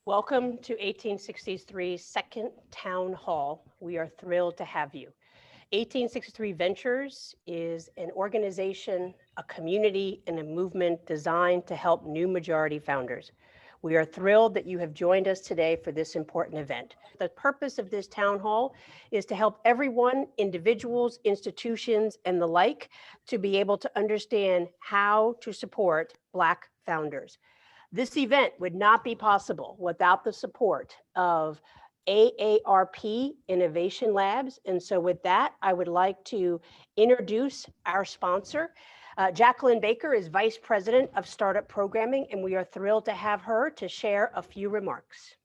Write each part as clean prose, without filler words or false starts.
Welcome to 1863's second town hall. We are thrilled to have you. 1863 Ventures is an organization, a community, and a movement designed to help new majority founders. We are thrilled that you have joined us today for this important event. The purpose of this town hall is to help everyone, individuals, institutions, and the like, to be able to understand how to support Black founders. This event would not be possible without the support of AARP Innovation Labs. And so with that, I would like to introduce our sponsor. Jacqueline Baker is Vice President of Startup Programming, and we are thrilled to have her to share a few remarks.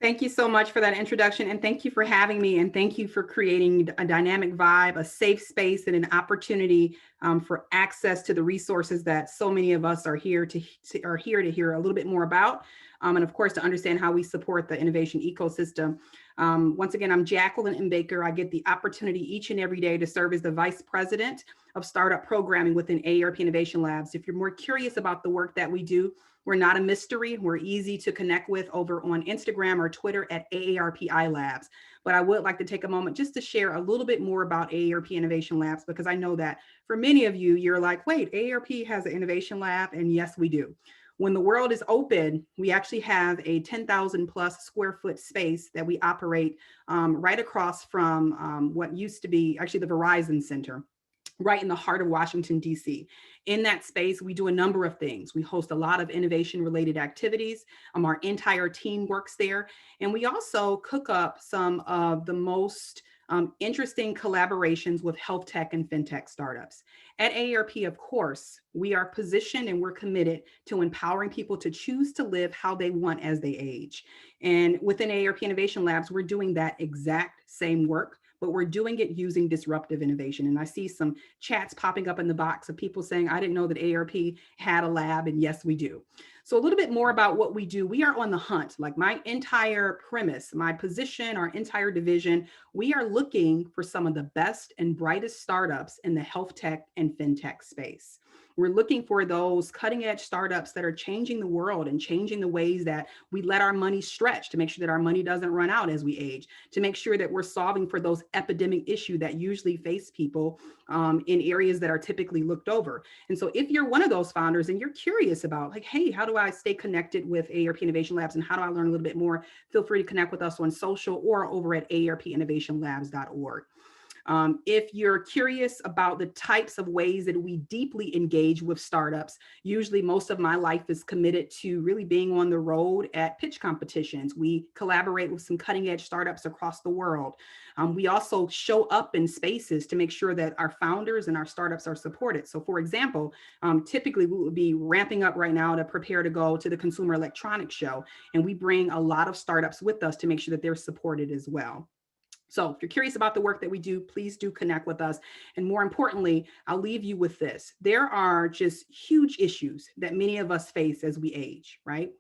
Thank you so much for that introduction, and thank you for having me, and thank you for creating a dynamic vibe, a safe space, and an opportunity for access to the resources that so many of us are here to hear a little bit more about, and of course to understand how we support the innovation ecosystem. Once again, I'm Jacqueline Baker. I get the opportunity each and every day to serve as the Vice President of Startup Programming within AARP Innovation Labs. If you're more curious about the work that we do, we're not a mystery. We're easy to connect with over on Instagram or Twitter at AARP Labs. But I would like to take a moment just to share a little bit more about AARP Innovation Labs, because I know that for many of you, you're like, wait, AARP has an innovation lab? And yes, we do. When the world is open, we actually have a 10,000 plus square foot space that we operate right across from what used to be actually the Verizon Center, right in the heart of Washington, D.C. In that space, we do a number of things. We host a lot of innovation-related activities. Our entire team works there. And we also cook up some of the most interesting collaborations with health tech and fintech startups. At AARP, of course, we are positioned and we're committed to empowering people to choose to live how they want as they age. And within AARP Innovation Labs, we're doing that exact same work, but we're doing it using disruptive innovation. And I see some chats popping up in the box of people saying, I didn't know that AARP had a lab, and yes, we do. So a little bit more about what we do. We are on the hunt. Like my entire premise, my position, our entire division, we are looking for some of the best and brightest startups in the health tech and fintech space. We're looking for those cutting edge startups that are changing the world and changing the ways that we let our money stretch, to make sure that our money doesn't run out as we age, to make sure that we're solving for those epidemic issues that usually face people in areas that are typically looked over. And so if you're one of those founders and you're curious about like, hey, how do I stay connected with AARP Innovation Labs and how do I learn a little bit more, feel free to connect with us on social or over at aarpinnovationlabs.org. If you're curious about the types of ways that we deeply engage with startups, usually most of my life is committed to really being on the road at pitch competitions. We collaborate with some cutting edge startups across the world. We also show up in spaces to make sure that our founders and our startups are supported. So for example, typically we would be ramping up right now to prepare to go to the Consumer Electronics Show. And we bring a lot of startups with us to make sure that they're supported as well. So if you're curious about the work that we do, please do connect with us. And more importantly, I'll leave you with this. There are just huge issues that many of us face as we age, right?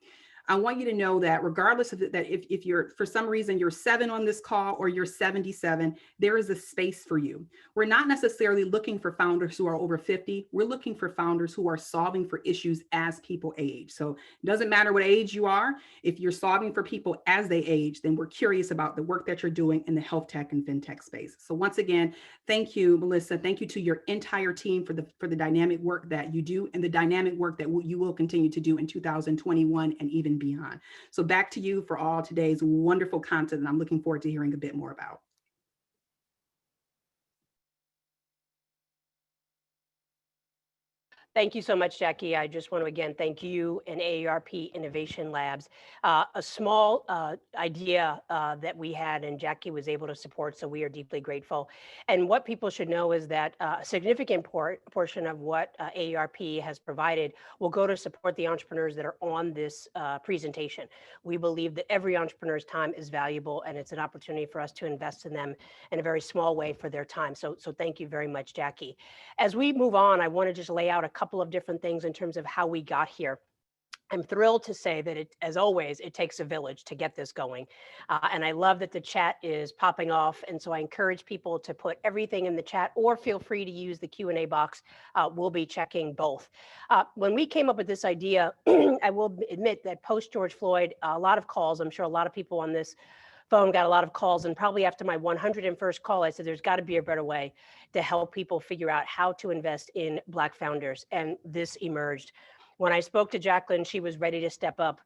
I want you to know that regardless of that, if you're, for some reason, you're 7 on this call or you're 77, there is a space for you. We're not necessarily looking for founders who are over 50. We're looking for founders who are solving for issues as people age. So it doesn't matter what age you are. If you're solving for people as they age, then we're curious about the work that you're doing in the health tech and fintech space. So once again, thank you, Melissa. Thank you to your entire team for the dynamic work that you do and the dynamic work that you will continue to do in 2021 and even beyond. So back to you for all today's wonderful content, and I'm looking forward to hearing a bit more about. Thank you so much, Jackie. I just want to again thank you and AARP Innovation Labs. A small idea that we had and Jackie was able to support, so we are deeply grateful. And what people should know is that a significant portion of what AARP has provided will go to support the entrepreneurs that are on this presentation. We believe that every entrepreneur's time is valuable, and it's an opportunity for us to invest in them in a very small way for their time. So thank you very much, Jackie. As we move on, I want to just lay out a couple of different things in terms of how we got here. I'm thrilled to say that as always, it takes a village to get this going. And I love that the chat is popping off. And so I encourage people to put everything in the chat or feel free to use the Q&A box. We'll be checking both. When we came up with this idea, I will admit that post George Floyd, a lot of calls, I'm sure a lot of people on this phone got a lot of calls, and probably after my 101st call, I said, there's got to be a better way to help people figure out how to invest in Black founders. And this emerged. When I spoke to Jacqueline, she was ready to step up.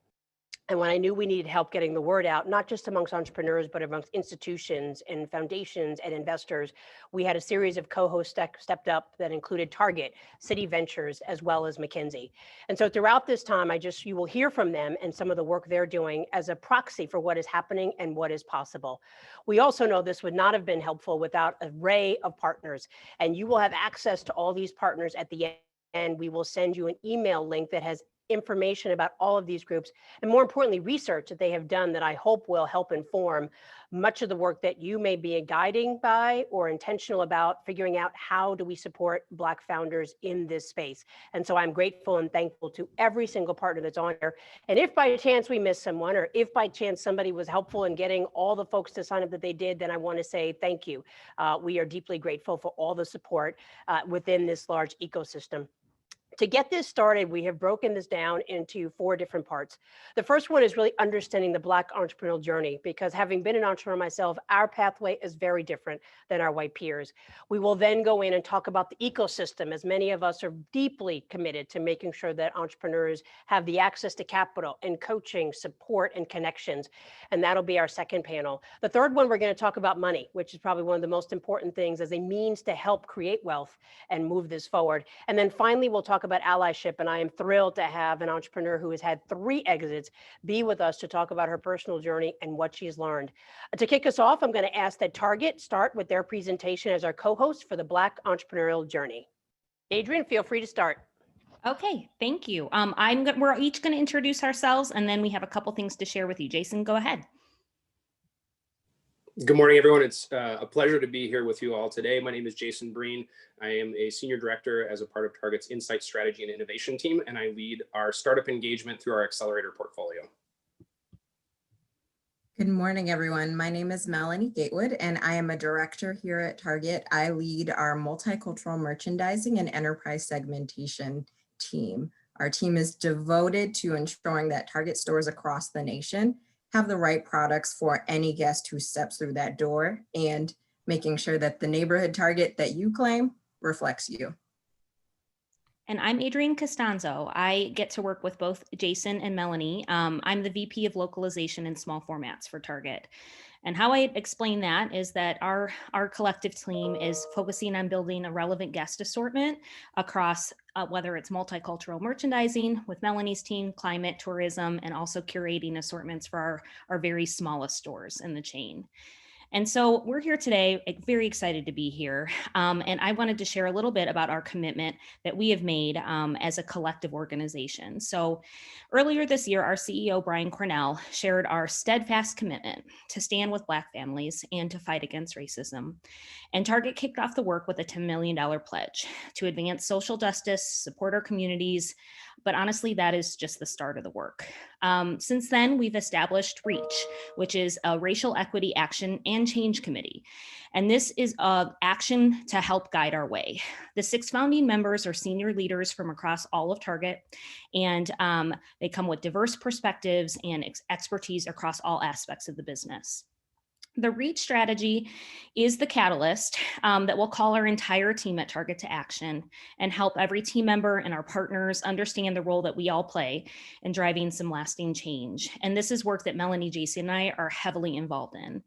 And when I knew we needed help getting the word out, not just amongst entrepreneurs, but amongst institutions and foundations and investors, we had a series of co-hosts stepped up that included Target, City Ventures, as well as McKinsey. And so throughout this time, you will hear from them and some of the work they're doing as a proxy for what is happening and what is possible. We also know this would not have been helpful without an array of partners. And you will have access to all these partners at the end. And we will send you an email link that has information about all of these groups, and more importantly, research that they have done that I hope will help inform much of the work that you may be guiding by or intentional about figuring out how do we support Black founders in this space. And so I'm grateful and thankful to every single partner that's on here. And if by chance we missed someone, or if by chance somebody was helpful in getting all the folks to sign up that they did, then I want to say thank you. We are deeply grateful for all the support within this large ecosystem. To get this started, we have broken this down into 4 different parts. The first one is really understanding the Black entrepreneurial journey, because having been an entrepreneur myself, our pathway is very different than our white peers. We will then go in and talk about the ecosystem, as many of us are deeply committed to making sure that entrepreneurs have the access to capital and coaching, support, and connections. And that'll be our second panel. The third one, we're going to talk about money, which is probably one of the most important things as a means to help create wealth and move this forward. And then finally, we'll talk about allyship, and I am thrilled to have an entrepreneur who has had 3 exits be with us to talk about her personal journey and what she's learned. To kick us off, I'm going to ask that Target start with their presentation as our co-host for the Black entrepreneurial journey. Adrian, feel free to start. Okay, thank you. We're each going to introduce ourselves, and then we have a couple things to share with you. Jason, go ahead. Good morning, everyone. It's a pleasure to be here with you all today. My name is Jason Breen. I am a senior director as a part of Target's Insight Strategy and Innovation team, and I lead our startup engagement through our Accelerator portfolio. Good morning, everyone. My name is Melanie Gatewood, and I am a director here at Target. I lead our multicultural merchandising and enterprise segmentation team. Our team is devoted to ensuring that Target stores across the nation have the right products for any guest who steps through that door, and making sure that the neighborhood Target that you claim reflects you. And I'm Adrienne Costanzo. I get to work with both Jason and Melanie. I'm the VP of localization and small formats for Target. And how I explain that is that our collective team is focusing on building a relevant guest assortment across whether it's multicultural merchandising with Melanie's team, climate, tourism, and also curating assortments for our very smallest stores in the chain. And so we're here today, very excited to be here. And I wanted to share a little bit about our commitment that we have made as a collective organization. So earlier this year, our CEO, Brian Cornell, shared our steadfast commitment to stand with Black families and to fight against racism. And Target kicked off the work with a $10 million pledge to advance social justice, support our communities. But honestly, that is just the start of the work. Since then, we've established REACH, which is a Racial Equity Action and Change Committee. And this is an action to help guide our way. The 6 founding members are senior leaders from across all of Target, and they come with diverse perspectives and expertise across all aspects of the business. The REACH strategy is the catalyst that will call our entire team at Target to action and help every team member and our partners understand the role that we all play in driving some lasting change. And this is work that Melanie, Jason, and I are heavily involved in.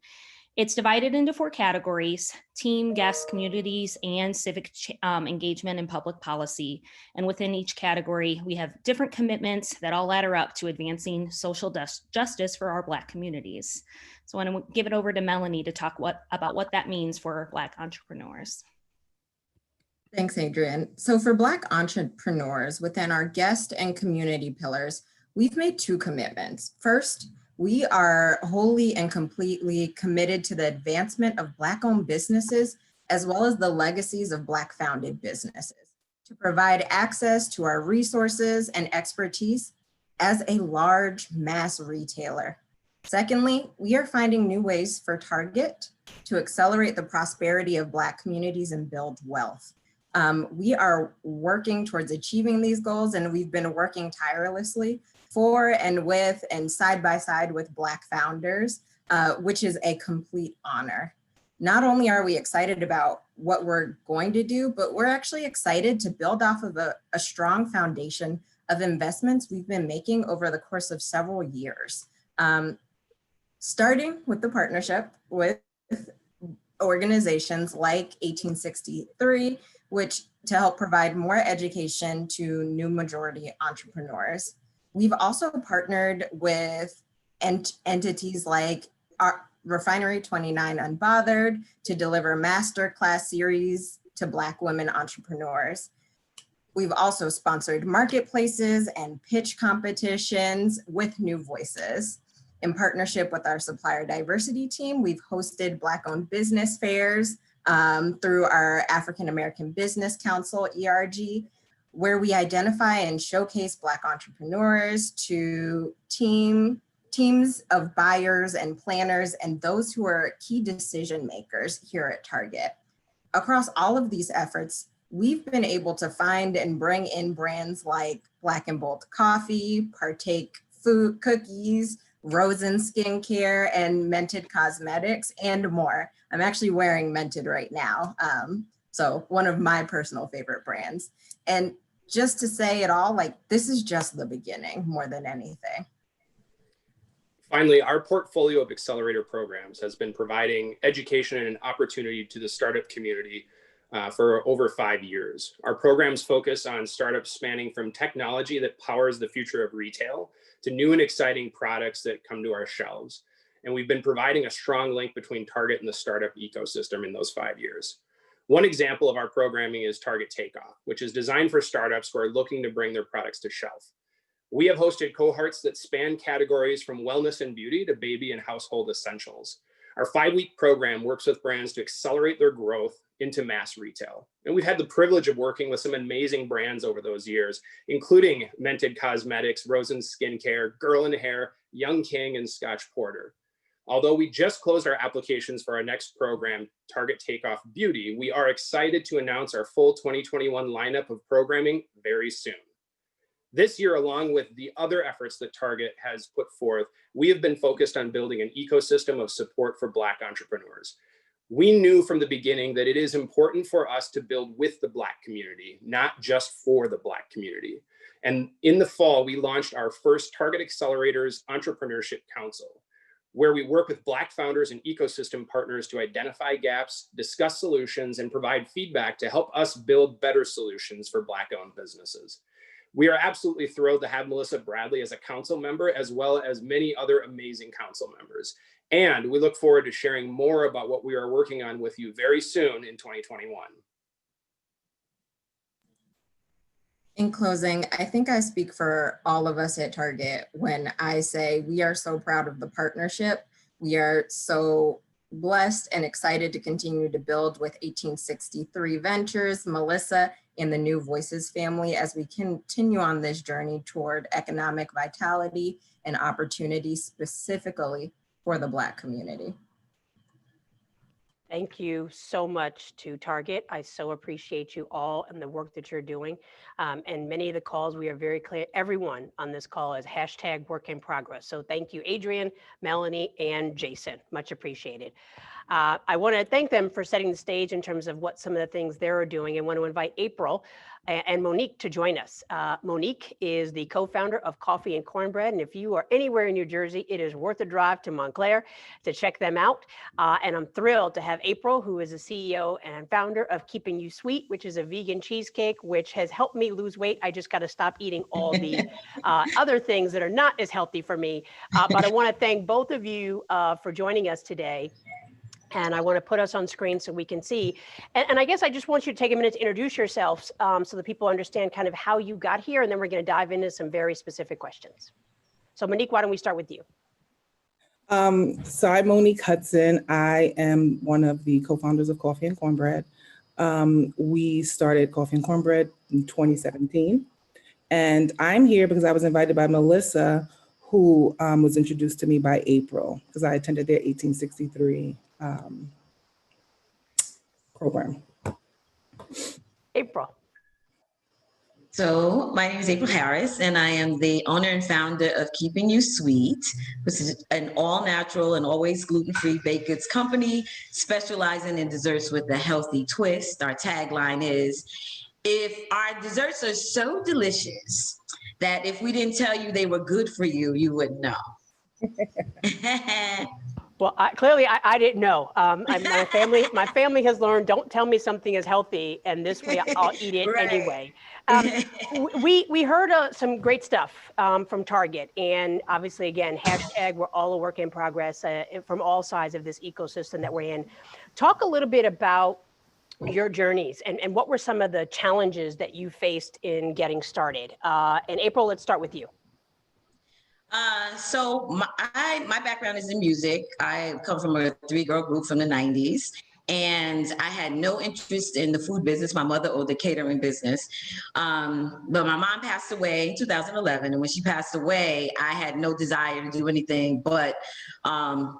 It's divided into 4 categories: team, guests, communities, and civic engagement and public policy. And within each category, we have different commitments that all ladder up to advancing social justice for our Black communities. So I want to give it over to Melanie to talk about what that means for Black entrepreneurs. Thanks, Adrienne. So for Black entrepreneurs within our guest and community pillars, we've made 2 commitments. First, we are wholly and completely committed to the advancement of Black-owned businesses, as well as the legacies of Black-founded businesses, to provide access to our resources and expertise as a large mass retailer. Secondly, we are finding new ways for Target to accelerate the prosperity of Black communities and build wealth. We are working towards achieving these goals, and we've been working tirelessly for and with and side by side with Black founders, which is a complete honor. Not only are we excited about what we're going to do, but we're actually excited to build off of a strong foundation of investments we've been making over the course of several years. Starting with the partnership with organizations like 1863, which to help provide more education to new majority entrepreneurs. We've also partnered with entities like Refinery 29 Unbothered to deliver masterclass series to Black women entrepreneurs. We've also sponsored marketplaces and pitch competitions with New Voices. In partnership with our supplier diversity team, we've hosted Black-owned business fairs through our African American Business Council, ERG, where we identify and showcase Black entrepreneurs to teams of buyers and planners and those who are key decision makers here at Target. Across all of these efforts, we've been able to find and bring in brands like Black and Bold Coffee, Partake Food Cookies, Rosen Skincare, and Mented Cosmetics, and more. I'm actually wearing Mented right now. So one of my personal favorite brands. And just to say it all, like, this is just the beginning more than anything. Finally, our portfolio of accelerator programs has been providing education and an opportunity to the startup community for over 5 years. Our programs focus on startups spanning from technology that powers the future of retail to new and exciting products that come to our shelves. And we've been providing a strong link between Target and the startup ecosystem in those 5 years. One example of our programming is Target Takeoff, which is designed for startups who are looking to bring their products to shelf. We have hosted cohorts that span categories from wellness and beauty to baby and household essentials. Our 5-week program works with brands to accelerate their growth into mass retail. And we've had the privilege of working with some amazing brands over those years, including Mented Cosmetics, Rosen Skincare, Girl in Hair, Young King, and Scotch Porter. Although we just closed our applications for our next program, Target Takeoff Beauty, we are excited to announce our full 2021 lineup of programming very soon. This year, along with the other efforts that Target has put forth, we have been focused on building an ecosystem of support for Black entrepreneurs. We knew from the beginning that it is important for us to build with the Black community, not just for the Black community. And in the fall, we launched our first Target Accelerators Entrepreneurship Council, where we work with Black founders and ecosystem partners to identify gaps, discuss solutions, and provide feedback to help us build better solutions for Black-owned businesses. We are absolutely thrilled to have Melissa Bradley as a council member, as well as many other amazing council members. And we look forward to sharing more about what we are working on with you very soon in 2021. In closing, I think I speak for all of us at Target when I say we are so proud of the partnership. We are so blessed and excited to continue to build with 1863 Ventures, Melissa, and the New Voices family as we continue on this journey toward economic vitality and opportunity specifically for the Black community. Thank you so much to Target. I so appreciate you all and the work that you're doing. And many of the calls, we are very clear, everyone on this call is #work-in-progress. So thank you, Adrian, Melanie, and Jason, much appreciated. I want to thank them for setting the stage in terms of what some of the things they're doing, and want to invite April and Monique to join us. Monique is the co-founder of Coffee and Cornbread, and if you are anywhere in New Jersey, it is worth a drive to Montclair to check them out. And I'm thrilled to have April, who is the CEO and founder of Keeping You Sweet, which is a vegan cheesecake, which has helped me lose weight. I just got to stop eating all the other things that are not as healthy for me. But I want to thank both of you for joining us today. And I want to put us on screen so we can see. And I guess I just want you to take a minute to introduce yourselves so that people understand kind of how you got here, and then we're going to dive into some very specific questions. So Monique, why don't we start with you? So I'm Monique Hudson. I am one of the co-founders of Coffee and Cornbread. We started Coffee and Cornbread in 2017. And I'm here because I was invited by Melissa, who was introduced to me by April, because I attended their 1863 program. April. So my name is April Harris, and I am the owner and founder of Keeping You Sweet, which is an all-natural and always gluten-free baked goods company specializing in desserts with a healthy twist. Our tagline is, if our desserts are so delicious that if we didn't tell you they were good for you, you wouldn't know. Well, clearly I didn't know. My family has learned, don't tell me something is healthy, and this way I'll eat it Right. anyway. We heard some great stuff from Target, and obviously, again, hashtag we're all a work in progress from all sides of this ecosystem that we're in. Talk a little bit about your journeys and what were some of the challenges that you faced in getting started. And April, let's start with you. So my background is in music. I come from a 3-girl group from the 90s, and I had no interest in the food business. My mother owned the catering business. But my mom passed away in 2011. And when she passed away, I had no desire to do anything but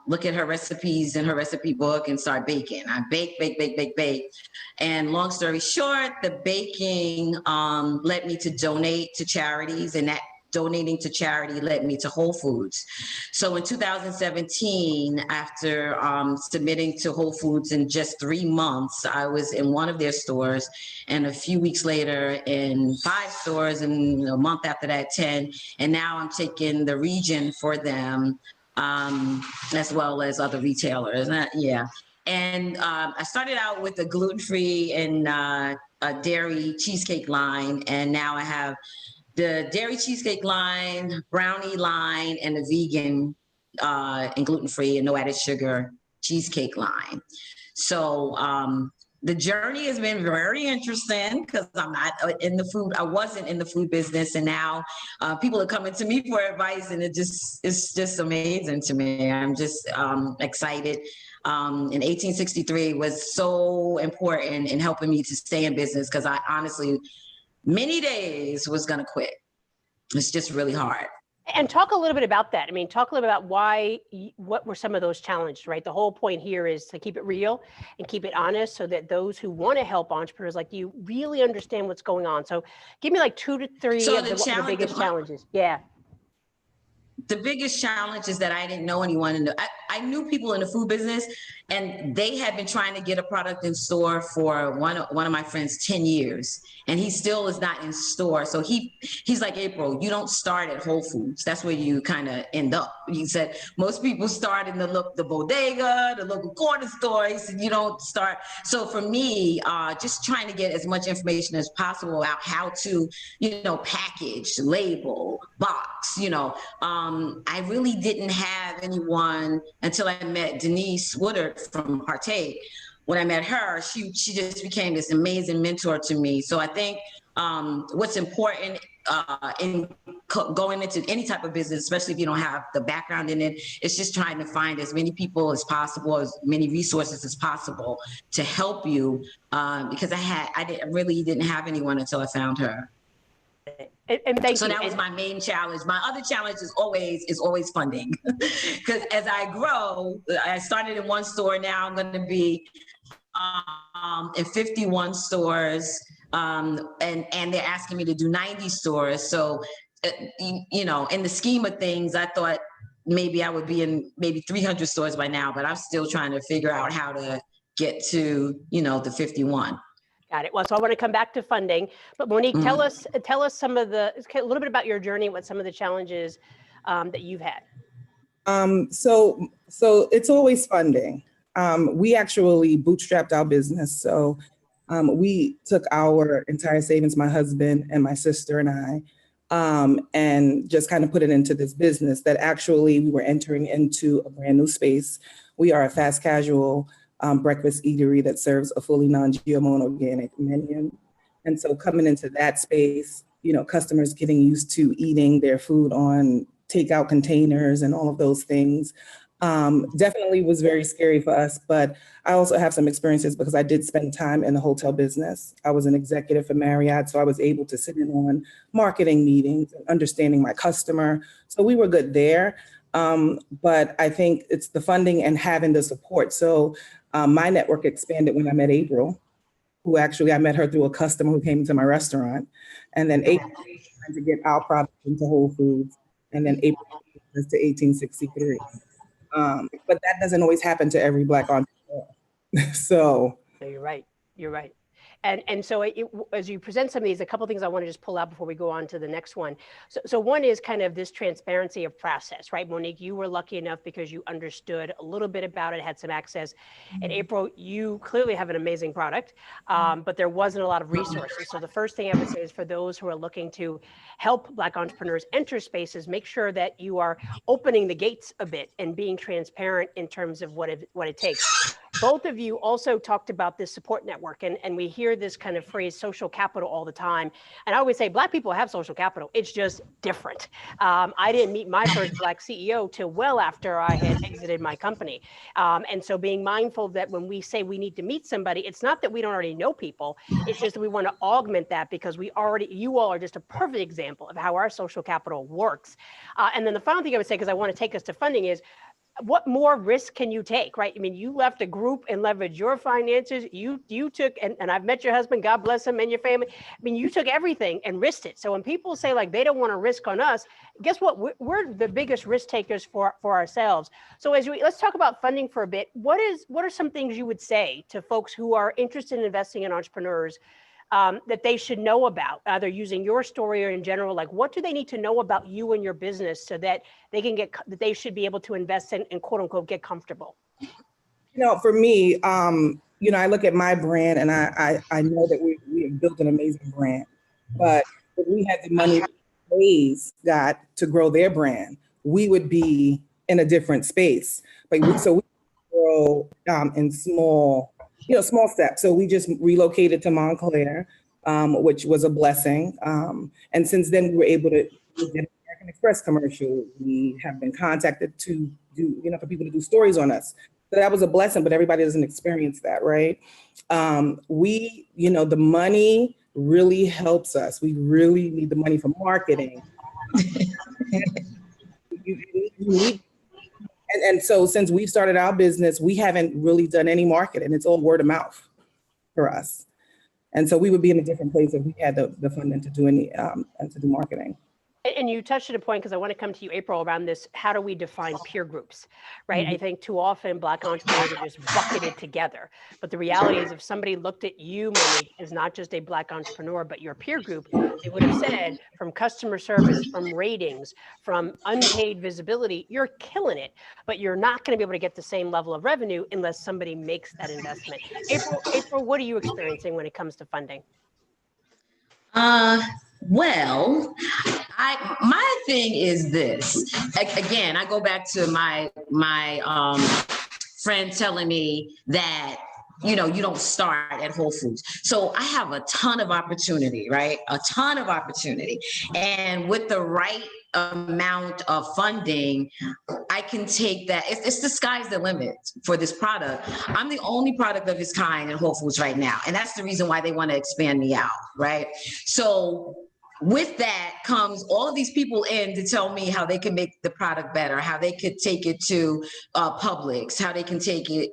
look at her recipes in her recipe book and start baking. I bake. And long story short, the baking led me to donate to charities, and that donating to charity led me to Whole Foods. So in 2017, after submitting to Whole Foods in just 3 months, I was in one of their stores, and a few weeks later in 5 stores, and a month after that, 10. And now I'm taking the region for them, as well as other retailers. And I started out with a gluten-free and a dairy cheesecake line, and now I have the dairy cheesecake line, brownie line, and the vegan and gluten-free and no added sugar cheesecake line. So the journey has been very interesting because I'm not in the food. I wasn't in the food business, and now people are coming to me for advice, and it's just amazing to me. I'm just excited. And 1863 was so important in helping me to stay in business because I honestly, many days was going to quit. It's just really hard. And talk a little bit about that. I mean, talk a little bit about what were some of those challenges, right? The whole point here is to keep it real and keep it honest so that those who want to help entrepreneurs like you really understand what's going on. So give me like 2 to 3 of the biggest challenges. Yeah. The biggest challenge is that I didn't know anyone. I knew people in the food business, and they had been trying to get a product in store for one of my friends 10 years, and he still is not in store. So he's like, April, you don't start at Whole Foods. That's where you kind of end up. He said most people start in the bodega, the local corner store. He said you don't start. So for me, just trying to get as much information as possible about how to, package, label, box, I really didn't have anyone until I met Denise Woodard from Partake. When I met her, she just became this amazing mentor to me. So I think what's important in going into any type of business, especially if you don't have the background in it, is just trying to find as many people as possible, as many resources as possible to help you. Because I really didn't have anyone until I found her. And thank so you. That was my main challenge. My other challenge is always funding. Because as I grow, I started in 1 store. Now I'm going to be in 51 stores. And they're asking me to do 90 stores. So, in the scheme of things, I thought maybe I would be in maybe 300 stores by now, but I'm still trying to figure out how to get to, the 51. Got it. Well, so I want to come back to funding, but Monique, tell us some of a little bit about your journey, what some of the challenges that you've had. So it's always funding. We actually bootstrapped our business. So we took our entire savings, my husband and my sister and I, and just kind of put it into this business that actually we were entering into a brand new space. We are a fast casual breakfast eatery that serves a fully non-GMO and organic menu. And so coming into that space, customers getting used to eating their food on takeout containers and all of those things. Definitely was very scary for us, but I also have some experiences because I did spend time in the hotel business. I was an executive for Marriott, so I was able to sit in on marketing meetings and understanding my customer. So we were good there. But I think it's the funding and having the support. So my network expanded when I met April, who actually I met her through a customer who came into my restaurant. And then April trying to get our product into Whole Foods. And then April to 1863. But that doesn't always happen to every Black entrepreneur. So No, you're right. You're right. And so as you present some of these, a couple of things I want to just pull out before we go on to the next one. So one is kind of this transparency of process, right? Monique, you were lucky enough because you understood a little bit about it, had some access. And April, you clearly have an amazing product, but there wasn't a lot of resources. So the first thing I would say is for those who are looking to help Black entrepreneurs enter spaces, make sure that you are opening the gates a bit and being transparent in terms of what it takes. Both of you also talked about this support network, and we hear this kind of phrase, social capital, all the time. And I always say, Black people have social capital. It's just different. I didn't meet my first Black CEO till well after I had exited my company. And so being mindful that when we say we need to meet somebody, it's not that we don't already know people. It's just that we want to augment that because you all are just a perfect example of how our social capital works. And then the final thing I would say, because I want to take us to funding, is what more risk can you take, right? I mean, you left a group and leveraged your finances. You took, and I've met your husband, God bless him, and your family. I mean, you took everything and risked it. So when people say like they don't want to risk on us, guess what? We're the biggest risk takers for ourselves. So let's talk about funding for a bit. What are some things you would say to folks who are interested in investing in entrepreneurs that they should know about, either using your story or in general? Like, what do they need to know about you and your business so that they should be able to invest in and quote unquote get comfortable? For me, I look at my brand and I know that we have built an amazing brand, but if we had the money Waze got to grow their brand, we would be in a different space. But we grow in small steps. So we just relocated to Montclair, which was a blessing. And since then, we were able to get an American Express commercial. We have been contacted to do, for people to do stories on us. So that was a blessing, but everybody doesn't experience that, right? The money really helps us. We really need the money for marketing. And so since we started our business, we haven't really done any marketing. It's all word of mouth for us. And so we would be in a different place if we had the funding to do to do marketing. And you touched on a point, because I want to come to you, April, around this. How do we define peer groups, right? I think too often Black entrepreneurs are just bucketed together. But the reality is, if somebody looked at you, Monique, as not just a Black entrepreneur, but your peer group, they would have said, from customer service, from ratings, from unpaid visibility, you're killing it. But you're not going to be able to get the same level of revenue unless somebody makes that investment. April, what are you experiencing when it comes to funding? Well, my thing is this. Again, I go back to my friend telling me that, you don't start at Whole Foods. So I have a ton of opportunity, right? A ton of opportunity. And with the right amount of funding, I can take that. It's the sky's the limit for this product. I'm the only product of its kind in Whole Foods right now. And that's the reason why they want to expand me out, right? So with that comes all of these people in to tell me how they can make the product better, how they could take it to Publix, how they can take it,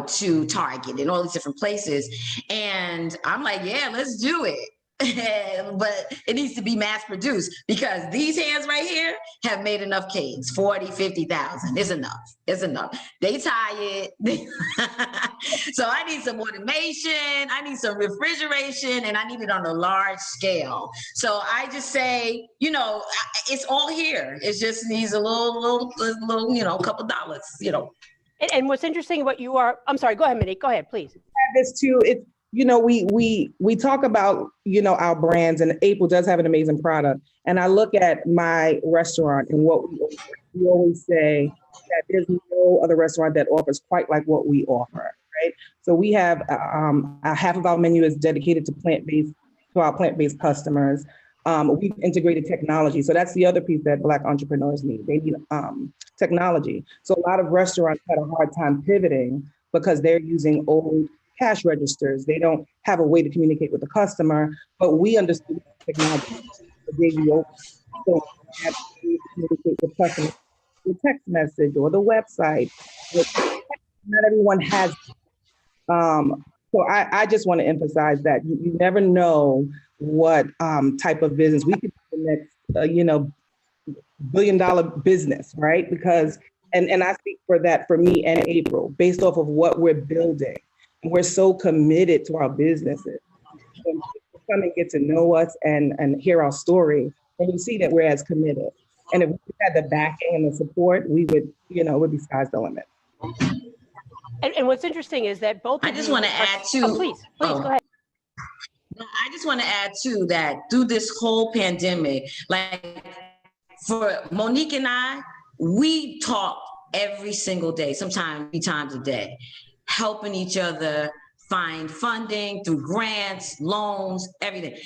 to Target and all these different places. And I'm like, yeah, let's do it. But it needs to be mass produced, because these hands right here have made enough cakes. 40, 50,000 is enough. It's enough. They tired. So I need some automation. I need some refrigeration, and I need it on a large scale. So I just say, it's all here. It just needs a little, couple dollars, And what's interesting about you are, I'm sorry, go ahead, Monique, go ahead, please. This too, we talk about, our brands, and April does have an amazing product. And I look at my restaurant and what we always say that there's no other restaurant that offers quite like what we offer, right? So we have half of our menu is dedicated to our plant-based customers. We've integrated technology. So that's the other piece that Black entrepreneurs need. They need technology. So a lot of restaurants had a hard time pivoting because they're using old cash registers. They don't have a way to communicate with the customer, but we understood technology. So we had to communicate with customers, the text message or the website. Not everyone has. So I just want to emphasize that you never know what type of business we could be the next, billion-dollar business, right? Because, and I speak for that for me and April, based off of what we're building. We're so committed to our businesses. When people come and get to know us and hear our story, and you see that we're as committed. And if we had the backing and the support, we would, it would be sky's the limit. And what's interesting is that both I just want to add to. Please go ahead. I just want to add too that through this whole pandemic, like for Monique and I, we talk every single day, sometimes 3 times a day, helping each other find funding through grants, loans, everything.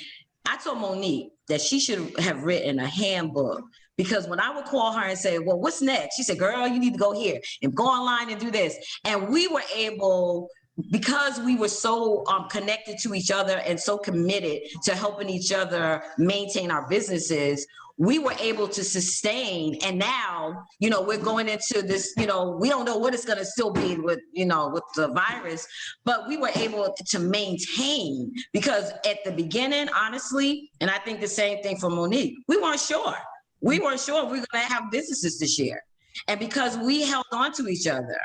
I told Monique that she should have written a handbook, because when I would call her and say, well, what's next? She said, girl, you need to go here and go online and do this. And we were able, because we were so connected to each other and so committed to helping each other maintain our businesses, we were able to sustain. And now, we're going into this, we don't know what it's going to still be with, with the virus, but we were able to maintain, because at the beginning, honestly, and I think the same thing for Monique, we weren't sure. We weren't sure if we were going to have businesses this year. And because we held on to each other,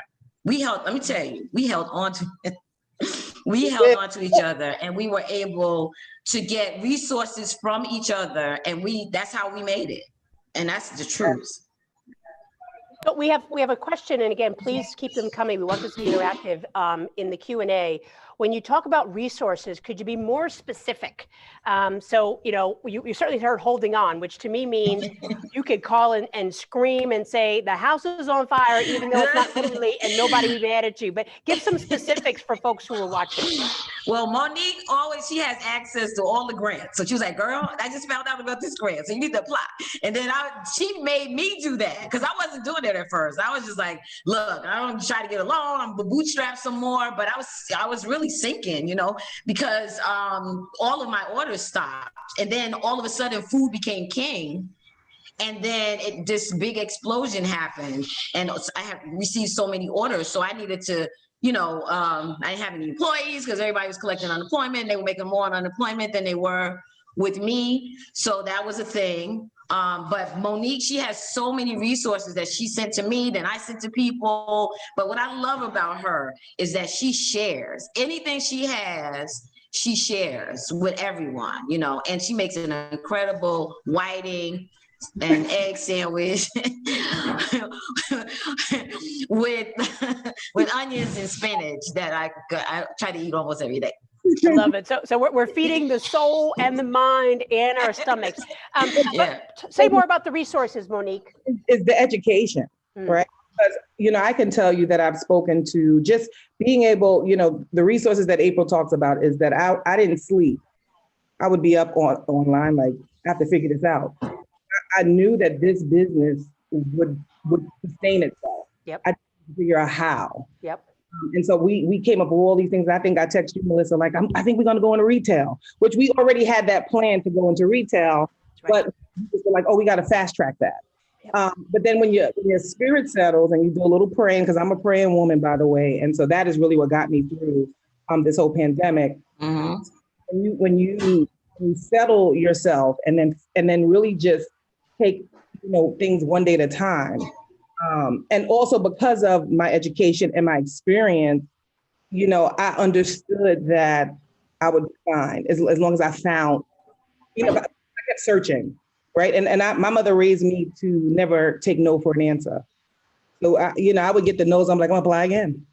let me tell you, we held on to each other, and we were able to get resources from each other, and that's how we made it. And that's the truth. But we have a question, and again, please keep them coming. We want this to be interactive in the Q&A. When you talk about resources, could you be more specific? So, you certainly heard holding on, which to me means you could call and scream and say, the house is on fire, even though it's not literally, and nobody mad at you. But give some specifics for folks who are watching. Well, Monique she has access to all the grants. So she was like, girl, I just found out about this grant, so you need to apply. And then she made me do that, because I wasn't doing it at first. I was just like, look, I'm trying to get a loan, I'm bootstrap some more, but I was really sinking, because all of my orders stopped. And then all of a sudden food became king. And then this big explosion happened, and I have received so many orders. So I needed to, I didn't have any employees because everybody was collecting unemployment. They were making more on unemployment than they were with me. So that was a thing. But Monique, she has so many resources that she sent to me, then I sent to people. But what I love about her is that she shares anything she has. She shares with everyone, and she makes an incredible whiting and egg sandwich with onions and spinach that I try to eat almost every day. I love it. So we're feeding the soul and the mind and our stomachs. Say more about the resources, Monique. Is the education, right? Because, I can tell you that I've spoken to just being able, the resources that April talks about is that I didn't sleep. I would be up online, like, I have to figure this out. I knew that this business would sustain itself. Yep. I had to figure out how. Yep. And so we came up with all these things. I think I texted you, Melissa, like, I think we're going to go into retail, which we already had that plan to go into retail, right. But we were like, oh, we got to fast track that. Yep. But then when your spirit settles and you do a little praying, because I'm a praying woman, by the way. And so that is really what got me through this whole pandemic. Mm-hmm. When you settle yourself and then really just take, things one day at a time. And also because of my education and my experience, I understood that I would find as long as I found, I kept searching, right? And my mother raised me to never take no for an answer. So, I would get the no's. I'm like, I'm gonna apply again.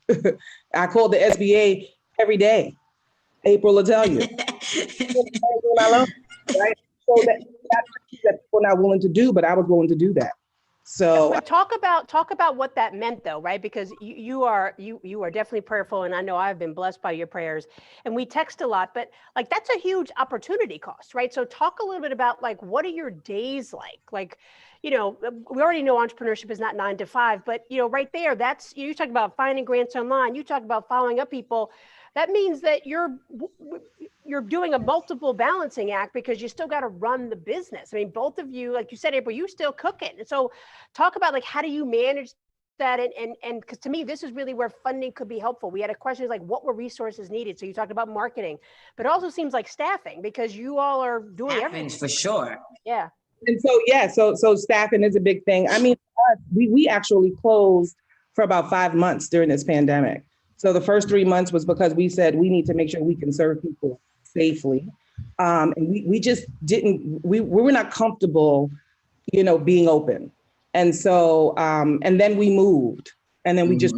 I called the SBA every day. April will tell you. I love, right? So that's what people not willing to do, but I was willing to do that. So But talk about what that meant though, right? Because you are definitely prayerful, and I know I've been blessed by your prayers, and we text a lot, but like that's a huge opportunity cost, right? So talk a little bit about like what are your days like? Like, you know, we already know entrepreneurship is not 9 to 5, but you know, right there, that's you talk about finding grants online, you talk about following up people. That means that you're doing a multiple balancing act because you still got to run the business. I mean, both of you, like you said, April, you still cooking. And so talk about like, how do you manage that? And because to me, this is really where funding could be helpful. We had a question like, what were resources needed? So you talked about marketing, but it also seems like staffing because you all are doing everything. For sure. Yeah. And so, yeah, so staffing is a big thing. I mean, we actually closed for about 5 months during this pandemic. So the first 3 months was because we said we need to make sure we can serve people safely. And we just we were not comfortable, you know, being open. And so, and then we moved and then we just,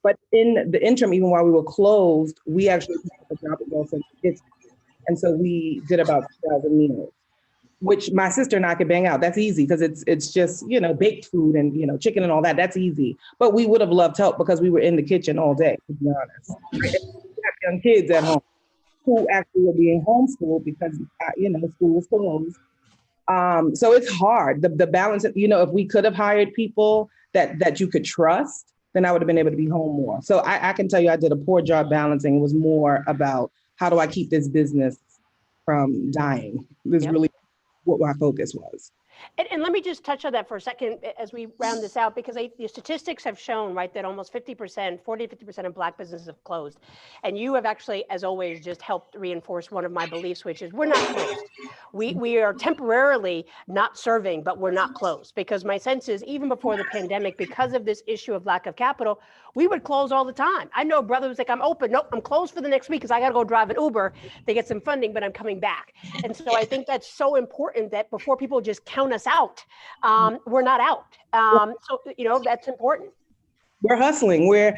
but in the interim, even while we were closed, we actually had a job at Wilson Kids. And so we did about 2,000 meals, which my sister and I could bang out. That's easy because it's just, you know, baked food and, you know, chicken and all that. That's easy. But we would have loved help because we were in the kitchen all day, to be honest. We have young kids at home who actually were being homeschooled because, you know, school was closed. So it's hard. The balance, you know, if we could have hired people that you could trust, then I would have been able to be home more. So I can tell you I did a poor job balancing. It was more about how do I keep this business from dying? This is really what my focus was. And let me just touch on that for a second as we round this out, because the statistics have shown, right, that almost 50%, 40 to 50% of Black businesses have closed. And you have actually, as always, just helped reinforce one of my beliefs, which is we're not closed. We are temporarily not serving, but we're not closed. Because my sense is even before the pandemic, because of this issue of lack of capital, we would close all the time. I know a brother was like, I'm open. Nope, I'm closed for the next week because I got to go drive an Uber to get some funding, but I'm coming back. And so I think that's so important that before people just count us out, we're not out. So, you know, that's important. We're hustling. We're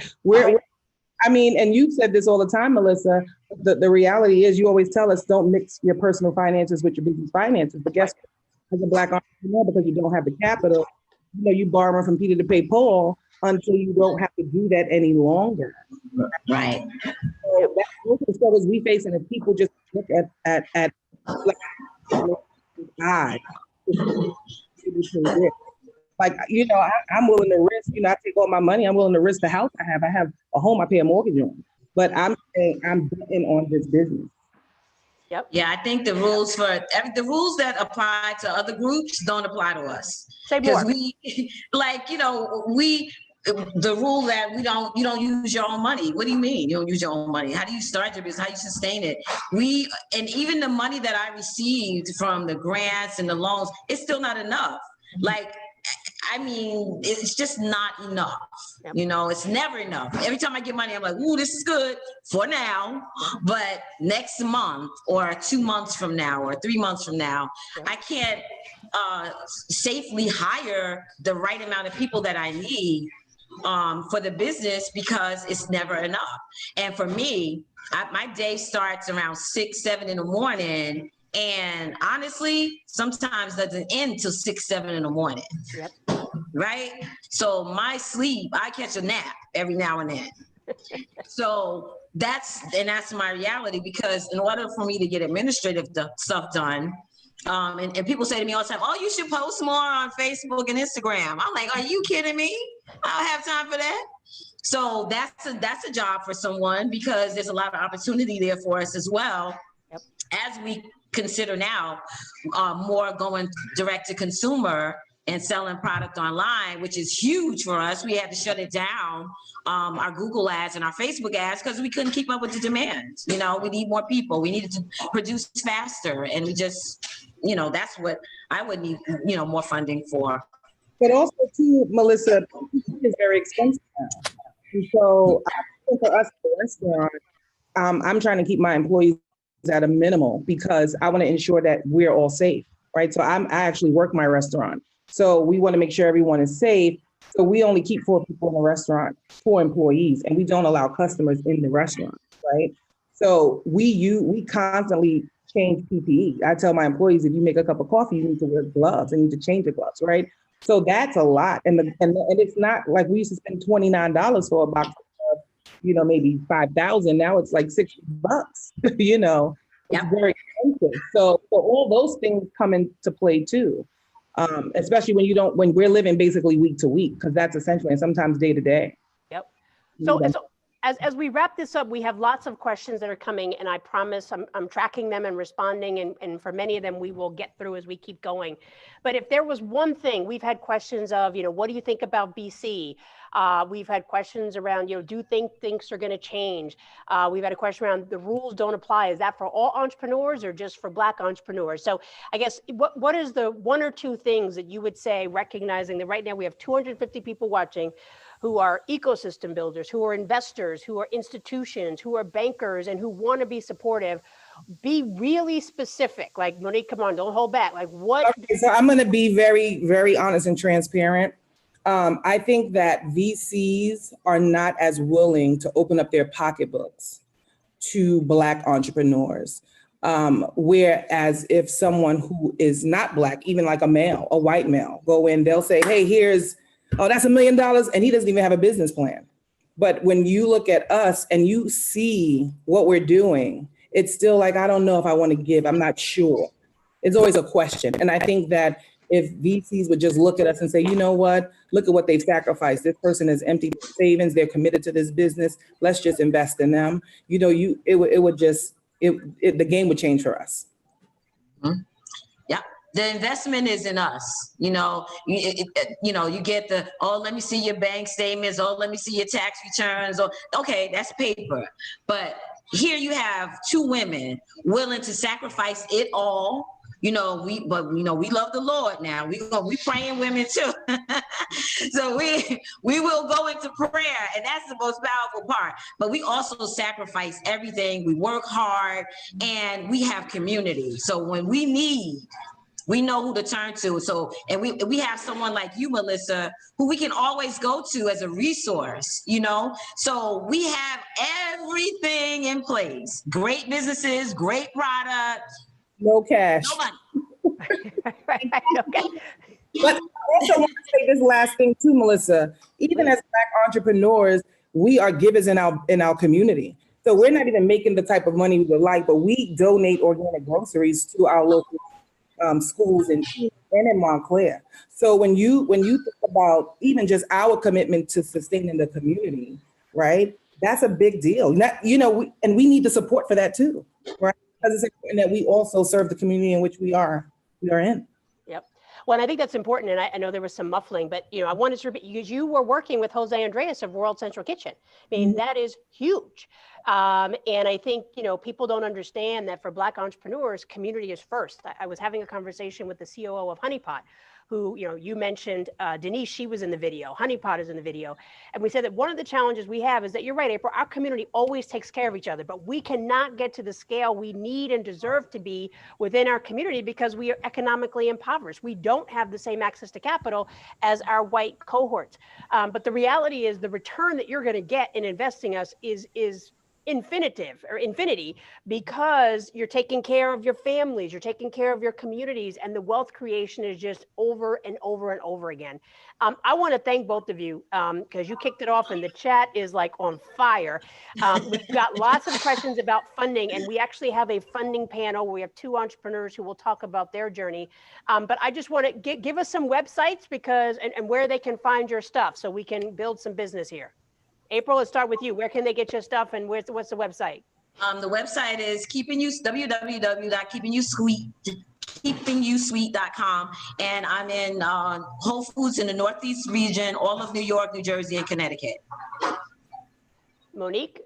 I mean, and you've said this all the time, Melissa, the reality is you always tell us don't mix your personal finances with your business finances. But guess what? As a Black entrepreneur, because you don't have the capital, you know, you borrow from Peter to pay Paul until you don't have to do that any longer. Right. So that's one of the struggles we face, and if people just look at God, like, you know, I'm willing to risk, you know, I take all my money, I'm willing to risk the house I have. I have a home I pay a mortgage on, but I'm saying I'm betting on this business. Yep. Yeah, I think the rules the rules that apply to other groups don't apply to us. Say more. Because we, like, you know, the rule that you don't use your own money. What do you mean you don't use your own money? How do you start your business? How do you sustain it? And even the money that I received from the grants and the loans, it's still not enough. Like, I mean, it's just not enough. Yep. You know, it's never enough. Every time I get money, I'm like, ooh, this is good for now. But next month or 2 months from now or 3 months from now, I can't safely hire the right amount of people that I need for the business because it's never enough. And for me, my day starts around 6, 7 in the morning. And honestly, sometimes doesn't end till 6, 7 in the morning. Yep. Right? So my sleep, I catch a nap every now and then. So that's my reality, because in order for me to get administrative stuff done, and people say to me all the time, oh, you should post more on Facebook and Instagram. I'm like, are you kidding me? I don't have time for that. So that's a job for someone, because there's a lot of opportunity there for us as well. Yep. As we consider now more going direct to consumer and selling product online, which is huge for us. We had to shut it down, our Google ads and our Facebook ads, because we couldn't keep up with the demand. You know, we need more people. We needed to produce faster. And we just, you know, that's what I would need, you know, more funding for. But also too, Melissa, is very expensive now. And so for us at the restaurant, I'm trying to keep my employees at a minimal because I want to ensure that we're all safe, right? So I actually work my restaurant. So we want to make sure everyone is safe. So we only keep 4 people in the restaurant, 4 employees, and we don't allow customers in the restaurant, right? So we constantly change PPE. I tell my employees, if you make a cup of coffee, you need to wear gloves and you need to change your gloves, right? So that's a lot. And it's not like we used to spend $29 for a box of, maybe 5,000. Now it's like $60, it's Yep. very expensive. So all those things come into play too. Especially when we're living basically week to week, because that's essentially, and sometimes day to day. Yep. So as we wrap this up, we have lots of questions that are coming, and I promise I'm tracking them and responding, and for many of them we will get through as we keep going. But if there was one thing, we've had questions of, what do you think about BC? We've had questions around, do you think things are going to change? We've had a question around the rules don't apply. Is that for all entrepreneurs or just for Black entrepreneurs? So I guess what is the one or two things that you would say, recognizing that right now we have 250 people watching who are ecosystem builders, who are investors, who are institutions, who are bankers, and who want to be supportive? Be really specific. Like, Monique, come on, don't hold back. Like, what? Okay, so I'm going to be very, very honest and transparent. I think that VCs are not as willing to open up their pocketbooks to Black entrepreneurs. Whereas if someone who is not Black, even like a white male, go in, they'll say, hey, that's $1 million, and he doesn't even have a business plan. But when you look at us and you see what we're doing, it's still like, I don't know if I want to give, I'm not sure. It's always a question. And I think that if VCs would just look at us and say, you know what, look at what they've sacrificed. This person has emptied savings, they're committed to this business, let's just invest in them. The game would change for us. Mm-hmm. Yeah. The investment is in us. You get let me see your bank statements. Oh, let me see your tax returns. Okay, that's paper. But here you have two women willing to sacrifice it all. We love the Lord now. We praying women too. So we will go into prayer, and that's the most powerful part. But we also sacrifice everything. We work hard, and we have community. So when we need, we know who to turn to. So, and we have someone like you, Melissa, who we can always go to as a resource, So we have everything in place. Great businesses, great products. No cash. No money. Okay. But I also want to say this last thing too, Melissa. Even as Black entrepreneurs, we are givers in our community. So we're not even making the type of money we would like, but we donate organic groceries to our local schools and in Montclair. So when you think about even just our commitment to sustaining the community, right? That's a big deal. And we need the support for that too, right? Because it's important that we also serve the community in which we are in. Yep. Well, and I think that's important. And I know there was some muffling, but I wanted to repeat, because you were working with Jose Andres of World Central Kitchen. I mean, that is huge. And I think, people don't understand that for Black entrepreneurs, community is first. I was having a conversation with the COO of Honey Pot, who, you mentioned Denise, she was in the video, Honey Pot is in the video. And we said that one of the challenges we have is that, you're right, April, our community always takes care of each other, but we cannot get to the scale we need and deserve to be within our community because we are economically impoverished. We don't have the same access to capital as our white cohorts. But the reality is the return that you're going to get in investing us is infinity, because you're taking care of your families, you're taking care of your communities, and the wealth creation is just over and over and over again. I want to thank both of you because you kicked it off and the chat is like on fire. We've got lots of questions about funding, and we actually have a funding panel. We have two entrepreneurs who will talk about their journey. But I just want to give us some websites and where they can find your stuff so we can build some business here. April, let's start with you. Where can they get your stuff, and what's the website? The website is www.keepingyousweet.com, and I'm in Whole Foods in the Northeast region, all of New York, New Jersey, and Connecticut. Monique?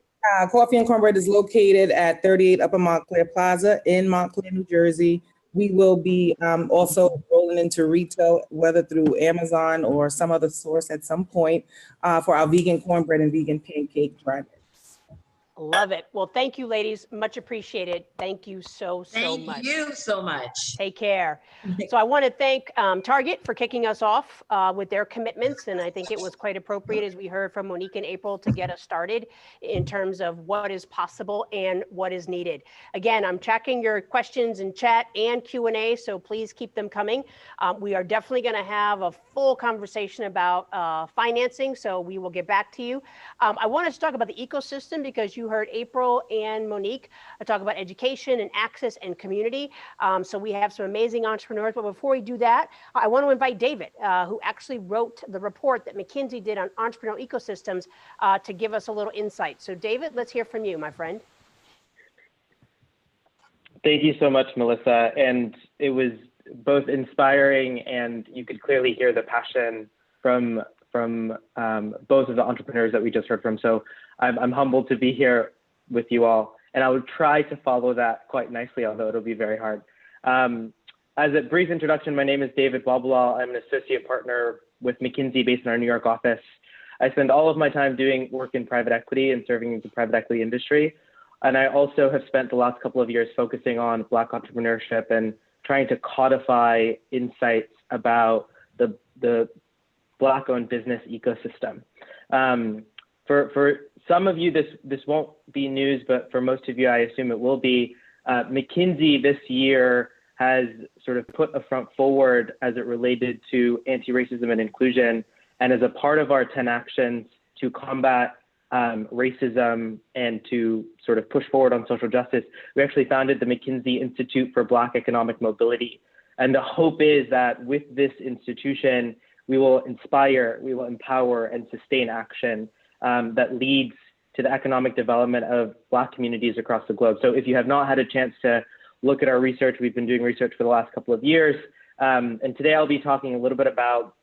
Coffee and Cornbread is located at 38 Upper Montclair Plaza in Montclair, New Jersey. We will be also rolling into retail, whether through Amazon or some other source at some point, for our vegan cornbread and vegan pancake dry mix. Love it. Well, thank you, ladies. Much appreciated. Thank you so much. Thank you so much. Take care. So I want to thank Target for kicking us off with their commitments. And I think it was quite appropriate, as we heard from Monique and April, to get us started in terms of what is possible and what is needed. Again, I'm tracking your questions in chat and Q&A, so please keep them coming. We are definitely going to have a full conversation about financing, so we will get back to you. I want us to talk about the ecosystem, because you heard April and Monique talk about education and access and community. So we have some amazing entrepreneurs, but before we do that, I want to invite David, who actually wrote the report that McKinsey did on entrepreneurial ecosystems, to give us a little insight. So David, let's hear from you, my friend. Thank you so much, Melissa. And it was both inspiring, and you could clearly hear the passion from both of the entrepreneurs that we just heard from. So I'm humbled to be here with you all, and I will try to follow that quite nicely, although it'll be very hard. As a brief introduction, my name is David Babalal. I'm an associate partner with McKinsey based in our New York office. I spend all of my time doing work in private equity and serving the private equity industry. And I also have spent the last couple of years focusing on Black entrepreneurship and trying to codify insights about the Black-owned business ecosystem. For some of you, this won't be news, but for most of you, I assume it will be. McKinsey this year has sort of put a front forward as it related to anti-racism and inclusion. And as a part of our 10 actions to combat racism and to sort of push forward on social justice, we actually founded the McKinsey Institute for Black Economic Mobility. And the hope is that with this institution, we will inspire, we will empower and sustain action that leads to the economic development of Black communities across the globe. So if you have not had a chance to look at our research, we've been doing research for the last couple of years. And today I'll be talking a little bit about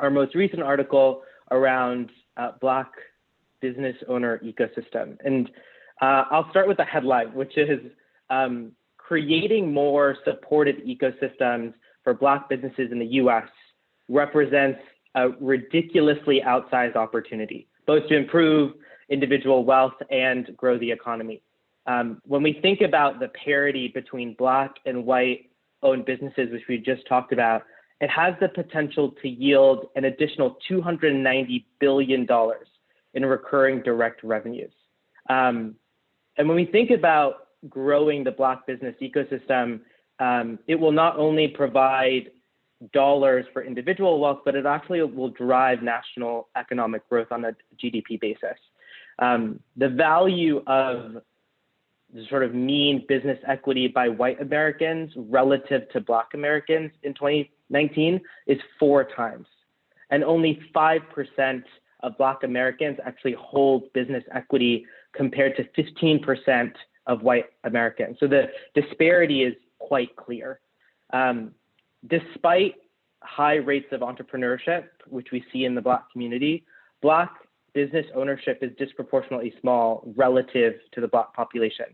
our most recent article around Black business owner ecosystem. And I'll start with the headline, which is creating more supportive ecosystems for Black businesses in the US represents a ridiculously outsized opportunity, both to improve individual wealth and grow the economy. When we think about the parity between Black and white owned businesses, which we just talked about, it has the potential to yield an additional $290 billion in recurring direct revenues. And when we think about growing the Black business ecosystem, it will not only provide dollars for individual wealth, but it actually will drive national economic growth on a GDP basis. The value of the sort of mean business equity by white Americans relative to Black Americans in 2019 is 4 times. And only 5% of Black Americans actually hold business equity compared to 15% of white Americans. So the disparity is quite clear. Despite high rates of entrepreneurship, which we see in the Black community, Black business ownership is disproportionately small relative to the Black population.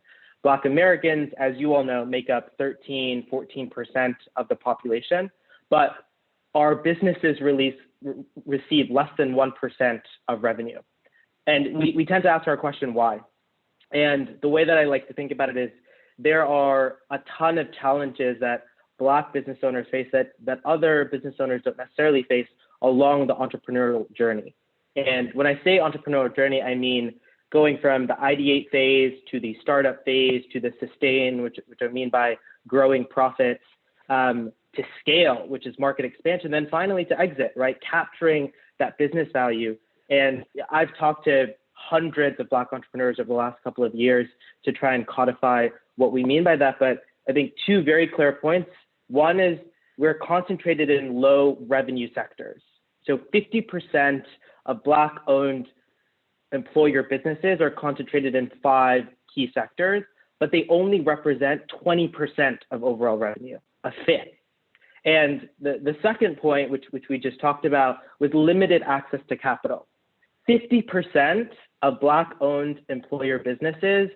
Black Americans, as you all know, make up 13, 14% of the population, but our businesses receive less than 1% of revenue. And we tend to ask our question, why? And the way that I like to think about it is there are a ton of challenges that Black business owners face that other business owners don't necessarily face along the entrepreneurial journey. And when I say entrepreneurial journey, I mean going from the ideate phase to the startup phase to the sustain, which I mean by growing profits, to scale, which is market expansion, then finally to exit, right? Capturing that business value. And I've talked to hundreds of Black entrepreneurs over the last couple of years to try and codify what we mean by that. But I think 2 very clear points. One is we're concentrated in low revenue sectors. So 50% of Black owned employer businesses are concentrated in 5 key sectors, but they only represent 20% of overall revenue, a fifth. And the second point, which we just talked about, was limited access to capital. 50% of Black owned employer businesses,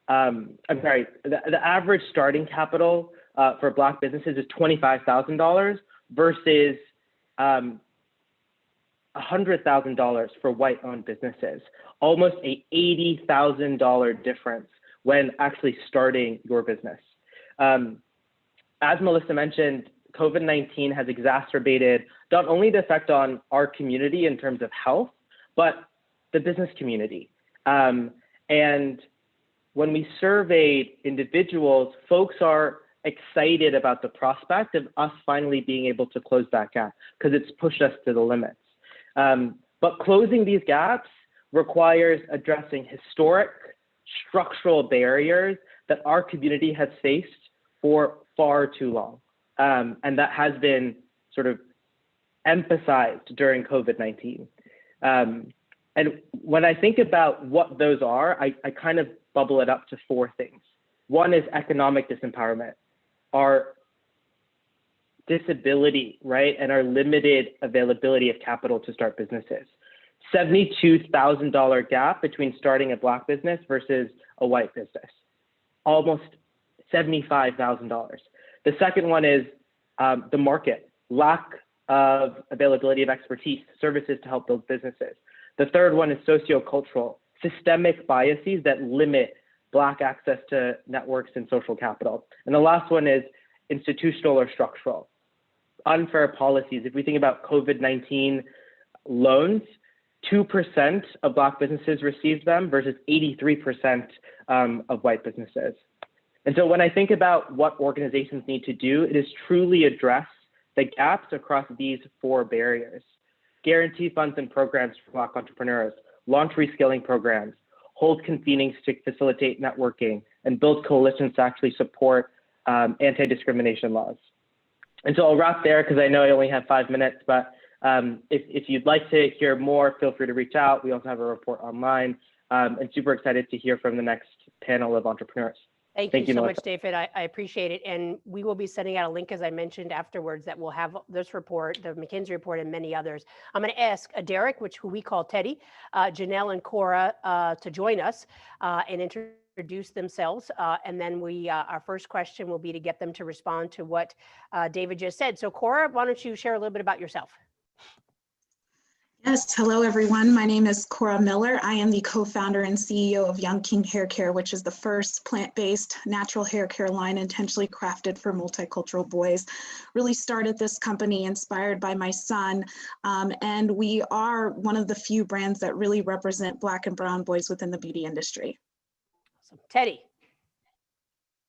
the average starting capital for Black businesses is $25,000 versus $100,000 for white-owned businesses, almost a $80,000 difference when actually starting your business. As Melissa mentioned, COVID-19 has exacerbated not only the effect on our community in terms of health, but the business community. And when we surveyed individuals, folks are excited about the prospect of us finally being able to close that gap because it's pushed us to the limits. But closing these gaps requires addressing historic structural barriers that our community has faced for far too long. And that has been sort of emphasized during COVID-19. And when I think about what those are, I kind of bubble it up to four things. One is economic disempowerment, our disability, right? And our limited availability of capital to start businesses. $72,000 gap between starting a Black business versus a white business, almost $75,000. The second one is the market, lack of availability of expertise, services to help build businesses. The third one is sociocultural, systemic biases that limit Black access to networks and social capital. And the last one is institutional or structural, unfair policies. If we think about COVID-19 loans, 2% of Black businesses received them versus 83% of white businesses. And so when I think about what organizations need to do, it is truly address the gaps across these four barriers. Guarantee funds and programs for Black entrepreneurs, launch reskilling programs, hold convenings to facilitate networking, and build coalitions to actually support anti-discrimination laws. And so I'll wrap there because I know I only have 5 minutes, but if you'd like to hear more, feel free to reach out. We also have a report online, and super excited to hear from the next panel of entrepreneurs. Thank you so Melissa. much, David. I appreciate it. And we will be sending out a link, as I mentioned afterwards, that will have this report, the McKinsey report, and many others. I'm going to ask Derek, who we call Teddy, Janelle, and Cora to join us and introduce themselves. And then our first question will be to get them to respond to what David just said. So Cora, why don't you share a little bit about yourself? Yes, hello everyone. My name is Cora Miller. I am the co-founder and CEO of Young King Hair Care, which is the first plant-based natural hair care line intentionally crafted for multicultural boys. Really started this company inspired by my son, and we are one of the few brands that really represent Black and brown boys within the beauty industry. Awesome. Teddy.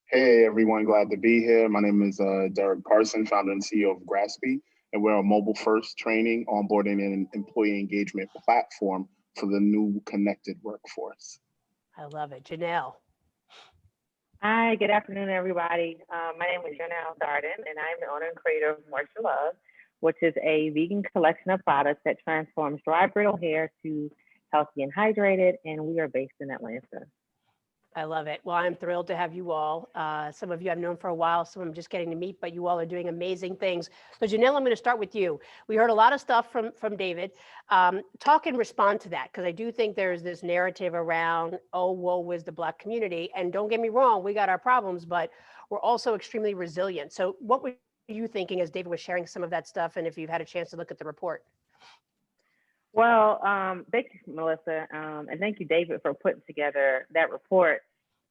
Hey everyone, glad to be here. My name is Derek Carson, founder and CEO of Graspy. And we're a mobile-first training, onboarding, and employee engagement platform for the new connected workforce. I love it. Janelle. Hi, good afternoon, everybody. My name is Janelle Darden, and I'm the owner and creator of Moisture Love, which is a vegan collection of products that transforms dry, brittle hair to healthy and hydrated, and we are based in Atlanta. I love it. Well, I'm thrilled to have you all. Some of you I've known for a while, some I'm just getting to meet, but you all are doing amazing things. So Janelle, I'm going to start with you. We heard a lot of stuff from David. Talk and respond to that, because I do think there's this narrative around, oh, woe is the Black community. And don't get me wrong, we got our problems, but we're also extremely resilient. So what were you thinking as David was sharing some of that stuff, and if you've had a chance to look at the report? Well, thank you, Melissa, and thank you, David, for putting together that report.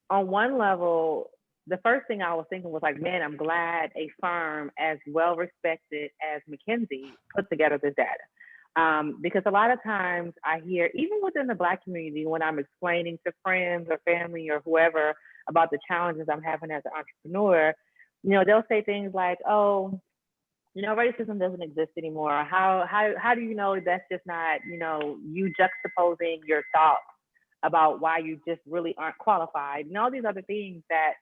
On one level, the first thing I was thinking was like, man, I'm glad a firm as well respected as McKinsey put together this data. Because a lot of times I hear, even within the Black community, when I'm explaining to friends or family or whoever about the challenges I'm having as an entrepreneur, you know, they'll say things like, oh, you know, racism doesn't exist anymore. How do you know that's just not, you know, you juxtaposing your thoughts about why you just really aren't qualified and all these other things that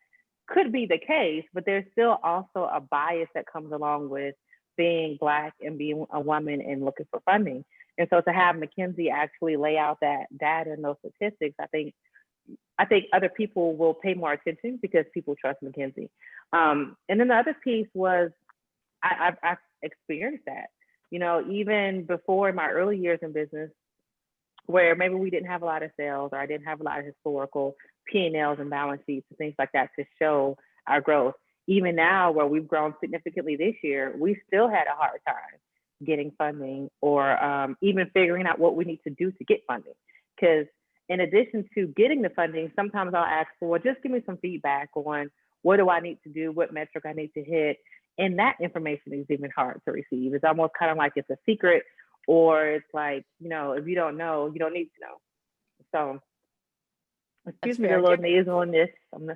could be the case, but there's still also a bias that comes along with being Black and being a woman and looking for funding. And so to have McKinsey actually lay out that data and those statistics, I think other people will pay more attention because people trust McKinsey. And then the other piece was, I've experienced that, you know, even before my early years in business, where maybe we didn't have a lot of sales or I didn't have a lot of historical P&Ls and balance sheets and things like that to show our growth. Even now, where we've grown significantly this year, we still had a hard time getting funding, or even figuring out what we need to do to get funding. Because in addition to getting the funding, sometimes I'll ask for, just give me some feedback on what do I need to do, what metric I need to hit. And that information is even hard to receive. It's almost kind of like it's a secret, or it's like, you know, if you don't know, you don't need to know. So excuse me, a little nasal on this. I'm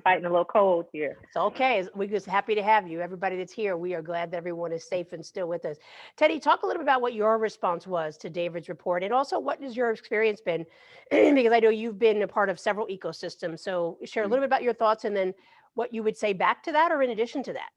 fighting a little cold here. It's okay. We're just happy to have you. Everybody that's here, we are glad that everyone is safe and still with us. Teddy, talk a little bit about what your response was to David's report, and also what has your experience been? Because I know you've been a part of several ecosystems. So share a little bit about your thoughts, and then what you would say back to that or in addition to that.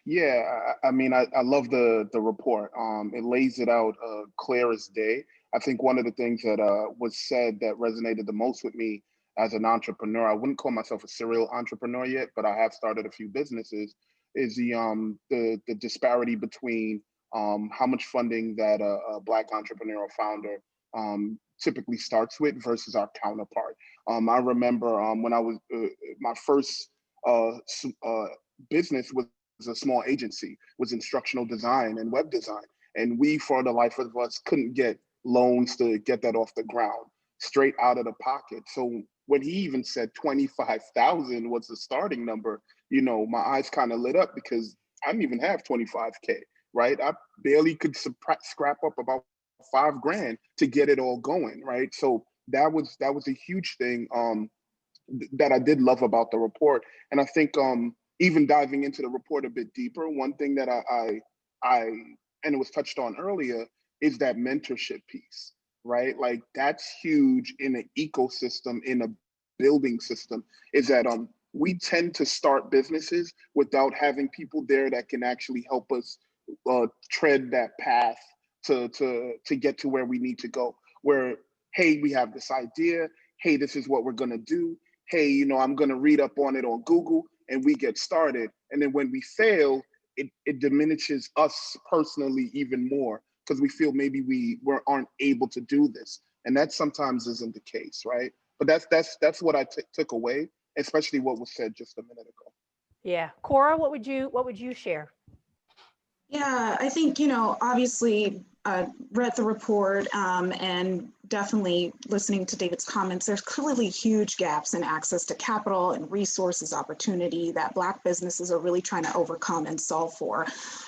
Yeah, I mean, I love the report. It lays it out clear as day. I think one of the things that was said that resonated the most with me as an entrepreneur, I wouldn't call myself a serial entrepreneur yet, but I have started a few businesses, is the disparity between how much funding that a Black entrepreneurial founder typically starts with versus our counterpart. I remember when I was, my first business was a small agency, was instructional design and web design. And we, for the life of us, couldn't get loans to get that off the ground, straight out of the pocket. So when he even said 25,000 was the starting number, you know, my eyes kind of lit up, because I didn't even have 25K, right? I barely could scrap up about $5,000 to get it all going, right? So that was a huge thing that I did love about the report. And I think even diving into the report a bit deeper, one thing that I and it was touched on earlier, is that mentorship piece, right? Like that's huge in an ecosystem, in a building system, is that we tend to start businesses without having people there that can actually help us tread that path to get to where we need to go. Where, hey, we have this idea, hey, this is what we're gonna do, hey, you know, I'm gonna read up on it on Google, and we get started. And then when we fail, it diminishes us personally even more, because we feel maybe we aren't able to do this. And that sometimes isn't the case, right? But that's what I took away, especially what was said just a minute ago. Yeah, Cora, what would you share? Yeah, I think, you know, obviously read the report and definitely listening to David's comments, there's clearly huge gaps in access to capital and resources, opportunity that Black businesses are really trying to overcome and solve for.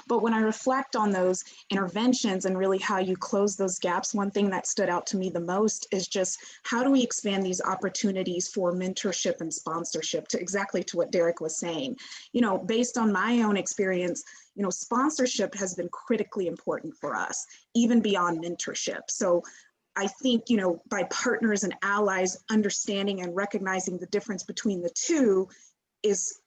But when I reflect on those interventions and really how you close those gaps, one thing that stood out to me the most is just how do we expand these opportunities for mentorship and sponsorship, to exactly to what Derek was saying. You know, based on my own experience, you know, sponsorship has been critically important for us, even beyond mentorship. So I think, you know, by partners and allies understanding and recognizing the difference between the two is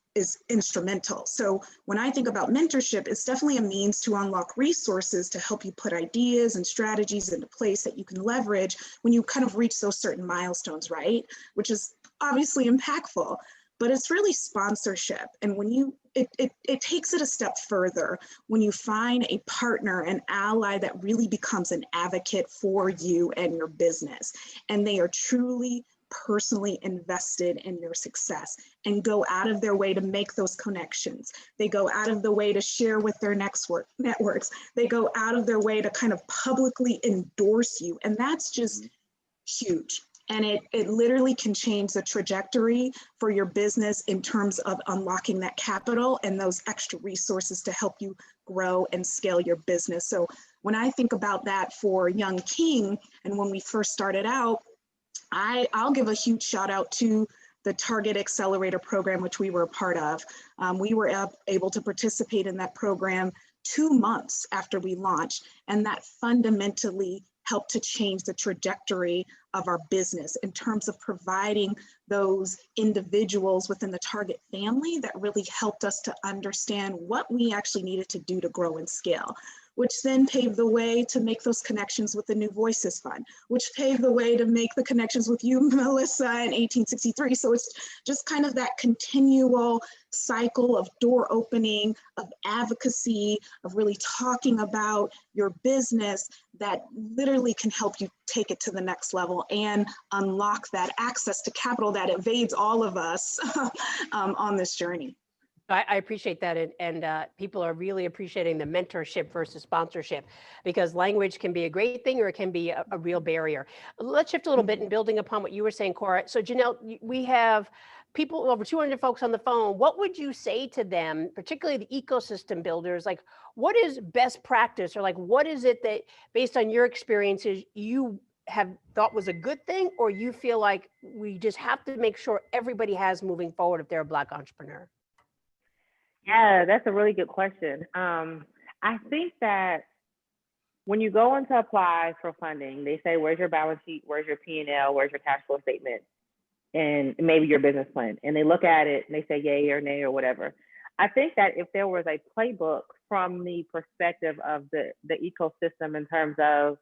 instrumental. So when I think about mentorship, it's definitely a means to unlock resources to help you put ideas and strategies into place that you can leverage when you kind of reach those certain milestones, right? Which is obviously impactful. But it's really sponsorship. And when it takes it a step further when you find a partner, an ally that really becomes an advocate for you and your business. And they are truly personally invested in your success and go out of their way to make those connections. They go out of the way to share with their networks. They go out of their way to kind of publicly endorse you. And that's just huge. And it literally can change the trajectory for your business in terms of unlocking that capital and those extra resources to help you grow and scale your business. So when I think about that for Young King, and when we first started out, I'll give a huge shout out to the Target Accelerator program, which we were a part of. We were able to participate in that program 2 months after we launched, and that fundamentally helped to change the trajectory of our business in terms of providing those individuals within the Target family that really helped us to understand what we actually needed to do to grow and scale, which then paved the way to make those connections with the New Voices Fund, which paved the way to make the connections with you, Melissa, in 1863. So it's just kind of that continual cycle of door opening, of advocacy, of really talking about your business that literally can help you take it to the next level and unlock that access to capital that evades all of us on this journey. I appreciate that. And people are really appreciating the mentorship versus sponsorship, because language can be a great thing or it can be a real barrier. Let's shift a little bit and building upon what you were saying, Cora. So Janelle, we have people, over 200 folks on the phone. What would you say to them, particularly the ecosystem builders? Like, what is best practice, or like, what is it that, based on your experiences, you have thought was a good thing, or you feel like we just have to make sure everybody has moving forward if they're a Black entrepreneur? Yeah, that's a really good question. I think that when you go in to apply for funding, they say, where's your balance sheet? Where's your P&L? Where's your cash flow statement? And maybe your business plan. And they look at it and they say yay or nay or whatever. I think that if there was a playbook from the perspective of the ecosystem, in terms of,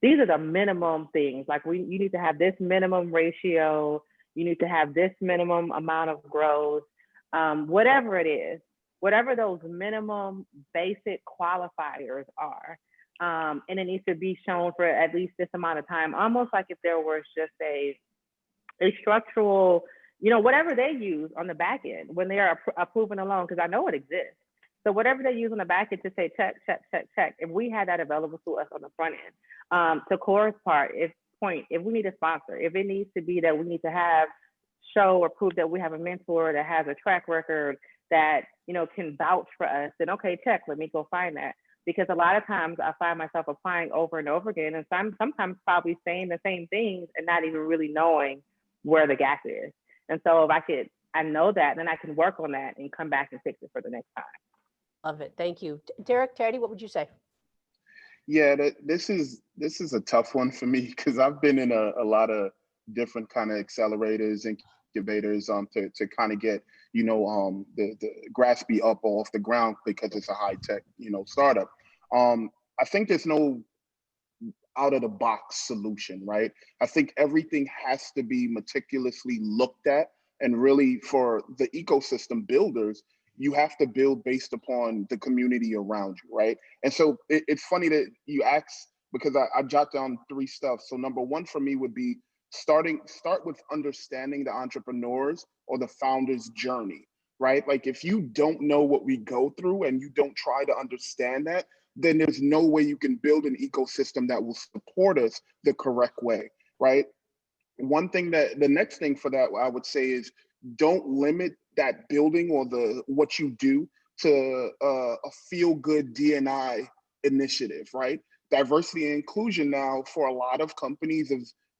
these are the minimum things, like you need to have this minimum ratio, you need to have this minimum amount of growth, whatever it is, whatever those minimum basic qualifiers are. And it needs to be shown for at least this amount of time, almost like if there was just a structural, whatever they use on the back end when they are approving a loan, because I know it exists. So whatever they use on the back end to say check, check, check, check, if we had that available to us on the front end. To Cora's part, if we need a sponsor, if it needs to be that we need to show or prove that we have a mentor that has a track record that, can vouch for us, then okay, check, let me go find that. Because a lot of times I find myself applying over and over again, and sometimes probably saying the same things and not even really knowing where the gap is. And so if I know that, then I can work on that and come back and fix it for the next time. Love it. Thank you. Derek, Teddy, what would you say? Yeah, this is a tough one for me, because I've been in a lot of different kind of accelerators and incubators to kind of get the Graspy up off the ground, because it's a high tech startup. I think there's no out of the box solution, right? I think everything has to be meticulously looked at, and really for the ecosystem builders, you have to build based upon the community around you, right? And so it's funny that you ask, because I jot down 3 stuff. So number 1 for me would be start with understanding the entrepreneurs or the founder's journey, right? Like, if you don't know what we go through and you don't try to understand that, then there's no way you can build an ecosystem that will support us the correct way, right? The next thing for that I would say is, don't limit that building or what you do to a feel-good D&I initiative, right? Diversity and inclusion now for a lot of companies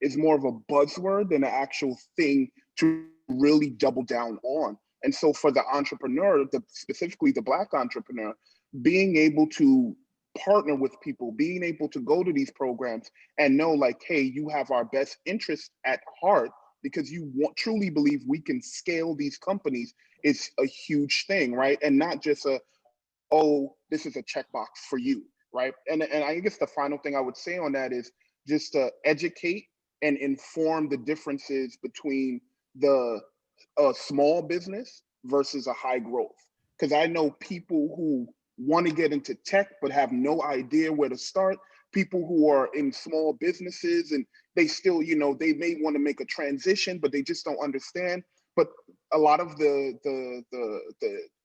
is more of a buzzword than an actual thing to really double down on. And so for the entrepreneur, specifically the Black entrepreneur, being able to partner with people, being able to go to these programs and know, like, hey, you have our best interest at heart, because you truly believe we can scale these companies, is a huge thing, right? And not just this is a checkbox for you, right? And I guess the final thing I would say on that is just to educate and inform the differences between the small business versus a high growth. Because I know people who want to get into tech but have no idea where to start, people who are in small businesses and they still, they may want to make a transition, but they just don't understand. But a lot of the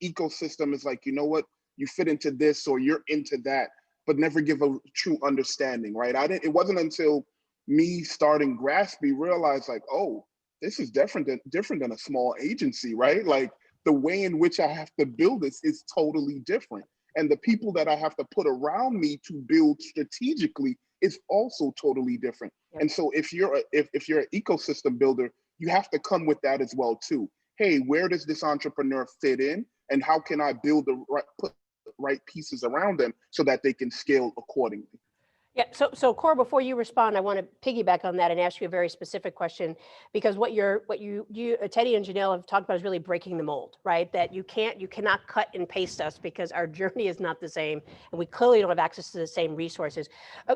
ecosystem is like, you know what, you fit into this or you're into that, but never give a true understanding, right? It wasn't until me starting Graspy realized, like, oh, this is different than a small agency, right? Like, the way in which I have to build this is totally different. And the people that I have to put around me to build strategically is also totally different. Yep. And so if you're an ecosystem builder, you have to come with that as well too. Hey, where does this entrepreneur fit in, and how can I put the right pieces around them so that they can scale accordingly? Yeah, so Cora, before you respond, I want to piggyback on that and ask you a very specific question, because what you Teddy and Janelle have talked about is really breaking the mold, right? That you cannot cut and paste us, because our journey is not the same, and we clearly don't have access to the same resources.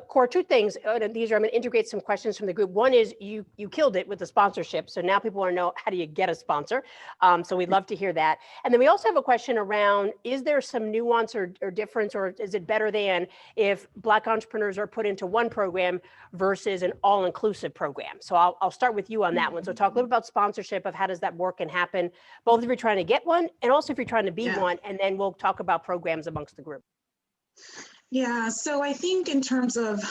Cora, 2 things, and I'm going to integrate some questions from the group. One is you killed it with the sponsorship, so now people want to know, how do you get a sponsor? So we'd love to hear that. And then we also have a question around, is there some nuance or difference, or is it better than if Black entrepreneurs are entrepreneur put into one program versus an all-inclusive program. So I'll start with you on that one. So talk a little about sponsorship, of how does that work and happen, both if you're trying to get one and also if you're trying to be one, and then we'll talk about programs amongst the group. Yeah, so I think in terms of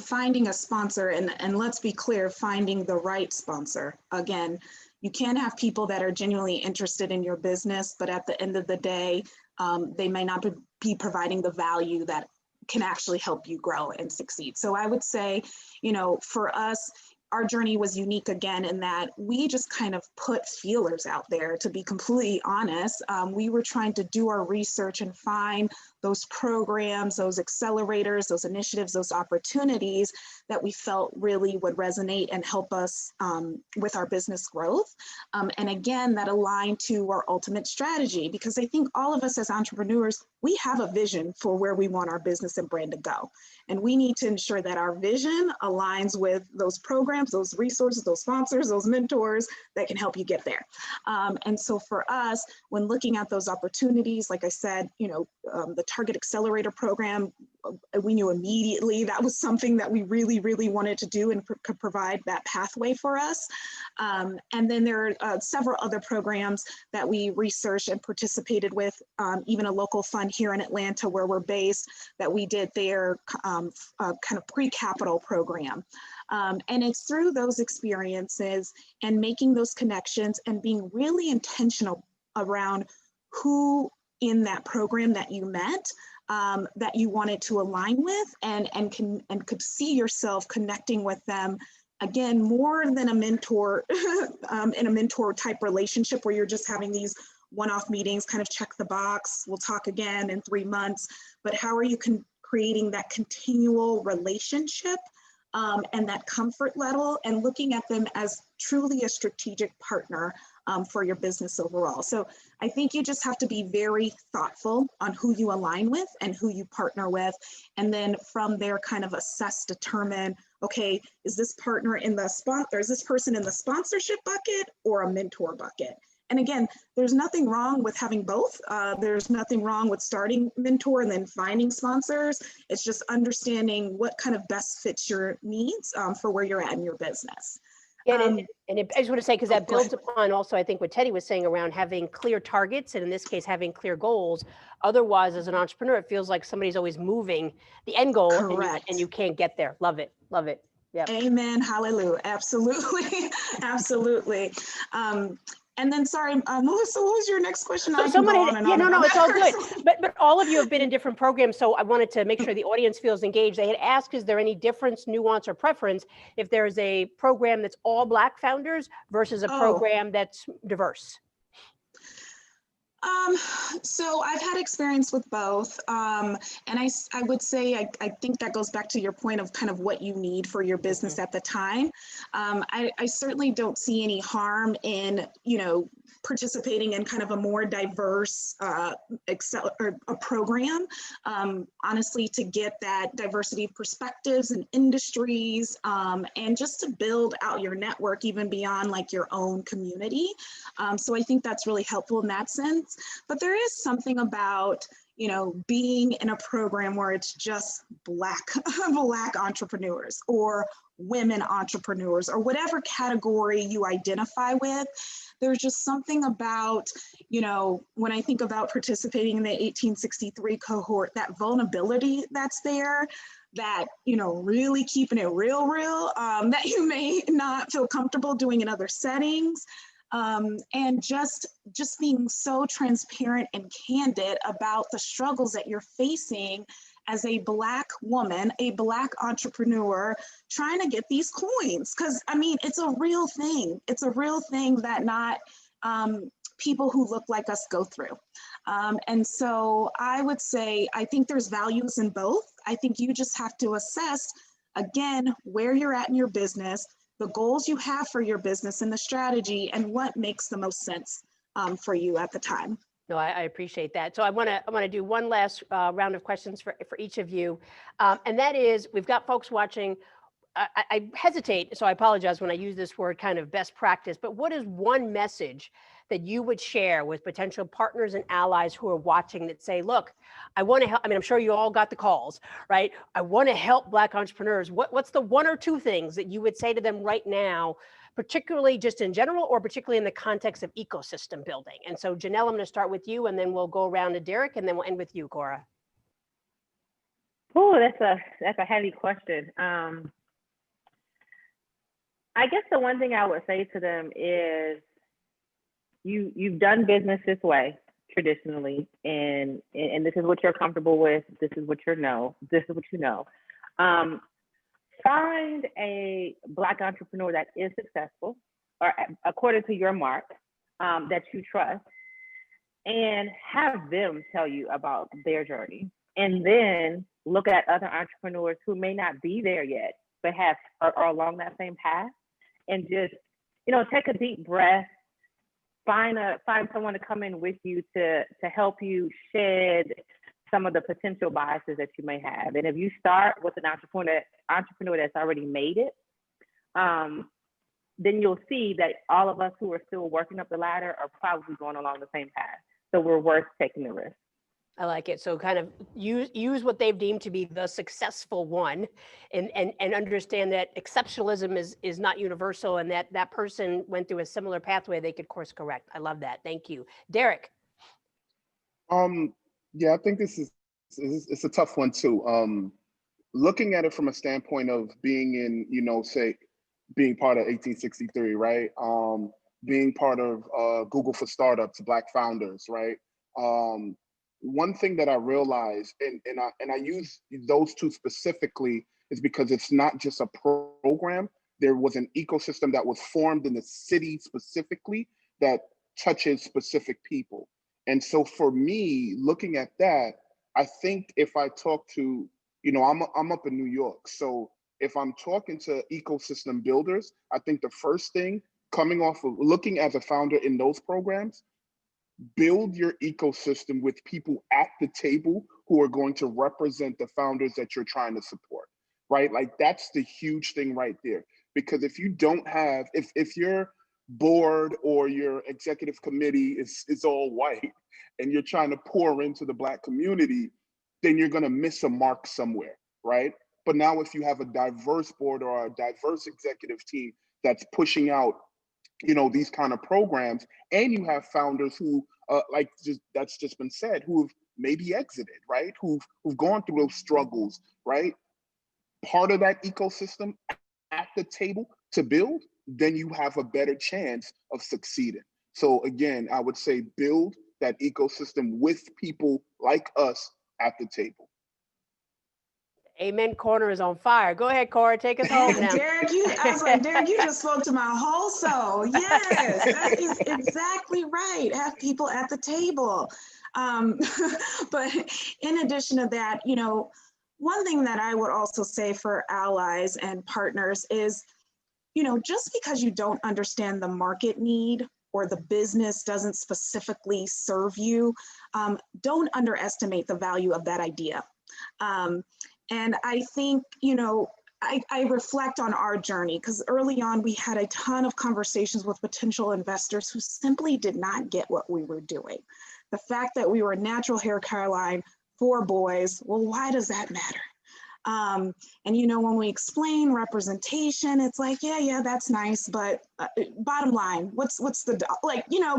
finding a sponsor, and let's be clear, finding the right sponsor. Again, you can't have people that are genuinely interested in your business, but at the end of the day, they may not be providing the value that can actually help you grow and succeed. So I would say, you know, for us, our journey was unique again in that we just kind of put feelers out there. To be completely honest, we were trying to do our research and find those programs, those accelerators, those initiatives, those opportunities that we felt really would resonate and help us with our business growth. And again, that aligned to our ultimate strategy, because I think all of us as entrepreneurs, we have a vision for where we want our business and brand to go. And we need to ensure that our vision aligns with those programs, those resources, those sponsors, those mentors that can help you get there. And so for us, when looking at those opportunities, like I said, you know, the Target Accelerator program, we knew immediately that was something that we really, really wanted to do and could provide that pathway for us. And then there are several other programs that we researched and participated with, even a local fund here in Atlanta where we're based, that we did their kind of pre-capital program. And it's through those experiences and making those connections and being really intentional around who in that program that you met that you wanted to align with and could see yourself connecting with them, again, more than a mentor in a mentor type relationship where you're just having these one-off meetings, kind of check the box, we'll talk again in 3 months, but how are you creating that continual relationship and that comfort level, and looking at them as truly a strategic partner for your business overall. So I think you just have to be very thoughtful on who you align with and who you partner with. And then from there kind of assess, determine, okay, is this partner in the or is this person in the sponsorship bucket or a mentor bucket? And again, there's nothing wrong with having both. There's nothing wrong with starting mentor and then finding sponsors. It's just understanding what kind of best fits your needs for where you're at in your business. Yeah, I just want to say, because that builds upon also, I think, what Teddy was saying around having clear targets, and in this case, having clear goals. Otherwise, as an entrepreneur, it feels like somebody's always moving the end goal, and you can't get there. Love it. Love it. Yeah. Amen. Hallelujah. Absolutely. Absolutely. And then, sorry, Melissa, what was your next question? So it's all good. But all of you have been in different programs, so I wanted to make sure the audience feels engaged. They had asked, is there any difference, nuance, or preference if there's a program that's all Black founders versus a program that's diverse? So I've had experience with both. And I would say, I think that goes back to your point of kind of what you need for your business at the time. I certainly don't see any harm in, you know, participating in kind of a more diverse a program, honestly, to get that diversity of perspectives and industries, and just to build out your network even beyond like your own community. So I think that's really helpful in that sense. But there is something about, you know, being in a program where it's just Black entrepreneurs or women entrepreneurs or whatever category you identify with. There's just something about, you know, when I think about participating in the 1863 cohort, that vulnerability that's there, that, you know, really keeping it real, that you may not feel comfortable doing in other settings. And just being so transparent and candid about the struggles that you're facing as a Black woman, a Black entrepreneur trying to get these coins. Because I mean, it's a real thing. It's a real thing that not people who look like us go through. And so I would say, I think there's values in both. I think you just have to assess, again, where you're at in your business, the goals you have for your business and the strategy, and what makes the most sense for you at the time. No, I appreciate that. So I want to do one last round of questions for each of you. And that is, we've got folks watching. I hesitate, so I apologize when I use this word kind of best practice, but what is one message that you would share with potential partners and allies who are watching that say, look, I want to help. I mean, I'm sure you all got the calls, right? I want to help Black entrepreneurs. What's the one or two things that you would say to them right now, particularly just in general, or particularly in the context of ecosystem building? And so Janelle, I'm going to start with you, and then we'll go around to Derek, and then we'll end with you, Cora. Oh, that's a heavy question. I guess the one thing I would say to them is you've done business this way traditionally, and this is what you're comfortable with. This is what you know. This is what you know. Find a Black entrepreneur that is successful, or according to your mark, that you trust, and have them tell you about their journey. And then look at other entrepreneurs who may not be there yet, but are along that same path, and just, take a deep breath, find someone to come in with you to help you shed some of the potential biases that you may have. And if you start with an entrepreneur that's already made it, then you'll see that all of us who are still working up the ladder are probably going along the same path. So we're worth taking the risk. I like it. So kind of use what they've deemed to be the successful one, and understand that exceptionalism is not universal, and that person went through a similar pathway they could course correct. I love that. Thank you. Derek. Yeah, I think it's a tough one too. Looking at it from a standpoint of being in, say, being part of 1863, right? Being part of Google for Startups, Black Founders, right? One thing that I realized, and I use those two specifically, is because it's not just a program. There was an ecosystem that was formed in the city specifically that touches specific people. And so for me, looking at that, I think if I talk to, I'm up in New York. So if I'm talking to ecosystem builders, I think the first thing coming off of looking as a founder in those programs, build your ecosystem with people at the table who are going to represent the founders that you're trying to support, right? Like that's the huge thing right there. Because if you don't have, if your board or your executive committee is all white and you're trying to pour into the Black community, then you're gonna miss a mark somewhere, right? But now if you have a diverse board or a diverse executive team that's pushing out these kind of programs, and you have founders who, that's just been said, who've maybe exited, right? Who've gone through those struggles, right? Part of that ecosystem at the table to build, then you have a better chance of succeeding. So again, I would say build that ecosystem with people like us at the table. Amen Corner is on fire. Go ahead, Cora, take us home now. Derek, Derek, you just spoke to my whole soul. Yes, that is exactly right. Have people at the table. But in addition to that, one thing that I would also say for allies and partners is, just because you don't understand the market need or the business doesn't specifically serve you, don't underestimate the value of that idea. And I think, I reflect on our journey, because early on we had a ton of conversations with potential investors who simply did not get what we were doing. The fact that we were a natural hair care line for boys, well, why does that matter? And when we explain representation, it's like, yeah, that's nice, but bottom line, what's the,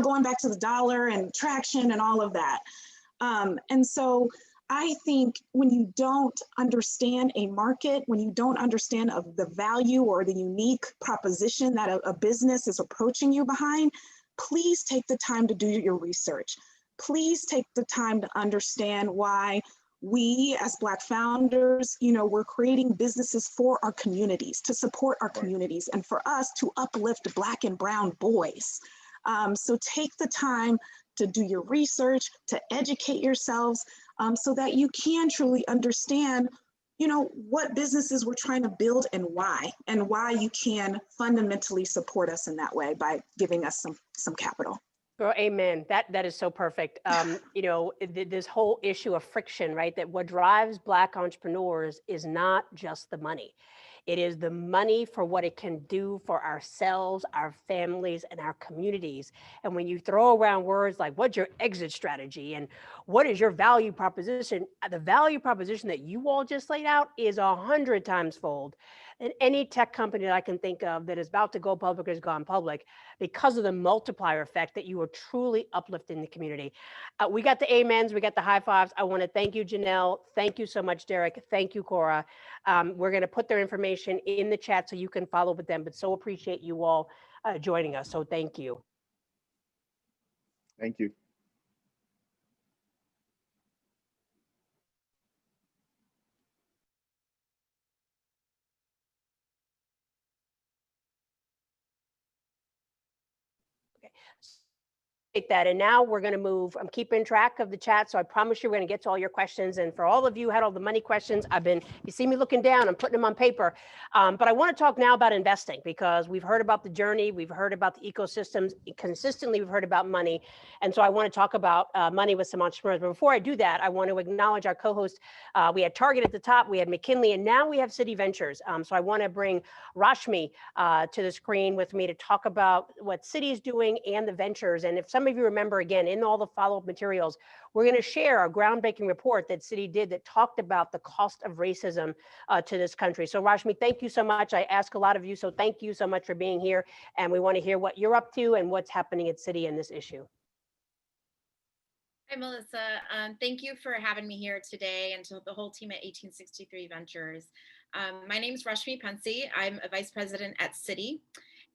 going back to the dollar and traction and all of that. And so I think when you don't understand a market, when you don't understand the value or the unique proposition that a business is approaching you behind, please take the time to do your research. Please take the time to understand why we as Black founders, we're creating businesses for our communities, to support our communities, and for us to uplift Black and brown boys. So take the time to do your research, to educate yourselves, so that you can truly understand, what businesses we're trying to build and why you can fundamentally support us in that way by giving us some capital. Girl, amen. That is so perfect. This whole issue of friction, right? That what drives Black entrepreneurs is not just the money. It is the money for what it can do for ourselves, our families, and our communities. And when you throw around words like, what's your exit strategy and what is your value proposition, the value proposition that you all just laid out is 100 times fold than any tech company that I can think of that is about to go public or has gone public, because of the multiplier effect that you are truly uplifting the community. We got the amens, we got the high fives. I want to thank you, Janelle. Thank you so much, Derek. Thank you, Cora. We're going to put their information in the chat so you can follow with them, but so appreciate you all joining us. So thank you. Thank you. That. And now we're going to move. I'm keeping track of the chat, so I promise you we're going to get to all your questions. And for all of you who had all the money questions, you see me looking down, I'm putting them on paper. But I want to talk now about investing, because we've heard about the journey, we've heard about the ecosystems, consistently we've heard about money. And so I want to talk about money with some entrepreneurs. But before I do that, I want to acknowledge our co-host. We had Target at the top, we had McKinley, and now we have City Ventures. So I want to bring Rashmi to the screen with me to talk about what City is doing and the ventures. And if some of you remember, again, in all the follow-up materials, we're going to share a groundbreaking report that City did that talked about the cost of racism to this country. So Rashmi, thank you so much. I ask a lot of you, so thank you so much for being here. And we want to hear what you're up to and what's happening at City in this issue. Hi, Melissa. Thank you for having me here today, and to the whole team at 1863 Ventures. My name is Rashmi Pensy. I'm a vice president at City,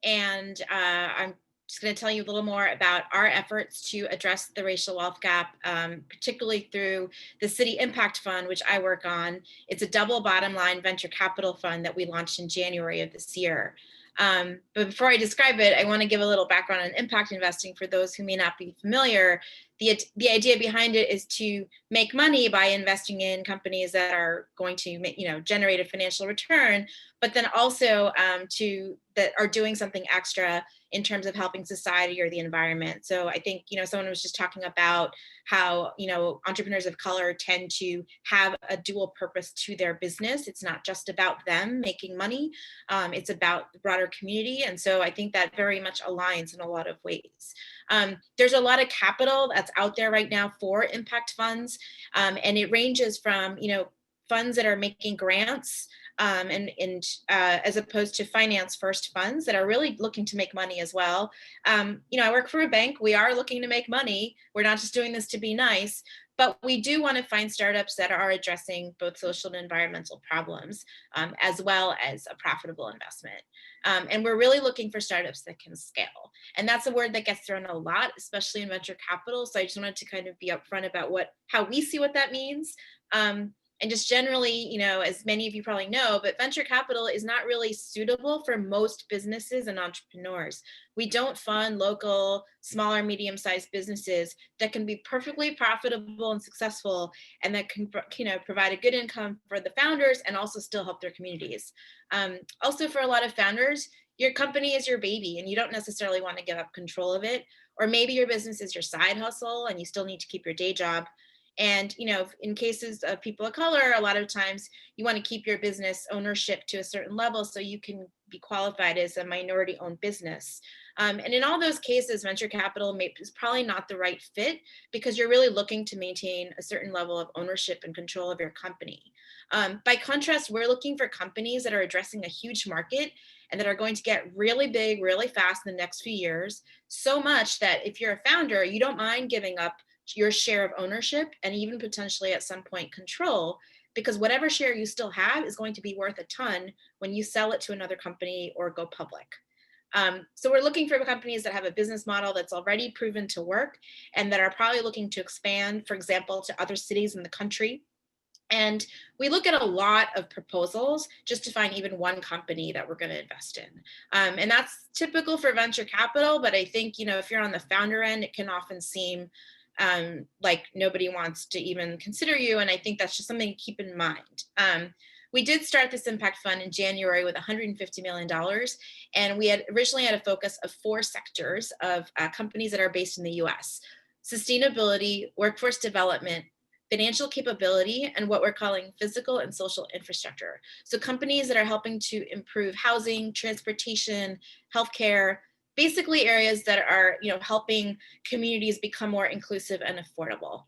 and I'm just going to tell you a little more about our efforts to address the racial wealth gap, particularly through the City Impact Fund, which I work on. It's a double bottom line venture capital fund that we launched in January of this year. But before I describe it, I want to give a little background on impact investing for those who may not be familiar. The idea behind it is to make money by investing in companies that are going to generate a financial return, but then also that are doing something extra in terms of helping society or the environment. So I think, someone was just talking about how, entrepreneurs of color tend to have a dual purpose to their business. It's not just about them making money. It's about the broader community. And so I think that very much aligns in a lot of ways. There's a lot of capital that's out there right now for impact funds. And it ranges from, funds that are making grants and as opposed to finance first funds that are really looking to make money as well. I work for a bank. We are looking to make money. We're not just doing this to be nice, but we do want to find startups that are addressing both social and environmental problems, as well as a profitable investment. And we're really looking for startups that can scale. And that's a word that gets thrown a lot, especially in venture capital. So I just wanted to kind of be upfront about how we see what that means. And just generally, as many of you probably know, but venture capital is not really suitable for most businesses and entrepreneurs. We don't fund local, smaller, medium-sized businesses that can be perfectly profitable and successful, and that can, provide a good income for the founders and also still help their communities. Also, for a lot of founders, your company is your baby and you don't necessarily want to give up control of it. Or maybe your business is your side hustle and you still need to keep your day job. And, in cases of people of color, a lot of times you want to keep your business ownership to a certain level so you can be qualified as a minority owned business. And in all those cases, venture capital is probably not the right fit because you're really looking to maintain a certain level of ownership and control of your company. By contrast, we're looking for companies that are addressing a huge market and that are going to get really big, really fast in the next few years, so much that if you're a founder, you don't mind giving up your share of ownership and even potentially at some point control, because whatever share you still have is going to be worth a ton when you sell it to another company or go public. So we're looking for companies that have a business model that's already proven to work and that are probably looking to expand, for example, to other cities in the country. And we look at a lot of proposals just to find even one company that we're going to invest in. And that's typical for venture capital, but I think, if you're on the founder end, it can often seem like nobody wants to even consider you. And I think that's just something to keep in mind. We did start this impact fund in January with $150 million. And we had originally had a focus of 4 sectors of companies that are based in the US: sustainability, workforce development, financial capability, and what we're calling physical and social infrastructure. So companies that are helping to improve housing, transportation, healthcare, basically areas that are, helping communities become more inclusive and affordable.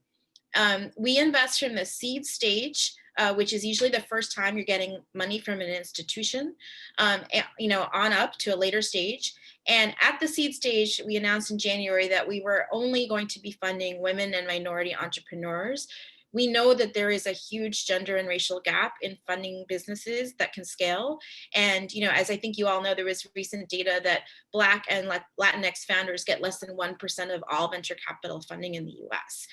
We invest from the seed stage, which is usually the first time you're getting money from an institution, on up to a later stage. And at the seed stage, we announced in January that we were only going to be funding women and minority entrepreneurs. We know that there is a huge gender and racial gap in funding businesses that can scale. And, as I think you all know, there was recent data that Black and Latinx founders get less than 1% of all venture capital funding in the US.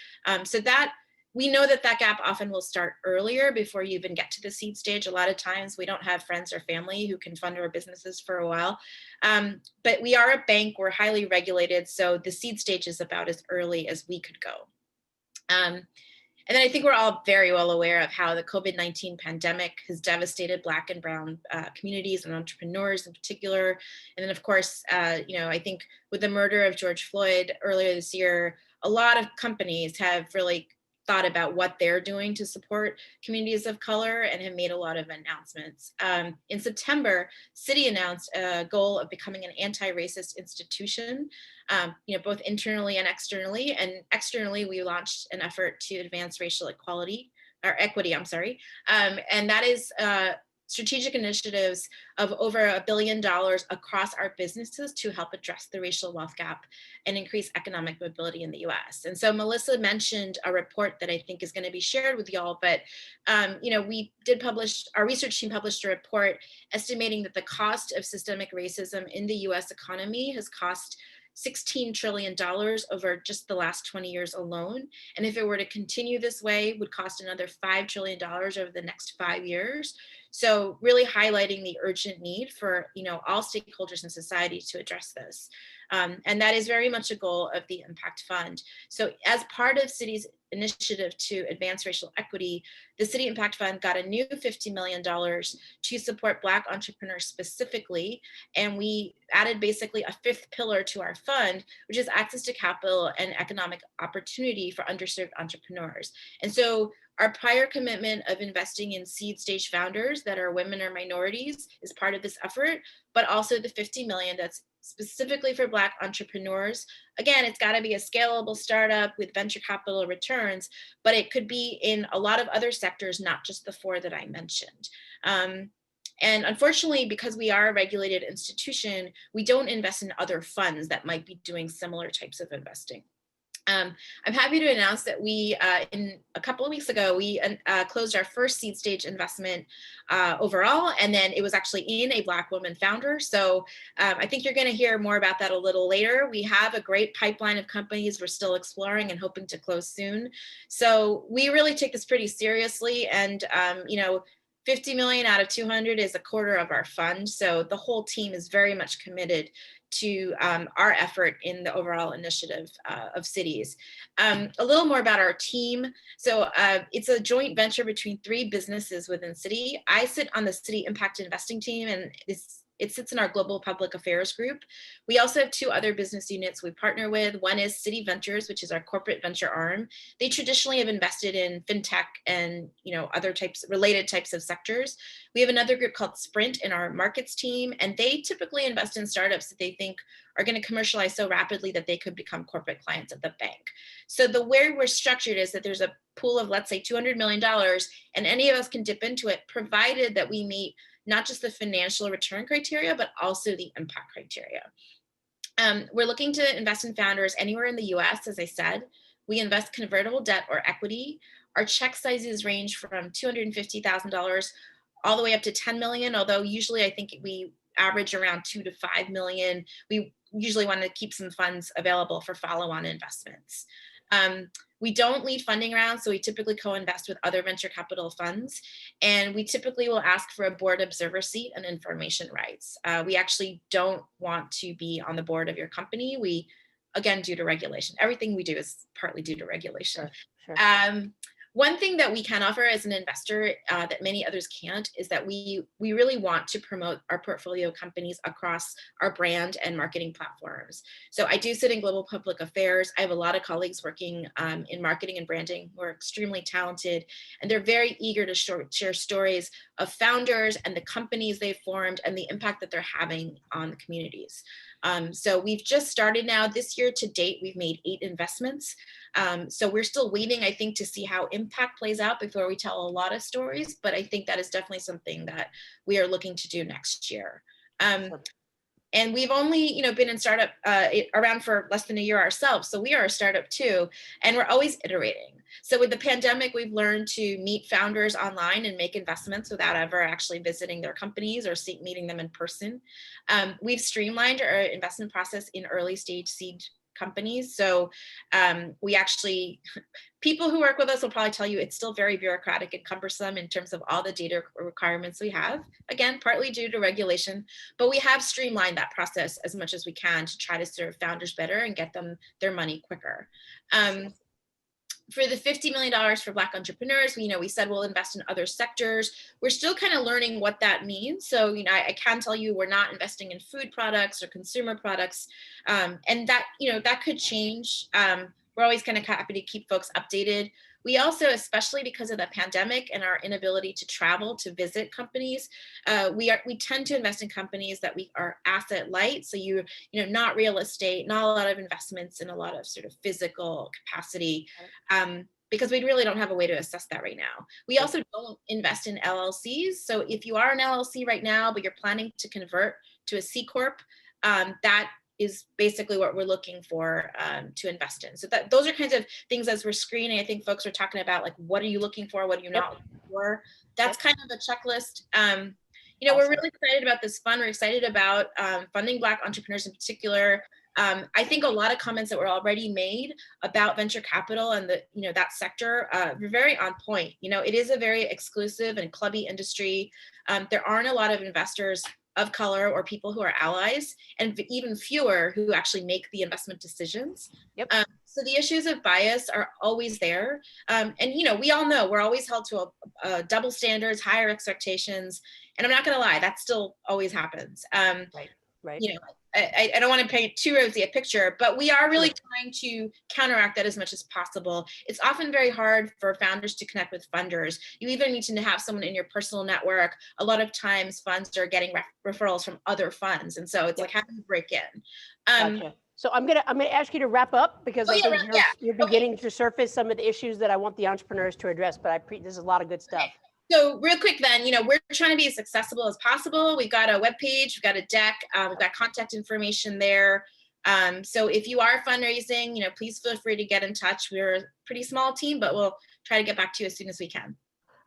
So that we know that gap often will start earlier before you even get to the seed stage. A lot of times we don't have friends or family who can fund our businesses for a while. But we are a bank, we're highly regulated. So the seed stage is about as early as we could go. And then I think we're all very well aware of how the COVID-19 pandemic has devastated Black and Brown communities and entrepreneurs in particular. And then of course, I think with the murder of George Floyd earlier this year, a lot of companies have really thought about what they're doing to support communities of color and have made a lot of announcements. In September, Citi announced a goal of becoming an anti-racist institution, both internally and externally. And externally, we launched an effort to advance racial equity, and that is strategic initiatives of over $1 billion across our businesses to help address the racial wealth gap and increase economic mobility in the US. And so Melissa mentioned a report that I think is going to be shared with y'all, but our research team published a report estimating that the cost of systemic racism in the US economy has cost $16 trillion over just the last 20 years alone. And if it were to continue this way, would cost another $5 trillion over the next 5 years. So really highlighting the urgent need for all stakeholders in society to address this. And that is very much a goal of the Impact Fund. So as part of Citi's initiative to advance racial equity, the Citi Impact Fund got a new $50 million to support Black entrepreneurs specifically. And we added basically a fifth pillar to our fund, which is access to capital and economic opportunity for underserved entrepreneurs. And so our prior commitment of investing in seed stage founders that are women or minorities is part of this effort, but also the 50 million that's specifically for Black entrepreneurs. Again, it's got to be a scalable startup with venture capital returns, but it could be in a lot of other sectors, not just the 4 that I mentioned. And unfortunately, because we are a regulated institution, we don't invest in other funds that might be doing similar types of investing. I'm happy to announce that we, in a couple of weeks ago, we closed our first seed stage investment overall, and then it was actually in a Black woman founder. So I think you're going to hear more about that a little later. We have a great pipeline of companies we're still exploring and hoping to close soon. So we really take this pretty seriously, and 50 million out of 200 is a quarter of our fund. So the whole team is very much committed to our effort in the overall initiative of cities. A little more about our team. So it's a joint venture between 3 businesses within Citi. I sit on the Citi Impact Investing team, and it sits in our global public affairs group. We also have 2 other business units we partner with. One is Citi Ventures, which is our corporate venture arm. They traditionally have invested in fintech and other related types of sectors. We have another group called Sprint in our markets team, and they typically invest in startups that they think are going to commercialize so rapidly that they could become corporate clients of the bank. So the way we're structured is that there's a pool of, let's say, $200 million, and any of us can dip into it, provided that we meet not just the financial return criteria, but also the impact criteria. We're looking to invest in founders anywhere in the US, as I said. We invest convertible debt or equity. Our check sizes range from $250,000 all the way up to 10 million, although usually I think we average around 2 to 5 million. We usually want to keep some funds available for follow-on investments. We don't lead funding rounds, so we typically co-invest with other venture capital funds, and we typically will ask for a board observer seat and information rights. We actually don't want to be on the board of your company. We, again, due to regulation. Everything we do is partly due to regulation. Sure. One thing that we can offer as an investor that many others can't is that we really want to promote our portfolio companies across our brand and marketing platforms. So I do sit in global public affairs. I have a lot of colleagues working in marketing and branding who are extremely talented, and they're very eager to share stories of founders and the companies they've formed and the impact that they're having on the communities. So we've just started now. This year to date, we've made 8 investments. So we're still waiting, I think, to see how impact plays out before we tell a lot of stories, but I think that is definitely something that we are looking to do next year. And we've only, been in startup around for less than a year ourselves. So we are a startup too, and we're always iterating. So with the pandemic, we've learned to meet founders online and make investments without ever actually visiting their companies or meeting them in person. We've streamlined our investment process in early stage seed companies. So we actually, people who work with us will probably tell you it's still very bureaucratic and cumbersome in terms of all the data requirements we have. Again, partly due to regulation, but we have streamlined that process as much as we can to try to serve founders better and get them their money quicker. For the $50 million for Black entrepreneurs, we said we'll invest in other sectors. We're still kind of learning what that means. So, I can tell you we're not investing in food products or consumer products, and that, that could change. We're always kind of happy to keep folks updated. We also, especially because of the pandemic and our inability to travel to visit companies, we tend to invest in companies that we are asset light. So not real estate, not a lot of investments in a lot of sort of physical capacity, because we really don't have a way to assess that right now. We also don't invest in LLCs. So if you are an LLC right now, but you're planning to convert to a C Corp, that is basically what we're looking for to invest in. So those are kinds of things as we're screening. I think folks are talking about, like, what are you looking for? What are you not looking for? That's kind of a checklist. We're really excited about this fund. We're excited about funding Black entrepreneurs in particular. I think a lot of comments that were already made about venture capital and that sector were very on point. It is a very exclusive and clubby industry. There aren't a lot of investors of color or people who are allies, and even fewer who actually make the investment decisions. So the issues of bias are always there. And we all know we're always held to a double standards, higher expectations. And I'm not gonna lie, that still always happens. Right. I don't want to paint too rosy a picture, but we are really trying to counteract that as much as possible. It's often very hard for founders to connect with funders. You even need to have someone in your personal network. A lot of times funds are getting referrals from other funds. And so it's like, how do you break in? Gotcha. So I'm gonna ask you to wrap up, because I think you're beginning to surface some of the issues that I want the entrepreneurs to address, but this is a lot of good stuff. So real quick then, we're trying to be as accessible as possible. We've got a webpage, we've got a deck, we've got contact information there. So if you are fundraising, please feel free to get in touch. We're a pretty small team, but we'll try to get back to you as soon as we can.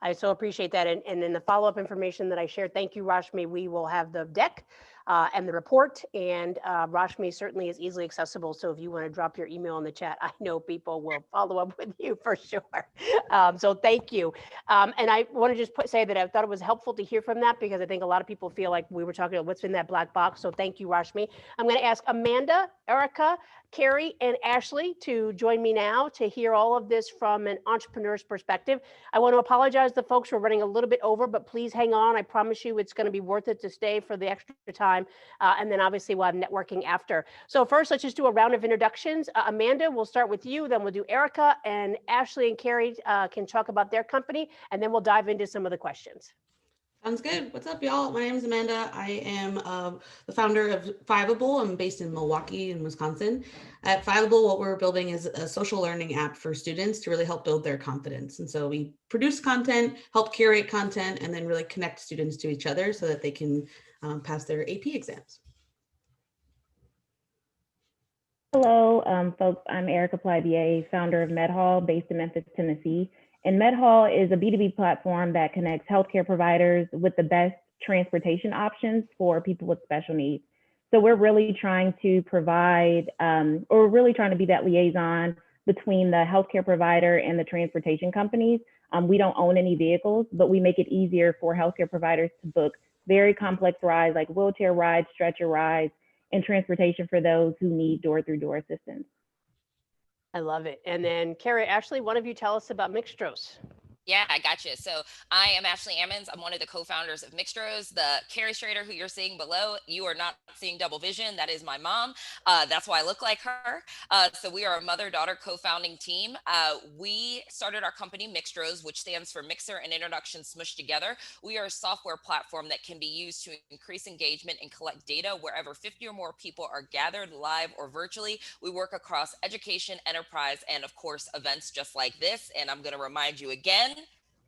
I so appreciate that. And then the follow-up information that I shared, thank you, Rashmi. We will have the deck and the report, and Rashmi certainly is easily accessible. So if you want to drop your email in the chat, I know people will follow up with you for sure. So thank you. And I want to just say that I thought it was helpful to hear from that, because I think a lot of people feel like we were talking about what's in that black box. So thank you, Rashmi. I'm going to ask Amanda, Erica, Carrie, and Ashley to join me now to hear all of this from an entrepreneur's perspective. I want to apologize to folks who are running a little bit over, but please hang on. I promise you it's going to be worth it to stay for the extra time. And then obviously we'll have networking after. So first, let's just do a round of introductions. Amanda, we'll start with you, then we'll do Erica, and Ashley and Carrie can talk about their company, and then we'll dive into some of the questions. Sounds good. What's up, y'all? My name is Amanda. I am the founder of Fiveable. I'm based in Milwaukee in Wisconsin. At Fiveable, what we're building is a social learning app for students to really help build their confidence. And so we produce content, help curate content, and then really connect students to each other so that they can pass their AP exams. Hello, folks. I'm Erica Plybier, founder of MedHall, based in Memphis, Tennessee. And MedHall is a B2B platform that connects healthcare providers with the best transportation options for people with special needs. So we're really trying to provide, or we're really trying to be that liaison between the healthcare provider and the transportation companies. We don't own any vehicles, but we make it easier for healthcare providers to book very complex rides like wheelchair rides, stretcher rides, and transportation for those who need door-through-door assistance. I love it. And then Carrie, Ashley, one of you tell us about Mixtros. Yeah, I got you. So I am Ashley Ammons. I'm one of the co-founders of Mixtros. The Carrie Schrader who you're seeing below, you are not seeing double vision. That is my mom. That's why I look like her. So we are a mother-daughter co-founding team. We started our company Mixtros, which stands for Mixer and Introduction Smushed Together. We are a software platform that can be used to increase engagement and collect data wherever 50 or more people are gathered live or virtually. We work across education, enterprise, and of course, events just like this. And I'm going to remind you again,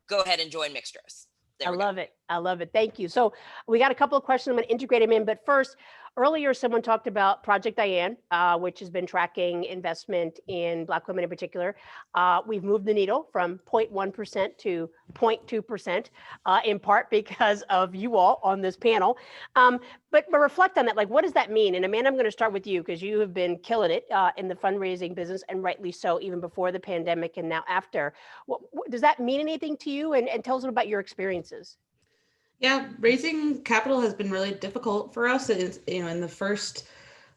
go ahead and join Mixtros. I love it. I love it. Thank you. So we got a couple of questions. I'm going to integrate them in. But first, earlier, someone talked about Project Diane, which has been tracking investment in Black women in particular. We've moved the needle from 0.1% to 0.2%, in part because of you all on this panel. But reflect on that. Like, what does that mean? And Amanda, I'm going to start with you because you have been killing it in the fundraising business, and rightly so, even before the pandemic and now after. Does that mean anything to you? And tell us about your experiences. Yeah, raising capital has been really difficult for us. It's, in the first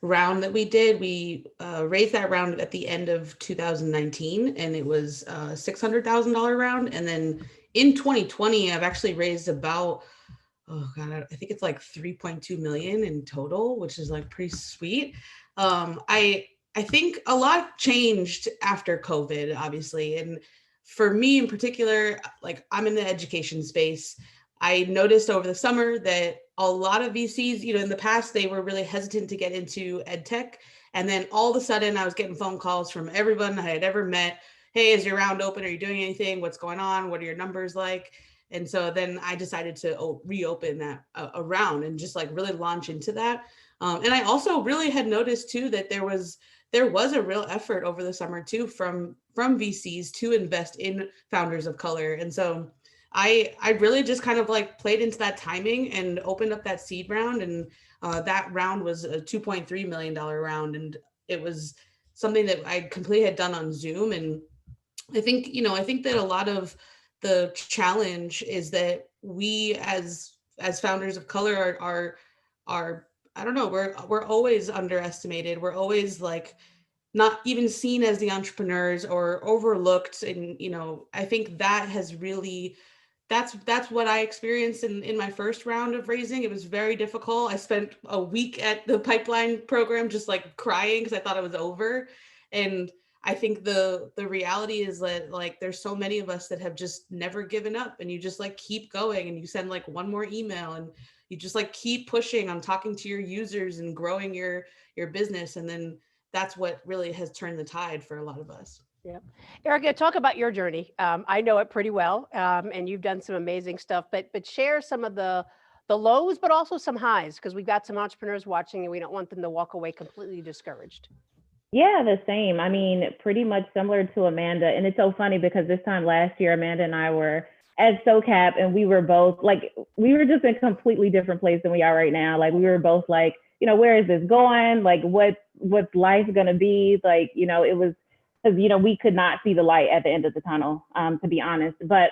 round that we did, we raised that round at the end of 2019, and it was a $600,000 round. And then in 2020, I've actually raised about, oh God, I think it's like 3.2 million in total, which is like pretty sweet. I think a lot changed after COVID, obviously. And for me in particular, like I'm in the education space. I noticed over the summer that a lot of VCs, in the past, they were really hesitant to get into ed tech. And then all of a sudden I was getting phone calls from everyone I had ever met. Hey, is your round open? Are you doing anything? What's going on? What are your numbers like? And so then I decided to reopen that a round and just like really launch into that. And I also really had noticed too that there was a real effort over the summer too from VCs to invest in founders of color. And so I really just kind of like played into that timing and opened up that seed round. And that round was a $2.3 million round. And it was something that I completely had done on Zoom. And I think that a lot of the challenge is that we as founders of color are I don't know, we're always underestimated. We're always like not even seen as the entrepreneurs or overlooked. And, I think that has really, that's what I experienced in my first round of raising. It was very difficult. I spent a week at the pipeline program just like crying because I thought it was over. And I think the reality is that like there's so many of us that have just never given up, and you just like keep going and you send like one more email and you just like keep pushing on talking to your users and growing your business. And then that's what really has turned the tide for a lot of us. Yep. Erica, talk about your journey. I know it pretty well, and you've done some amazing stuff, but share some of the lows, but also some highs, because we've got some entrepreneurs watching and we don't want them to walk away completely discouraged. Yeah, the same. I mean, pretty much similar to Amanda. And it's so funny because this time last year, Amanda and I were at SoCap, and we were both like, we were just in a completely different place than we are right now. Like we were both like, where is this going? Like what's life gonna be? Like, it was, because, we could not see the light at the end of the tunnel, to be honest. But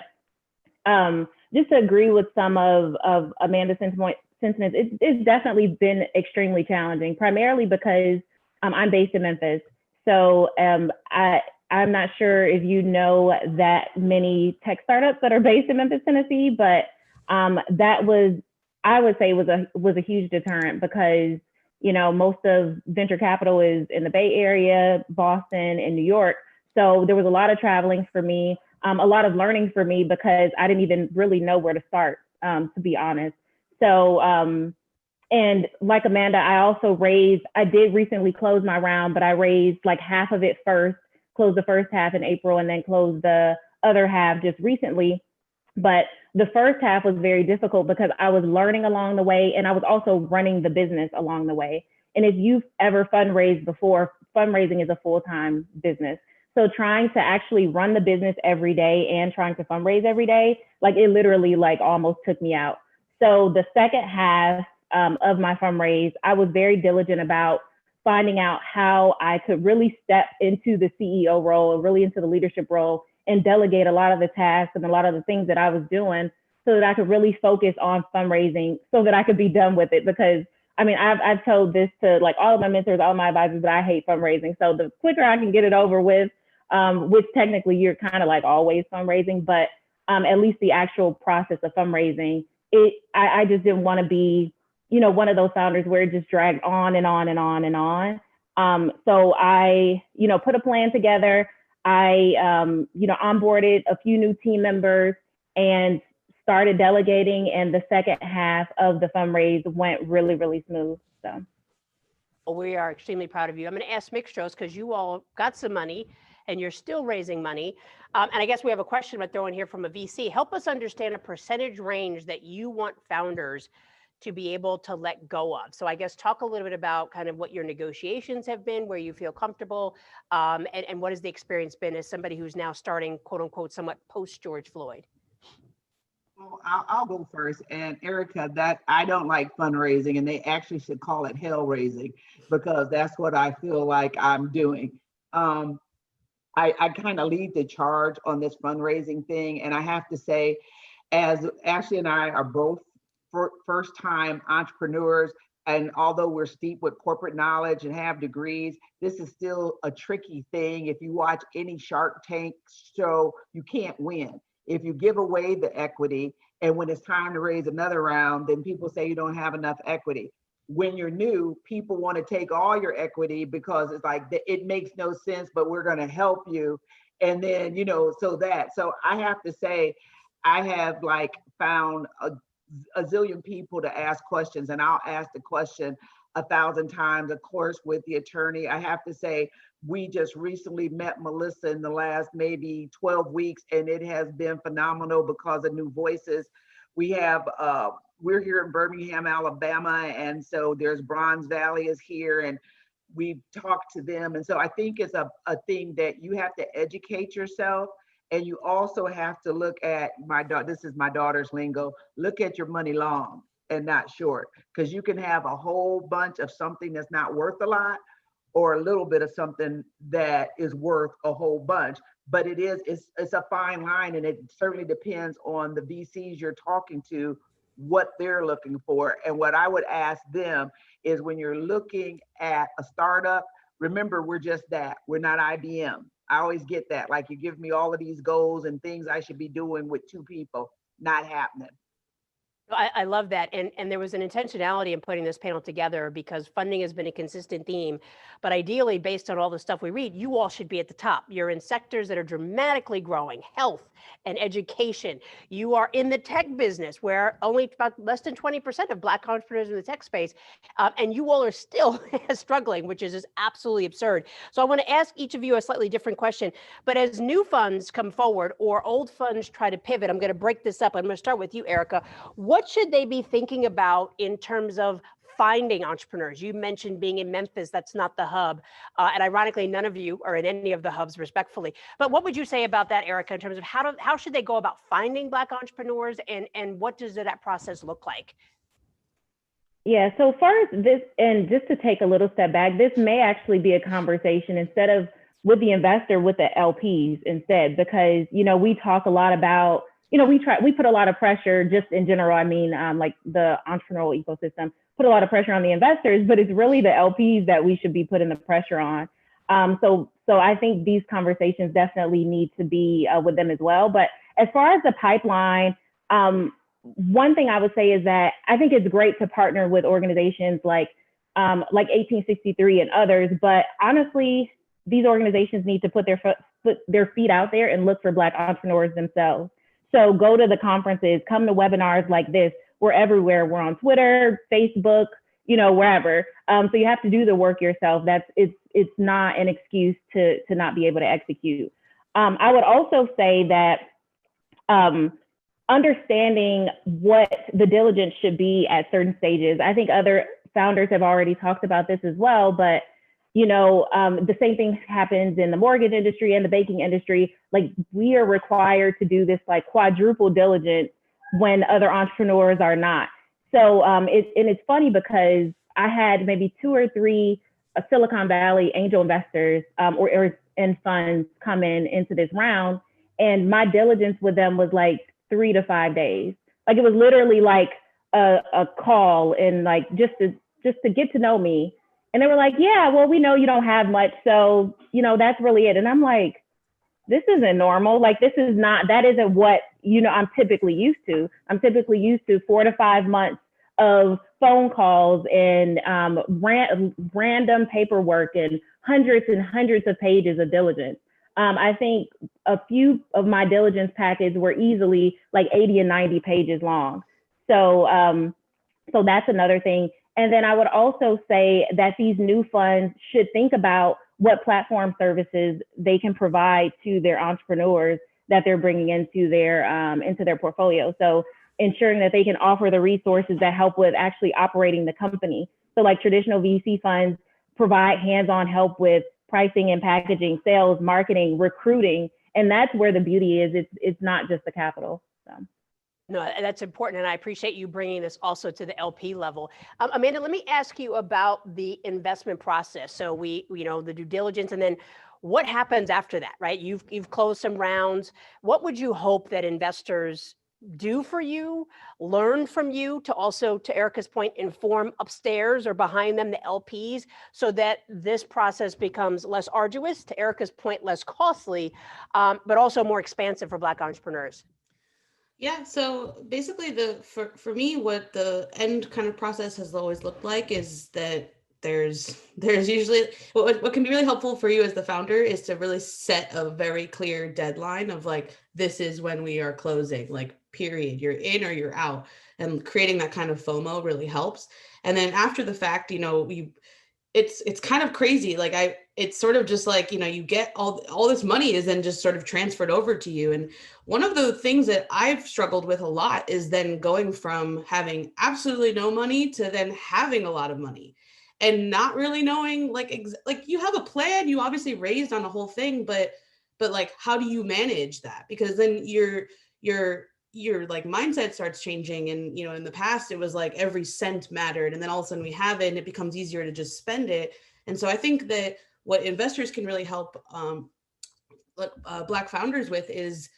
just to agree with some of Amanda's sentiments, it's definitely been extremely challenging, primarily because I'm based in Memphis. So I'm not sure if you know that many tech startups that are based in Memphis, Tennessee, but that was, I would say, was a huge deterrent because, most of venture capital is in the Bay Area, Boston, and New York. So there was a lot of traveling for me, a lot of learning for me because I didn't even really know where to start, to be honest. So, and like Amanda, I did recently close my round, but I raised like half of it first, closed the first half in April, and then closed the other half just recently. But the first half was very difficult because I was learning along the way, and I was also running the business along the way. And if you've ever fundraised before, fundraising is a full-time business. So trying to actually run the business every day and trying to fundraise every day, like it literally like almost took me out. So the second half of my fundraise, I was very diligent about finding out how I could really step into the CEO role and really into the leadership role and delegate a lot of the tasks and a lot of the things that I was doing so that I could really focus on fundraising so that I could be done with it, because I mean, I've told this to like all of my mentors, all my advisors, that I hate fundraising. So the quicker I can get it over with, which technically you're kind of like always fundraising, but at least the actual process of fundraising, I just didn't want to be, you know, one of those founders where it just dragged on and on and on and on. So I, you know, put a plan together. I, you know, onboarded a few new team members and started delegating, and the second half of the fundraise went really, really smooth. So we are extremely proud of you. I'm going to ask Mixtros, because you all got some money and you're still raising money. And I guess we have a question about throwing here from a VC. Help us understand a percentage range that you want founders to be able to let go of. So I guess talk a little bit about kind of what your negotiations have been, where you feel comfortable, and what has the experience been as somebody who's now starting, quote unquote, somewhat post George Floyd. Well, I'll go first. And Erica, that I don't like fundraising, and they actually should call it hell raising, because that's what I feel like I'm doing. I kind of lead the charge on this fundraising thing. And I have to say, as Ashley and I are both first-time entrepreneurs, and although we're steeped with corporate knowledge and have degrees, this is still a tricky thing. If you watch any Shark Tank show, you can't win. If you give away the equity, and when it's time to raise another round, then people say you don't have enough equity. When you're new, people want to take all your equity because it's like, it makes no sense, but we're going to help you. And then, you know, so I have to say, I have like found a zillion people to ask questions, and I'll ask the question 1,000 times, of course, with the attorney. I have to say, we just recently met Melissa in the last maybe 12 weeks, and it has been phenomenal because of new voices. We have, we're here in Birmingham, Alabama, and so there's Bronze Valley is here, and we've talked to them. And so I think it's a thing that you have to educate yourself, and you also have to look at this is my daughter's lingo, look at your money long and not short, because you can have a whole bunch of something that's not worth a lot, or a little bit of something that is worth a whole bunch. But it's a fine line, and it certainly depends on the VCs you're talking to, what they're looking for. And what I would ask them is, when you're looking at a startup, remember, we're just that. We're not IBM. I always get that. Like, you give me all of these goals and things I should be doing with 2 people, not happening. I love that. And there was an intentionality in putting this panel together, because funding has been a consistent theme. But ideally, based on all the stuff we read, you all should be at the top. You're in sectors that are dramatically growing, health and education. You are in the tech business, where only about less than 20% of Black entrepreneurs in the tech space. And you all are still struggling, which is just absolutely absurd. So I want to ask each of you a slightly different question. But as new funds come forward, or old funds try to pivot, I'm going to break this up. I'm going to start with you, Erica. What should they be thinking about in terms of finding entrepreneurs? You mentioned being in Memphis, that's not the hub. And ironically, none of you are in any of the hubs, respectfully. But what would you say about that, Erica, in terms of how should they go about finding Black entrepreneurs, and what does that process look like? Yeah, so far as this, and just to take a little step back, this may actually be a conversation instead of with the investor, with the LPs instead, because, you know, we talk a lot about, you know, we put a lot of pressure just in general. I mean, like the entrepreneurial ecosystem put a lot of pressure on the investors, but it's really the LPs that we should be putting the pressure on. So I think these conversations definitely need to be with them as well. But as far as the pipeline, one thing I would say is that I think it's great to partner with organizations like 1863 and others, but honestly, these organizations need to put their feet out there and look for Black entrepreneurs themselves. So go to the conferences, come to webinars like this. We're everywhere. We're on Twitter, Facebook, you know, wherever. So you have to do the work yourself. It's not an excuse to not be able to execute. I would also say that understanding what the diligence should be at certain stages. I think other founders have already talked about this as well, but you know, the same thing happens in the mortgage industry and the banking industry. Like, we are required to do this like quadruple diligence when other entrepreneurs are not. So it's funny because I had maybe 2 or 3 Silicon Valley angel investors or in funds come into this round, and my diligence with them was like 3 to 5 days. Like, it was literally like a call and like just to just to get to know me. And they were like, yeah, well, we know you don't have much. So, you know, that's really it. And I'm like, this isn't normal. Like, this is not, that isn't what, you know, I'm typically used to. I'm typically used to 4 to 5 months of phone calls and random paperwork and hundreds of pages of diligence. I think a few of my diligence packets were easily like 80 and 90 pages long. So, so that's another thing. And then I would also say that these new funds should think about what platform services they can provide to their entrepreneurs that they're bringing into their portfolio. So ensuring that they can offer the resources that help with actually operating the company. So like traditional VC funds provide hands-on help with pricing and packaging, sales, marketing, recruiting. And that's where the beauty is. It's not just the capital. So. No, that's important. And I appreciate you bringing this also to the LP level. Amanda, let me ask you about the investment process. So you know, the due diligence, and then what happens after that, right? You've closed some rounds. What would you hope that investors do for you, learn from you, to also, to Erica's point, inform upstairs or behind them, the LPs, so that this process becomes less arduous, to Erica's point, less costly, but also more expansive for Black entrepreneurs? Yeah, so basically for me, what the end kind of process has always looked like is that there's usually what can be really helpful for you as the founder is to really set a very clear deadline of like, this is when we are closing, like period, you're in or you're out, and creating that kind of FOMO really helps. And then after the fact, you know, it's kind of crazy. Like it's sort of just like, you know, you get all this money is then just sort of transferred over to you. And one of the things that I've struggled with a lot is then going from having absolutely no money to then having a lot of money and not really knowing like you have a plan, you obviously raised on the whole thing, but like, how do you manage that? Because then your like mindset starts changing. And, you know, in the past it was like every cent mattered, and then all of a sudden we have it and it becomes easier to just spend it. And so I think that what investors can really help Black founders with is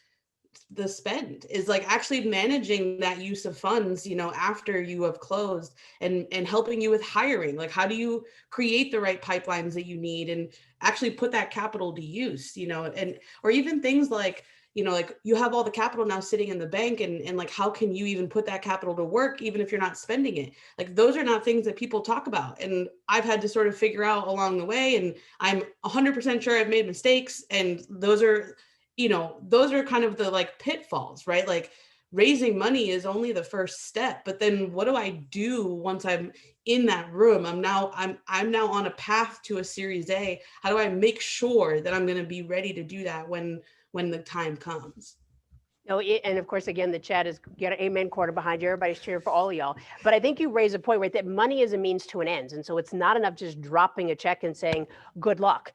the spend, is like actually managing that use of funds, you know, after you have closed, and helping you with hiring. Like, how do you create the right pipelines that you need and actually put that capital to use, you know, and, or even things like, you know, like you have all the capital now sitting in the bank, and like, how can you even put that capital to work, even if you're not spending it? Like, those are not things that people talk about. And I've had to sort of figure out along the way, and I'm 100% sure I've made mistakes. And those are, you know, those are kind of the like pitfalls, right? Like, raising money is only the first step, but then what do I do once I'm in that room? I'm now on a path to a Series A. How do I make sure that I'm going to be ready to do that when the time comes? No, and of course, again, the chat is get an amen quarter behind you. Everybody's cheering for all of y'all. But I think you raise a point, right, that money is a means to an end. And so it's not enough just dropping a check and saying, good luck.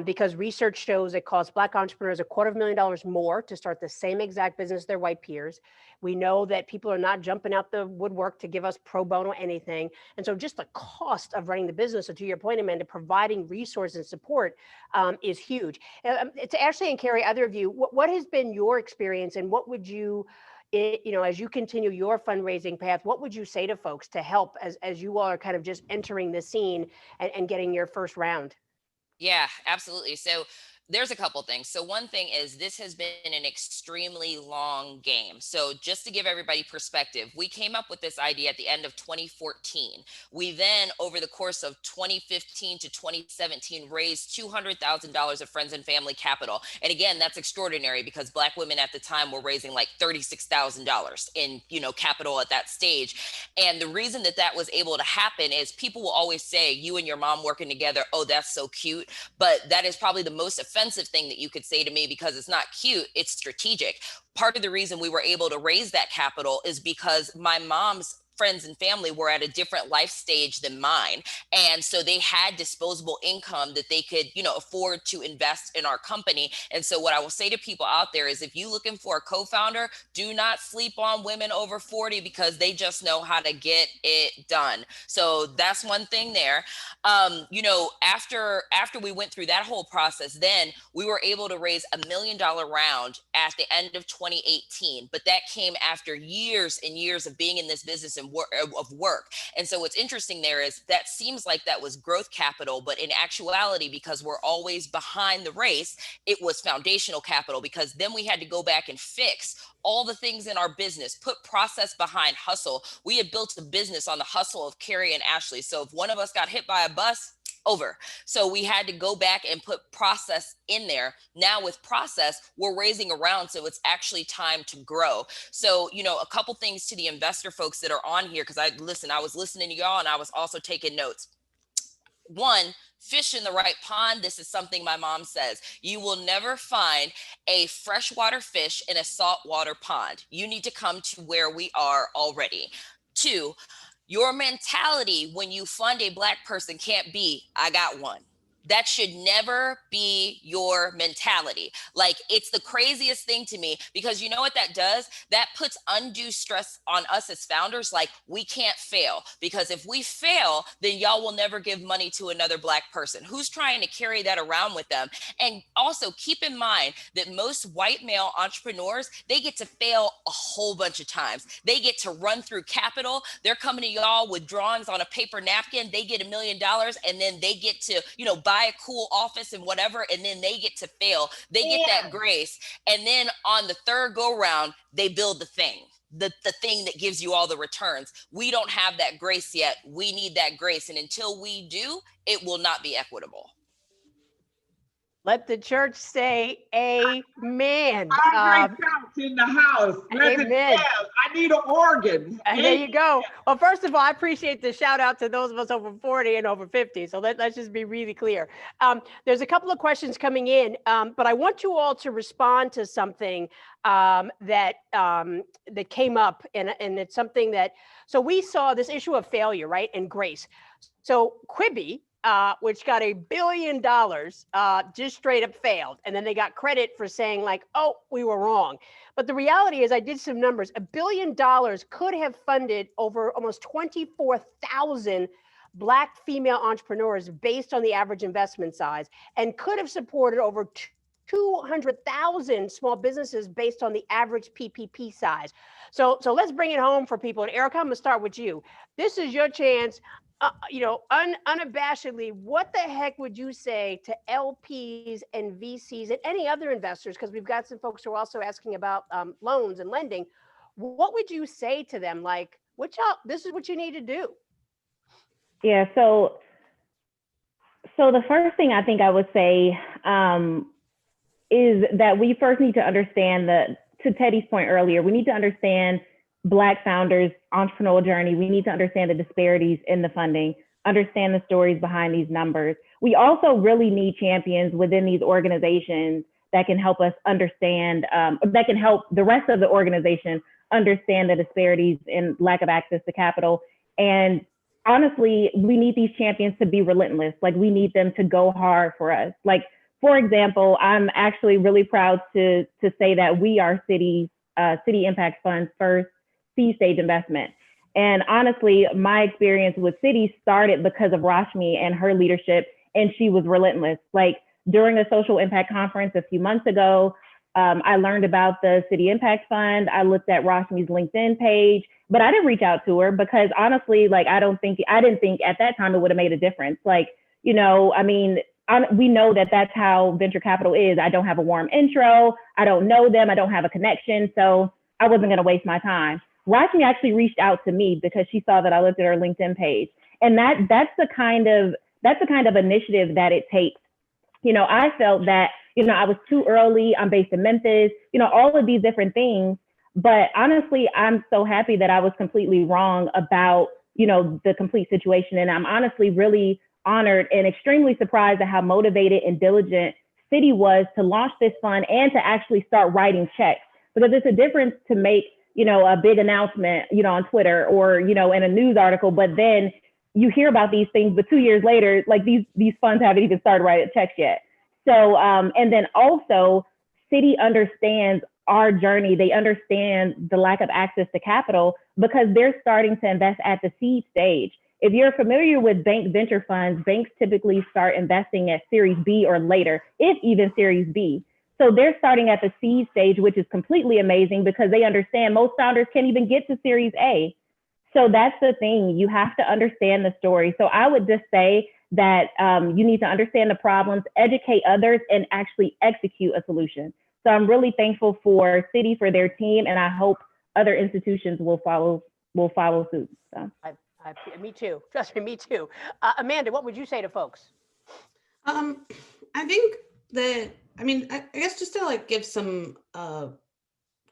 Because research shows it costs Black entrepreneurs $250,000 more to start the same exact business as their white peers. We know that people are not jumping out the woodwork to give us pro bono anything. And so just the cost of running the business, so to your point, Amanda, providing resources and support is huge. To Ashley and Carrie, either of you, what has been your experience, and what would you, you know, as you continue your fundraising path, what would you say to folks to help as you all are kind of just entering the scene and getting your first round? Yeah, absolutely. So there's a couple things. So one thing is, this has been an extremely long game. So just to give everybody perspective, we came up with this idea at the end of 2014. We then, over the course of 2015 to 2017, raised $200,000 of friends and family capital. And again, that's extraordinary because Black women at the time were raising like $36,000 in, you know, capital at that stage. And the reason that that was able to happen is people will always say, you and your mom working together, oh, that's so cute. But that is probably the most offensive thing that you could say to me, because it's not cute, it's strategic. Part of the reason we were able to raise that capital is because my mom's friends and family were at a different life stage than mine. And so they had disposable income that they could, you know, afford to invest in our company. And so what I will say to people out there is, if you're looking for a co-founder, do not sleep on women over 40 because they just know how to get it done. So that's one thing there. You know, after we went through that whole process, then we were able to raise $1 million round at the end of 2018. But that came after years and years of being in this business and of work. And so what's interesting there is that seems like that was growth capital, but in actuality, because we're always behind the race, it was foundational capital, because then we had to go back and fix all the things in our business, put process behind hustle. We had built a business on the hustle of Carrie and Ashley. So if one of us got hit by a bus, over. So we had to go back and put process in there. Now with process, we're raising around, so it's actually time to grow. So, you know, a couple things to the investor folks that are on here, because I was listening to y'all and I was also taking notes. One, fish in the right pond. This is something my mom says. You will never find a freshwater fish in a saltwater pond. You need to come to where we are already. Two, your mentality when you fund a Black person can't be, I got one. That should never be your mentality. Like, it's the craziest thing to me, because you know what that does? That puts undue stress on us as founders. Like, we can't fail, because if we fail, then y'all will never give money to another Black person. Who's trying to carry that around with them? And also keep in mind that most white male entrepreneurs, they get to fail a whole bunch of times. They get to run through capital. They're coming to y'all with drawings on a paper napkin. They get $1 million, and then they get to, you know, buy a cool office and whatever, and then they get to fail. They get that grace, and then on the third go round, they build the thing that gives you all the returns. We don't have that grace yet. We need that grace, and until we do, it will not be equitable. Let the church say amen. Andre Couch in the house. Amen. I need an organ. There you go. Well, first of all, I appreciate the shout out to those of us over 40 and over 50. So let's just be really clear. There's a couple of questions coming in, but I want you all to respond to something that came up, and it's something that, so we saw this issue of failure, right, and grace. So Quibi, which got $1 billion, just straight up failed. And then they got credit for saying like, oh, we were wrong. But the reality is, I did some numbers. $1 billion could have funded over almost 24,000 Black female entrepreneurs based on the average investment size, and could have supported over 200,000 small businesses based on the average PPP size. So let's bring it home for people. And Erica, I'm gonna start with you. This is your chance. Unabashedly, what the heck would you say to LPs and VCs and any other investors? Because we've got some folks who are also asking about loans and lending. What would you say to them? Like, this is what you need to do. Yeah, so the first thing I think I would say is that we first need to understand to Teddy's point earlier, we need to understand Black founders' entrepreneurial journey. We need to understand the disparities in the funding, understand the stories behind these numbers. We also really need champions within these organizations that can help us understand, that can help the rest of the organization understand the disparities in lack of access to capital. And honestly, we need these champions to be relentless. Like, we need them to go hard for us. Like, for example, I'm actually really proud to say that we are City Impact Fund's first seed stage investment. And honestly, my experience with City started because of Rashmi and her leadership, and she was relentless. Like, during a social impact conference a few months ago, I learned about the City Impact Fund. I looked at Rashmi's LinkedIn page, but I didn't reach out to her because honestly, like, I didn't think at that time it would have made a difference. Like, you know, I mean, we know that that's how venture capital is. I don't have a warm intro. I don't know them. I don't have a connection. So I wasn't going to waste my time. Rashmi actually reached out to me because she saw that I looked at her LinkedIn page. And that's the kind of initiative that it takes. You know, I felt that, you know, I was too early. I'm based in Memphis, you know, all of these different things. But honestly, I'm so happy that I was completely wrong about, you know, the complete situation. And I'm honestly really honored and extremely surprised at how motivated and diligent City was to launch this fund and to actually start writing checks. Because it's a difference to make, you know, a big announcement, you know, on Twitter or, you know, in a news article, but then you hear about these things, but 2 years later, like these funds haven't even started writing checks yet. So, and then also City understands our journey. They understand the lack of access to capital because they're starting to invest at the seed stage. If you're familiar with bank venture funds, banks typically start investing at Series B or later, if even Series B. So they're starting at the seed stage, which is completely amazing because they understand most founders can't even get to Series A. So that's the thing. You have to understand the story. So I would just say that you need to understand the problems, educate others, and actually execute a solution. So I'm really thankful for City, for their team, and I hope other institutions will follow suit. So. Me too. Trust me, me too. Amanda, what would you say to folks? I think that, I mean, I guess just to like give some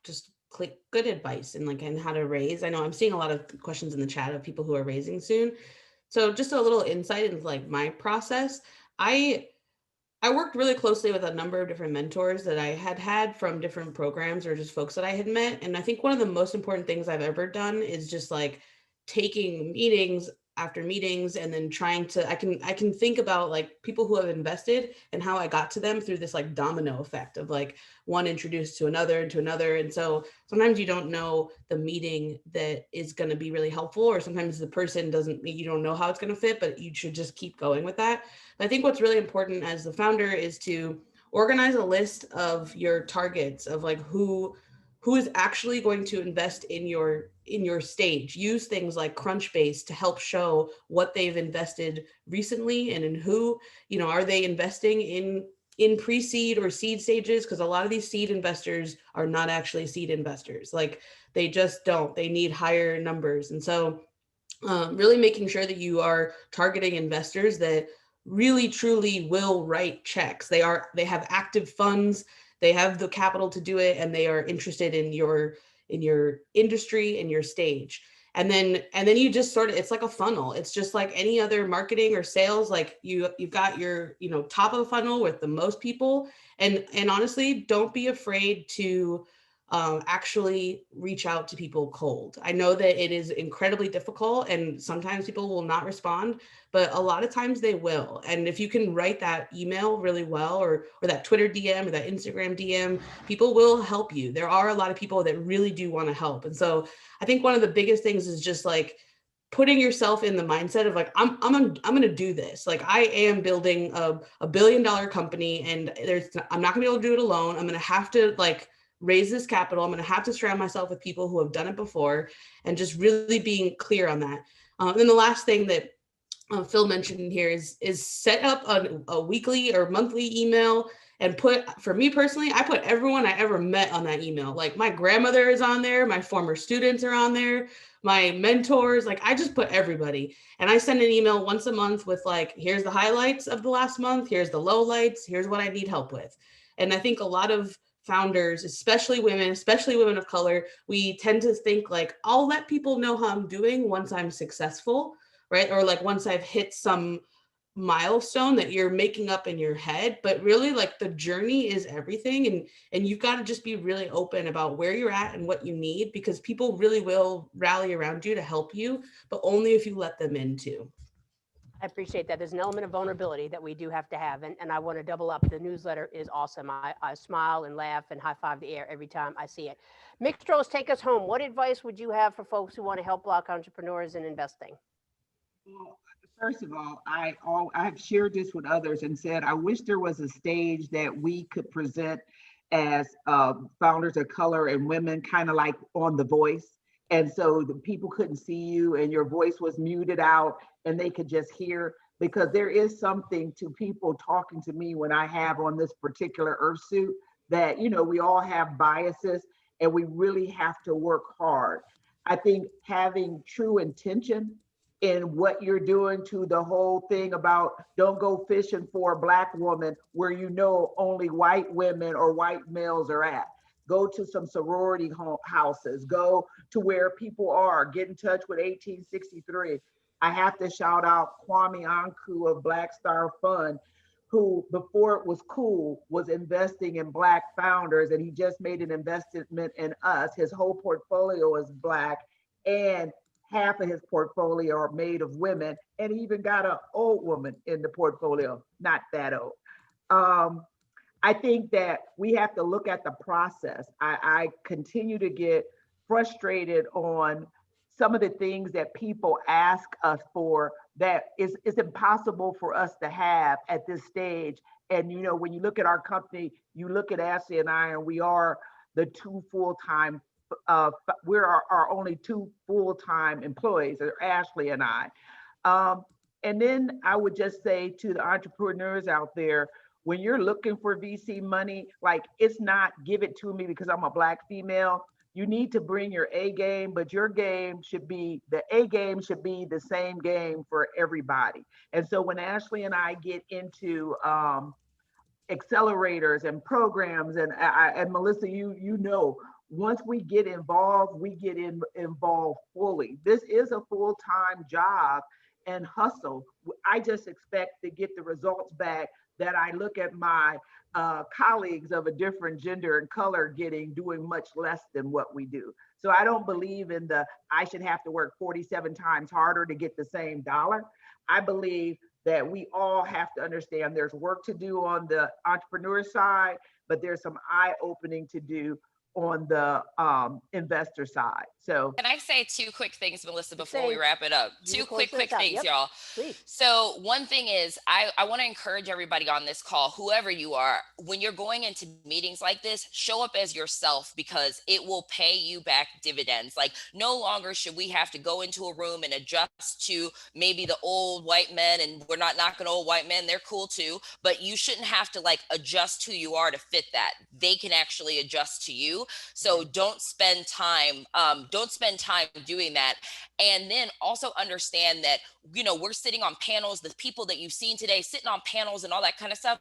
just good advice and like and how to raise. I know I'm seeing a lot of questions in the chat of people who are raising soon. So just a little insight into like my process. I worked really closely with a number of different mentors that I had from different programs or just folks that I had met. And I think one of the most important things I've ever done is just like taking meetings after meetings and then trying to, I can think about like people who have invested and how I got to them through this like domino effect of like one introduced to another and to another. And so sometimes you don't know the meeting that is going to be really helpful, or sometimes the person you don't know how it's going to fit, but you should just keep going with that. I think what's really important as the founder is to organize a list of your targets of like who is actually going to invest in your stage. Use things like Crunchbase to help show what they've invested recently and in who, are they investing in pre-seed or seed stages? Because a lot of these seed investors are not actually seed investors. Like they just don't, they need higher numbers. And so really making sure that you are targeting investors that really truly will write checks. They have active funds, they have the capital to do it, and they are interested in your industry and your stage. And then you just sort of, it's like a funnel. It's just like any other marketing or sales. Like you've got your, top of the funnel with the most people. And honestly, don't be afraid to actually reach out to people cold. I know that it is incredibly difficult and sometimes people will not respond, but a lot of times they will. And if you can write that email really well, or that Twitter DM or that Instagram DM, people will help you. There are a lot of people that really do want to help. And so I think one of the biggest things is just like putting yourself in the mindset of like, I'm going to do this. Like I am building a $1 billion company, and I'm not gonna be able to do it alone. I'm going to have to like raise this capital. I'm going to have to surround myself with people who have done it before, and just really being clear on that. And then the last thing that Phil mentioned here is set up a weekly or monthly email, and for me personally, I put everyone I ever met on that email. Like my grandmother is on there, my former students are on there, my mentors, like I just put everybody. And I send an email once a month with like, here's the highlights of the last month, here's the lowlights, here's what I need help with. And I think a lot of founders, especially women of color, we tend to think like, I'll let people know how I'm doing once I'm successful, right? Or like once I've hit some milestone that you're making up in your head. But really like the journey is everything. And you've got to just be really open about where you're at and what you need, because people really will rally around you to help you, but only if you let them in too. I appreciate that. There's an element of vulnerability that we do have to have. And I want to double up. The newsletter is awesome. I smile and laugh and high five the air every time I see it. Mixtros, take us home. What advice would you have for folks who want to help Black entrepreneurs in investing? Well, first of all, I've shared this with others and said, I wish there was a stage that we could present as founders of color and women, kind of like on The Voice. And so the people couldn't see you and your voice was muted out and they could just hear, because there is something to people talking to me when I have on this particular earth suit that, we all have biases and we really have to work hard. I think having true intention in what you're doing, to the whole thing about don't go fishing for a Black woman where only white women or white males are at. Go to some sorority houses, go to where people are, get in touch with 1863. I have to shout out Kwame Anku of Black Star Fund, who before it was cool was investing in Black founders, and he just made an investment in us. His whole portfolio is Black, and half of his portfolio are made of women, and he even got an old woman in the portfolio, not that old. I think that we have to look at the process. I continue to get frustrated on some of the things that people ask us for that is impossible for us to have at this stage. And, when you look at our company, you look at Ashley and I, and we are the 2 full-time we're our only two full-time employees, are Ashley and I. And then I would just say to the entrepreneurs out there, when you're looking for VC money, like, it's not give it to me because I'm a Black female. You need to bring your A game, but your game should be, the A game should be the same game for everybody. And so when Ashley and I get into accelerators and programs, and Melissa, you know, once we get involved, we get involved fully. This is a full-time job and hustle. I just expect to get the results back that I look at my colleagues of a different gender and color doing much less than what we do. So I don't believe in I should have to work 47 times harder to get the same dollar. I believe that we all have to understand there's work to do on the entrepreneur side, but there's some eye-opening to do on the investor side. So can I say two quick things, Melissa, before we wrap it up? Two quick things, yep. y'all. Please. So one thing is, I want to encourage everybody on this call, whoever you are, when you're going into meetings like this, show up as yourself, because it will pay you back dividends. Like, no longer should we have to go into a room and adjust to maybe the old white men, and we're not knocking old white men, they're cool too, but you shouldn't have to like adjust who you are to fit that. They can actually adjust to you. So don't spend time doing that. And then also understand that, you know, we're sitting on panels, the people that you've seen today sitting on panels and all that kind of stuff.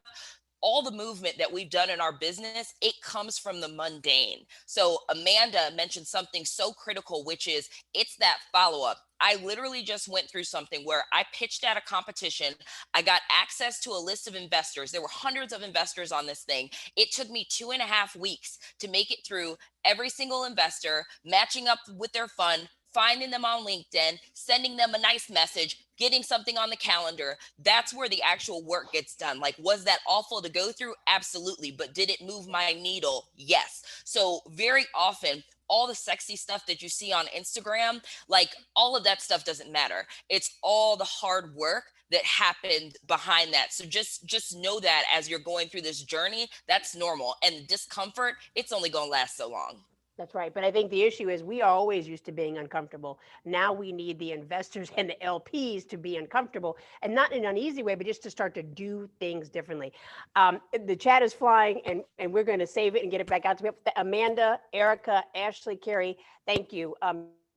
All the movement that we've done in our business, it comes from the mundane. So Amanda mentioned something so critical, which is it's that follow-up. I literally just went through something where I pitched at a competition. I got access to a list of investors. There were hundreds of investors on this thing. It took me 2.5 weeks to make it through every single investor, matching up with their fund, finding them on LinkedIn, sending them a nice message, getting something on the calendar. That's where the actual work gets done. Like, was that awful to go through? Absolutely. But did it move my needle? Yes. So very often, all the sexy stuff that you see on Instagram, like all of that stuff doesn't matter. It's all the hard work that happened behind that. So just know that as you're going through this journey, that's normal. And discomfort, it's only going to last so long. That's right. But I think the issue is we are always used to being uncomfortable. Now we need the investors and the LPs to be uncomfortable, and not in an easy way, but just to start to do things differently. The chat is flying, and we're going to save it and get it back out to me. Amanda, Erica, Ashley, Carrie, thank you.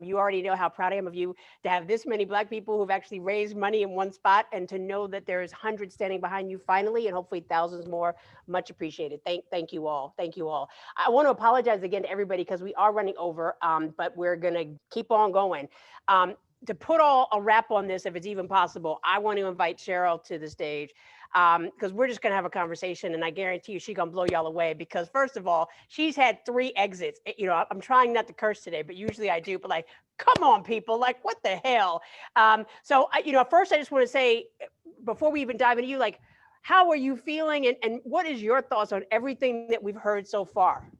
You already know how proud I am of you to have this many Black people who've actually raised money in one spot, and to know that there's hundreds standing behind you finally, and hopefully thousands more. Much appreciated. Thank you all. Thank you all. I want to apologize again to everybody because we are running over, but we're going to keep on going. To put a wrap on this, if it's even possible, I want to invite Cheryl to the stage, because we're just going to have a conversation, and I guarantee you she's going to blow y'all away, because first of all, she's had 3 exits. You know, I'm trying not to curse today, but usually I do, but like, come on, people, like, what the hell? So, you know, first I just want to say, before we even dive into you, like, how are you feeling, and what is your thoughts on everything that we've heard so far?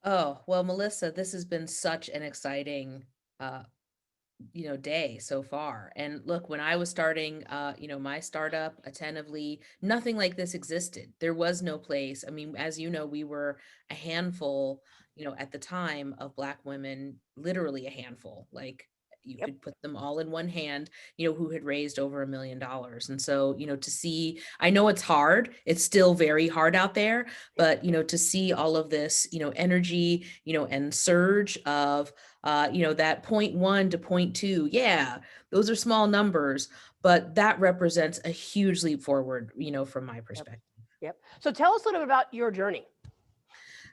Oh, well, Melissa, this has been such an exciting day so far. And look, when I was starting my startup attentively, nothing like this existed. There was no place. I mean, as you know, we were a handful, at the time, of Black women, literally a handful. Like, you could put them all in one hand, who had raised over $1 million. And so, to see, I know it's hard, it's still very hard out there, but, to see all of this, energy, and surge of, that 0.1 to 0.2, yeah, those are small numbers, but that represents a huge leap forward, from my perspective. Yep. So tell us a little bit about your journey.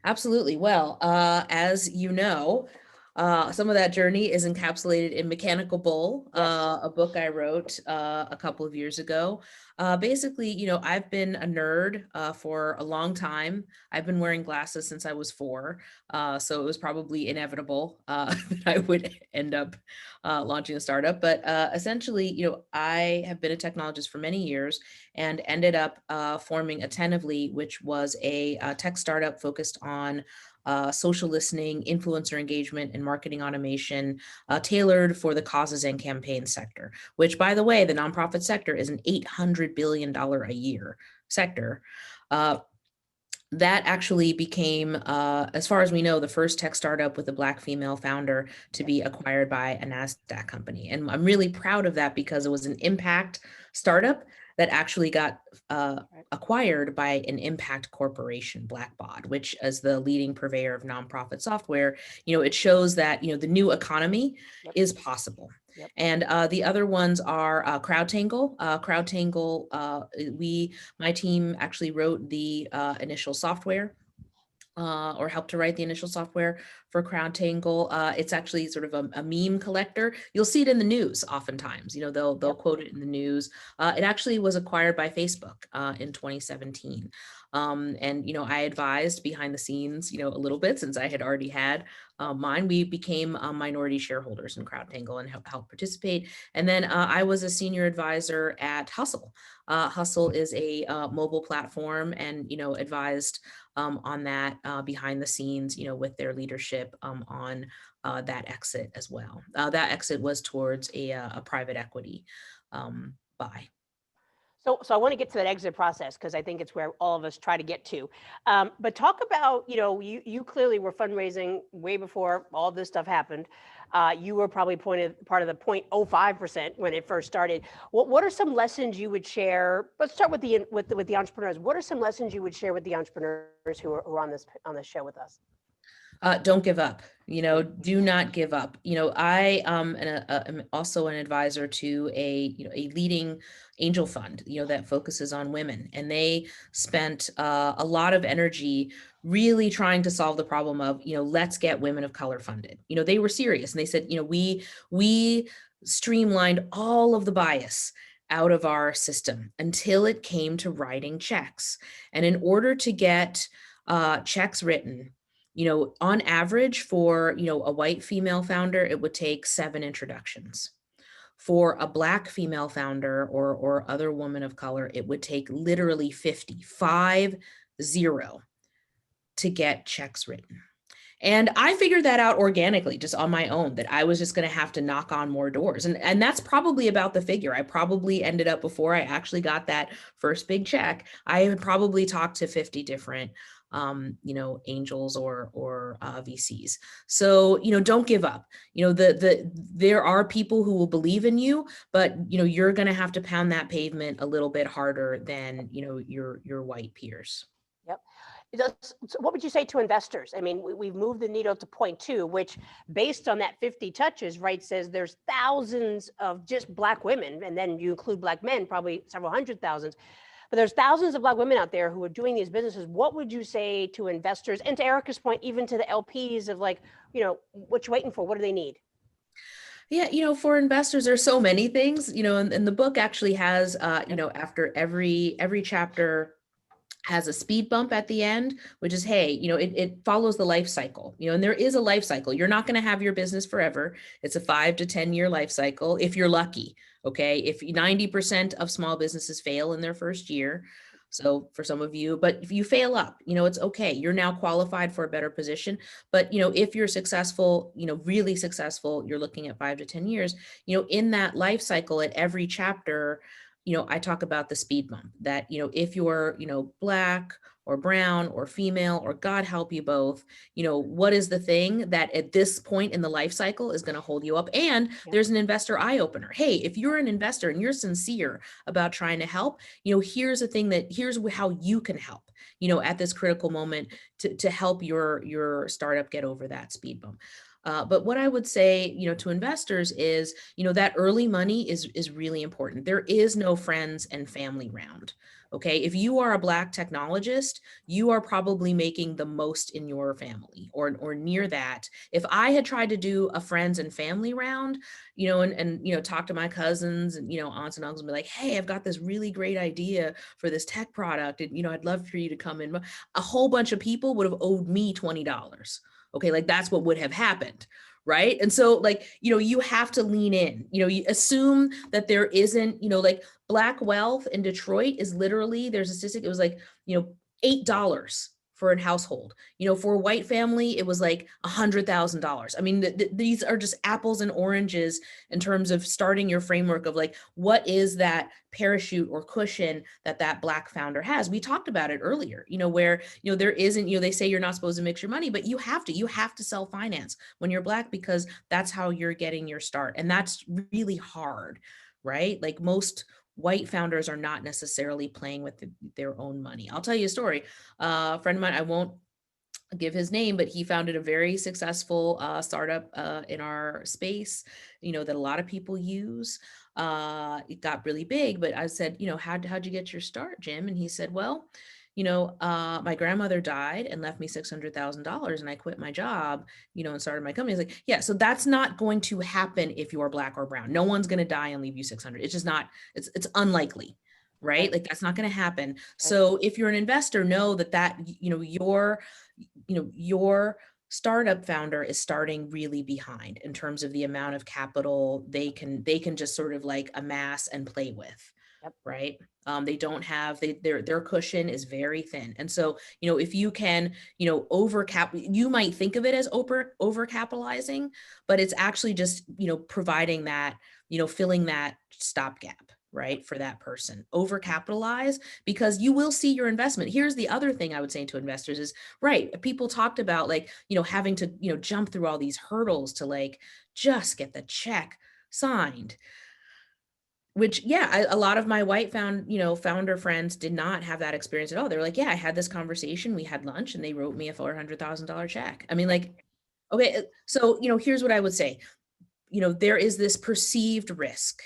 Absolutely. Well, as you know, some of that journey is encapsulated in Mechanical Bull, a book I wrote a couple of years ago. Basically, I've been a nerd for a long time. I've been wearing glasses since I was 4. So it was probably inevitable that I would end up launching a startup. But essentially, I have been a technologist for many years and ended up forming Attentively, which was a tech startup focused on social listening, influencer engagement, and marketing automation tailored for the causes and campaign sector, which, by the way, the nonprofit sector is an $800 billion a year sector. that actually became, as far as we know, the first tech startup with a Black female founder to be acquired by a NASDAQ company. And I'm really proud of that because it was an impact startup that actually got acquired by an impact corporation, Blackbaud, which is the leading purveyor of nonprofit software. It shows that, the new economy is possible. Yep. And the other ones are CrowdTangle. CrowdTangle, my team actually wrote the initial software or helped to write the initial software for CrowdTangle. It's actually sort of a meme collector. You'll see it in the news oftentimes. They'll quote it in the news. It actually was acquired by Facebook in 2017. And I advised behind the scenes, a little bit since I had already had mine. We became minority shareholders in CrowdTangle and helped participate. And then I was a senior advisor at Hustle. Hustle is a mobile platform, and advised on that behind the scenes, with their leadership on that exit as well. That exit was towards a private equity buy. So I want to get to that exit process because I think it's where all of us try to get to. But talk about, you clearly were fundraising way before all this stuff happened. You were probably part of the 0.05% when it first started. What are some lessons you would share? Let's start with the entrepreneurs. What are some lessons you would share with the entrepreneurs who are on this show with us? Don't give up. Do not give up. I am also an advisor to a leading angel fund, that focuses on women, and they spent a lot of energy really trying to solve the problem of, let's get women of color funded. They were serious, and they said, we streamlined all of the bias out of our system until it came to writing checks. And in order to get checks written, on average for, a white female founder, it would take 7 introductions. For a Black female founder or other woman of color, it would take literally 50 to get checks written. And I figured that out organically, just on my own, that I was just going to have to knock on more doors. And that's probably about the figure. I probably ended up, before I actually got that first big check, I had probably talked to 50 different angels or VCs. So, don't give up. There are people who will believe in you, but, you're going to have to pound that pavement a little bit harder than, your white peers. Yep. So what would you say to investors? I mean, we've moved the needle to 0.2, which based on that 50 touches, right, says there's thousands of just Black women, and then you include Black men, probably several hundred thousands. But there's thousands of Black women out there who are doing these businesses. What would you say to investors, and to Erica's point, even to the LPs of what you waiting for? What do they need? Yeah, for investors, there's so many things, and the book actually has, after every chapter has a speed bump at the end, which is, hey, it follows the life cycle, and there is a life cycle. You're not going to have your business forever. It's a 5 to 10 year life cycle if you're lucky. Okay. If 90% of small businesses fail in their first year. So for some of you, but if you fail up, it's okay. You're now qualified for a better position. But, if you're successful, really successful, you're looking at 5 to 10 years, in that life cycle at every chapter, I talk about the speed bump that, if you're, Black or brown or female, or God help you both, what is the thing that at this point in the life cycle is going to hold you up? And there's an investor eye opener. Hey, if you're an investor and you're sincere about trying to help, here's how you can help, at this critical moment to help your startup get over that speed bump. But what I would say, to investors is, that early money is really important. There is no friends and family round. Okay. If you are a Black technologist, you are probably making the most in your family or near that. If I had tried to do a friends and family round, and talk to my cousins and, aunts and uncles and be like, hey, I've got this really great idea for this tech product. And, I'd love for you to come in. A whole bunch of people would have owed me $20. Okay. That's what would have happened. Right. And so you have to lean in, you assume that there isn't, Black wealth in Detroit is literally, there's a statistic, it was $8 for a household. You know, for a white family, it was like $100,000. I mean, these are just apples and oranges in terms of starting your framework of like, what is that parachute or cushion that that Black founder has? We talked about it earlier, you know, where, you know, there isn't, you know, they say you're not supposed to mix your money, but you have to self-finance when you're Black, because that's how you're getting your start. And that's really hard, right? Like most white founders are not necessarily playing with their own money. I'll tell you a story. A friend of mine, I won't give his name, but he founded a very successful startup in our space, you know, that a lot of people use. It got really big, but I said, you know, how'd you get your start, Jim? And he said, well, you know, my grandmother died and left me $600,000 and I quit my job, you know, and started my company. He's like, yeah, so that's not going to happen if you're Black or brown. No one's going to die and leave you 600. It's just not, it's unlikely, right? Like that's not going to happen. So if you're an investor, know that, you know, your startup founder is starting really behind in terms of the amount of capital they can just sort of like amass and play with. Yep. Right. They don't have, their cushion is very thin. And so, you know, if you can, you know, you might think of it as overcapitalizing, but it's actually just, you know, providing that, you know, filling that stopgap, right, for that person. Overcapitalize, because you will see your investment. Here's the other thing I would say to investors is, right, people talked about like, you know, having to, you know, jump through all these hurdles to like just get the check signed. Which, yeah, a lot of my white founder friends did not have that experience at all. They were like, yeah, I had this conversation, we had lunch, and they wrote me a $400,000 check. I mean, like, okay, so, you know, here's what I would say. You know, there is this perceived risk,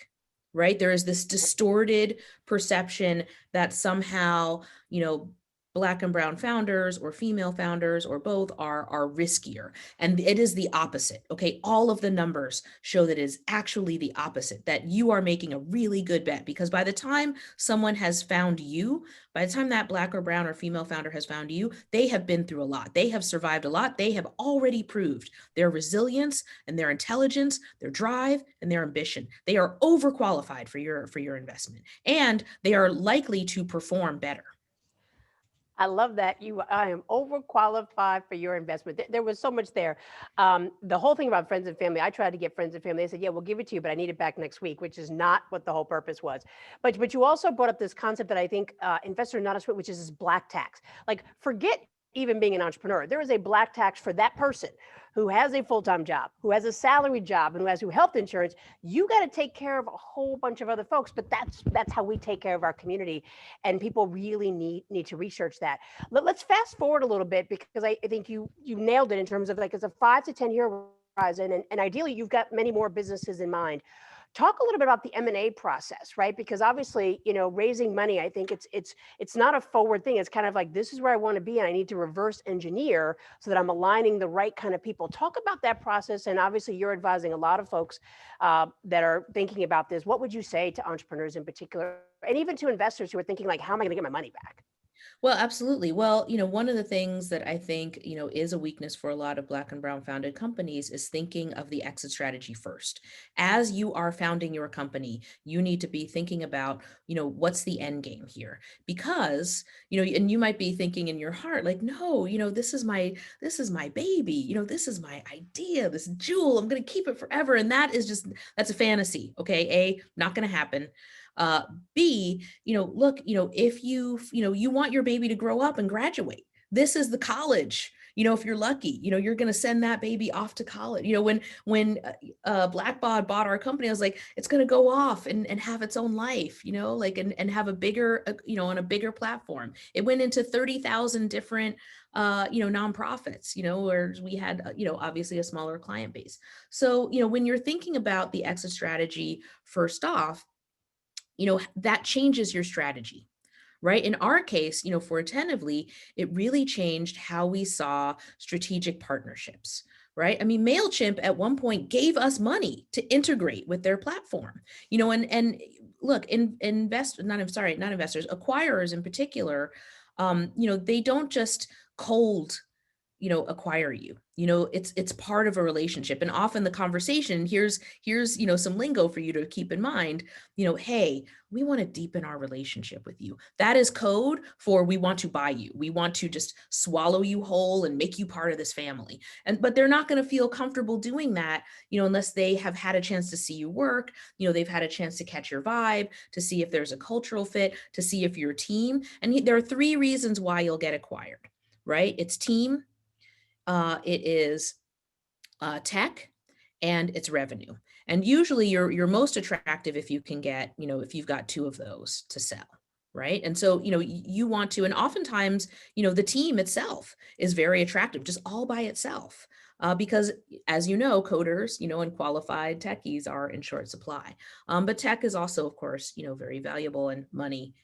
right? There is this distorted perception that somehow, you know, Black and brown founders or female founders or both are riskier. And it is the opposite. Okay. All of the numbers show that it is actually the opposite, that you are making a really good bet, because by the time someone has found you, by the time that Black or brown or female founder has found you, they have been through a lot. They have survived a lot. They have already proved their resilience and their intelligence, their drive and their ambition. They are overqualified for your investment, and they are likely to perform better. I love that. I am overqualified for your investment. There was so much there. The whole thing about friends and family, I tried to get friends and family. They said, yeah, we'll give it to you, but I need it back next week, which is not what the whole purpose was. But you also brought up this concept that I think investors are not as, which is this Black tax. Like, forget even being an entrepreneur. There is a Black tax for that person who has a full-time job, who has a salary job, and who has health insurance. You got to take care of a whole bunch of other folks, but that's how we take care of our community, and people really need to research that. Let's fast forward a little bit, because I think you nailed it in terms of like it's a 5 to 10 year horizon, and ideally you've got many more businesses in mind. Talk a little bit about the M&A process, right? Because obviously, you know, raising money, I think it's not a forward thing. It's kind of like, this is where I want to be, and I need to reverse engineer so that I'm aligning the right kind of people. Talk about that process. And obviously you're advising a lot of folks that are thinking about this. What would you say to entrepreneurs in particular, and even to investors who are thinking like, how am I going to get my money back? Well, absolutely. Well, you know, one of the things that I think, you know, is a weakness for a lot of Black and brown founded companies is thinking of the exit strategy first. As you are founding your company, you need to be thinking about, you know, what's the end game here? Because, you know, and you might be thinking in your heart, like, no, you know, this is my baby, you know, this is my idea, this jewel, I'm going to keep it forever. And that's a fantasy. Okay. Not going to happen. B, you know, look, you know, if you want your baby to grow up and graduate, this is the college. You know, if you're lucky, you know, you're going to send that baby off to college. You know, when Blackbaud bought our company, I was like, it's going to go off and have its own life, you know, like, and have a bigger, you know, on a bigger platform. It went into 30,000 different, you know, nonprofits, you know, where we had, you know, obviously a smaller client base. So, you know, when you're thinking about the exit strategy, first off, you know, that changes your strategy, right? In our case, you know, for Attentively, it really changed how we saw strategic partnerships, right? I mean, MailChimp at one point gave us money to integrate with their platform, you know, and look, acquirers in particular, you know, they don't just cold acquire you. It's part of a relationship. And often the conversation, here's, some lingo for you to keep in mind, hey, we want to deepen our relationship with you. That is code for we want to buy you. We want to just swallow you whole and make you part of this family. But they're not going to feel comfortable doing that, unless they have had a chance to see you work, they've had a chance to catch your vibe, to see if there's a cultural fit, to see if you're a team. And there are 3 reasons why you'll get acquired, right? It's team, it is tech, and it's revenue. And usually you're most attractive if you can get, if you've got 2 of those to sell, right? And so, you want to, and oftentimes, the team itself is very attractive just all by itself. Because as you know, coders, and qualified techies are in short supply. But tech is also, of course, very valuable, and money,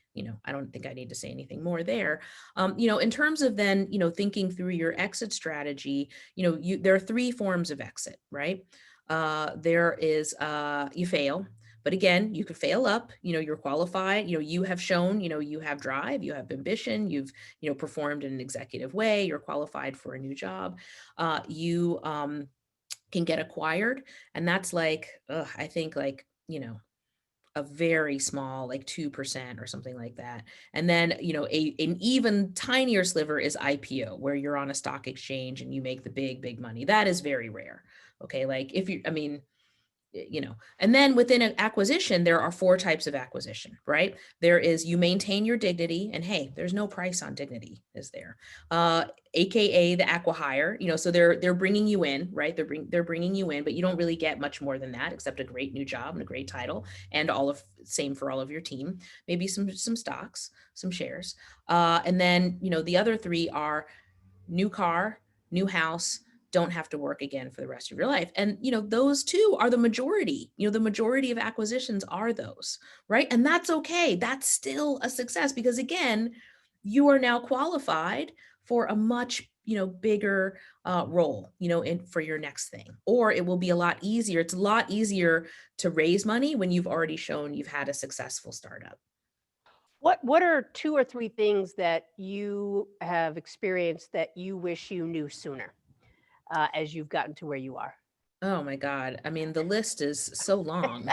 I don't think I need to say anything more there. In terms of then, thinking through your exit strategy, there are 3 forms of exit, right? There is, you fail. But again, you could fail up, you're qualified, you have shown, you have drive, you have ambition, you've, performed in an executive way, you're qualified for a new job. You can get acquired. And that's like, I think like, a very small, like 2% or something like that. And then, an even tinier sliver is IPO, where you're on a stock exchange and you make the big money. That is very rare. Okay. Like if you, and then within an acquisition, there are 4 types of acquisition, right? There is, you maintain your dignity, and hey, there's no price on dignity, is there? AKA the acqui-hire, so they're bringing you in, right? They're bringing you in, but you don't really get much more than that, except a great new job and a great title, and same for all of your team, maybe some stocks, some shares. And then, the other 3 are new car, new house, don't have to work again for the rest of your life. And, those 2 are the majority, the majority of acquisitions are those, right? And that's okay. That's still a success, because again, you are now qualified for a much, bigger role, for your next thing, or it will be a lot easier. It's a lot easier to raise money when you've already shown you've had a successful startup. What are 2 or 3 things that you have experienced that you wish you knew sooner? As you've gotten to where you are? Oh my God. I mean, the list is so long.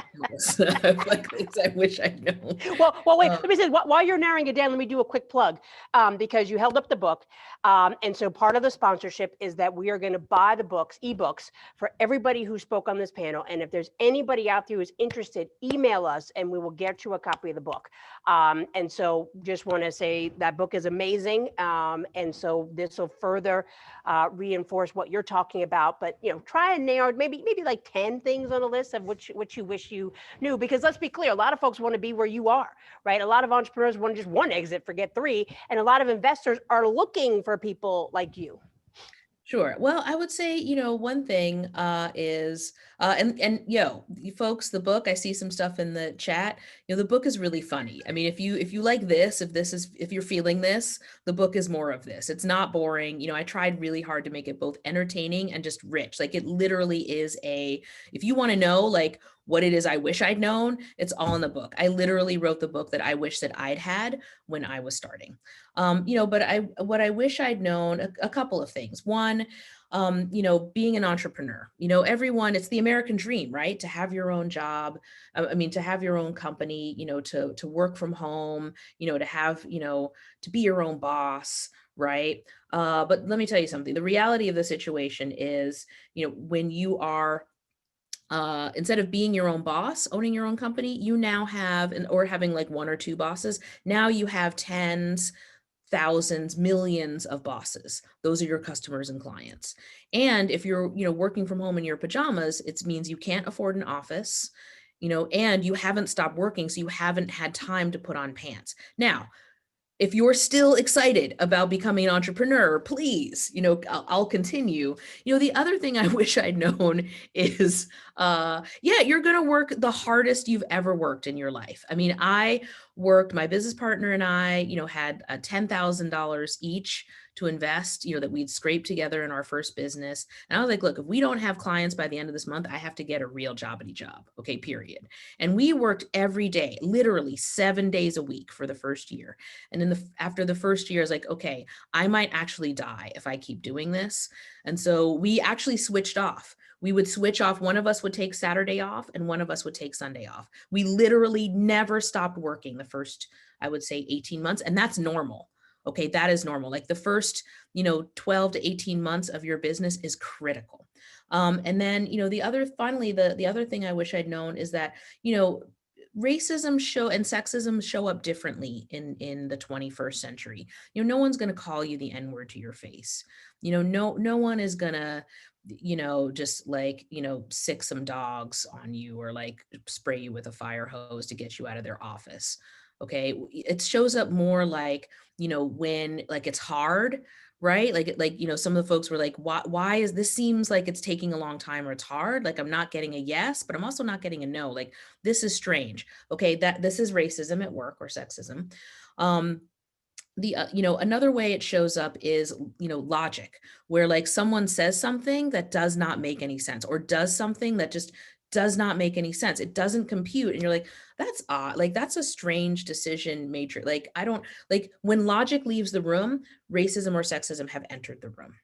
Like things I wish I'd known. Well, wait, let me say, while you're narrowing it down, let me do a quick plug, because you held up the book. And so part of the sponsorship is that we are going to buy the ebooks for everybody who spoke on this panel. And if there's anybody out there who's interested, email us and we will get you a copy of the book. And so just want to say that book is amazing. And so this will further reinforce what you're talking about, but try and narrow maybe like 10 things on a list of which you wish you knew, because let's be clear, a lot of folks want to be where you are, right? A lot of entrepreneurs want just 1 exit, forget 3, and a lot of investors are looking for people like you. Sure. Well, I would say, one thing is, and you folks, the book, I see some stuff in the chat, the book is really funny. I mean, if you like this, if you're feeling this, the book is more of this. It's not boring. I tried really hard to make it both entertaining and just rich. Like it literally is if you want to know, like, what it is I wish I'd known, it's all in the book. I literally wrote the book that I wish that I'd had when I was starting. But what I wish I'd known, a couple of things. One, being an entrepreneur, everyone, it's the American dream, right? To have your own job. To have your own company, to work from home, to have, to be your own boss, right? But let me tell you something. The reality of the situation is, when you are instead of being your own boss, owning your own company, you now have, or having like 1 or 2 bosses, now you have tens, thousands, millions of bosses. Those are your customers and clients. And if you're, working from home in your pajamas, it means you can't afford an office, and you haven't stopped working. So you haven't had time to put on pants. Now, if you're still excited about becoming an entrepreneur, please, I'll continue. The other thing I wish I'd known is, you're going to work the hardest you've ever worked in your life. I mean, my business partner and I, had $10,000 each to invest, that we'd scraped together in our first business. And I was like, look, if we don't have clients by the end of this month, I have to get a real jobbity job. Okay, period. And we worked every day, literally 7 days a week for the first year. And then after the first year, I was like, okay, I might actually die if I keep doing this. And so we actually switched off. We would switch off. One of us would take Saturday off and one of us would take Sunday off. We literally never stopped working the first, I would say, 18 months. And that's normal. Okay, that is normal. Like the first, 12 to 18 months of your business is critical. And then, the other thing I wish I'd known is that, racism and sexism show up differently in the 21st century. No one's going to call you the N-word to your face. No one is going to, just like, sick some dogs on you or like spray you with a fire hose to get you out of their office. Okay. It shows up more like, when like it's hard, right? Like, some of the folks were like, why is this seems like it's taking a long time or it's hard. Like I'm not getting a yes, but I'm also not getting a no. Like this is strange. Okay. This is racism at work or sexism. Another way it shows up is, logic, where like someone says something that does not make any sense or does something that just does not make any sense. It doesn't compute. And you're like, that's odd. Like, that's a strange decision matrix. Like, I don't like when logic leaves the room, racism or sexism have entered the room,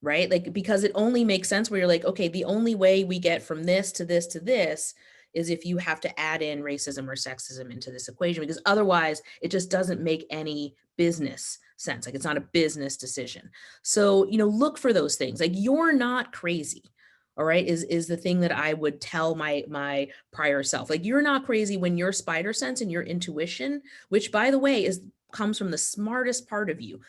right? Like, because it only makes sense where you're like, okay, the only way we get from this to this to this is if you have to add in racism or sexism into this equation, because otherwise it just doesn't make any business sense. Like it's not a business decision. So, look for those things. Like you're not crazy. All right, is the thing that I would tell my prior self. Like you're not crazy when your spider sense and your intuition, which by the way comes from the smartest part of you.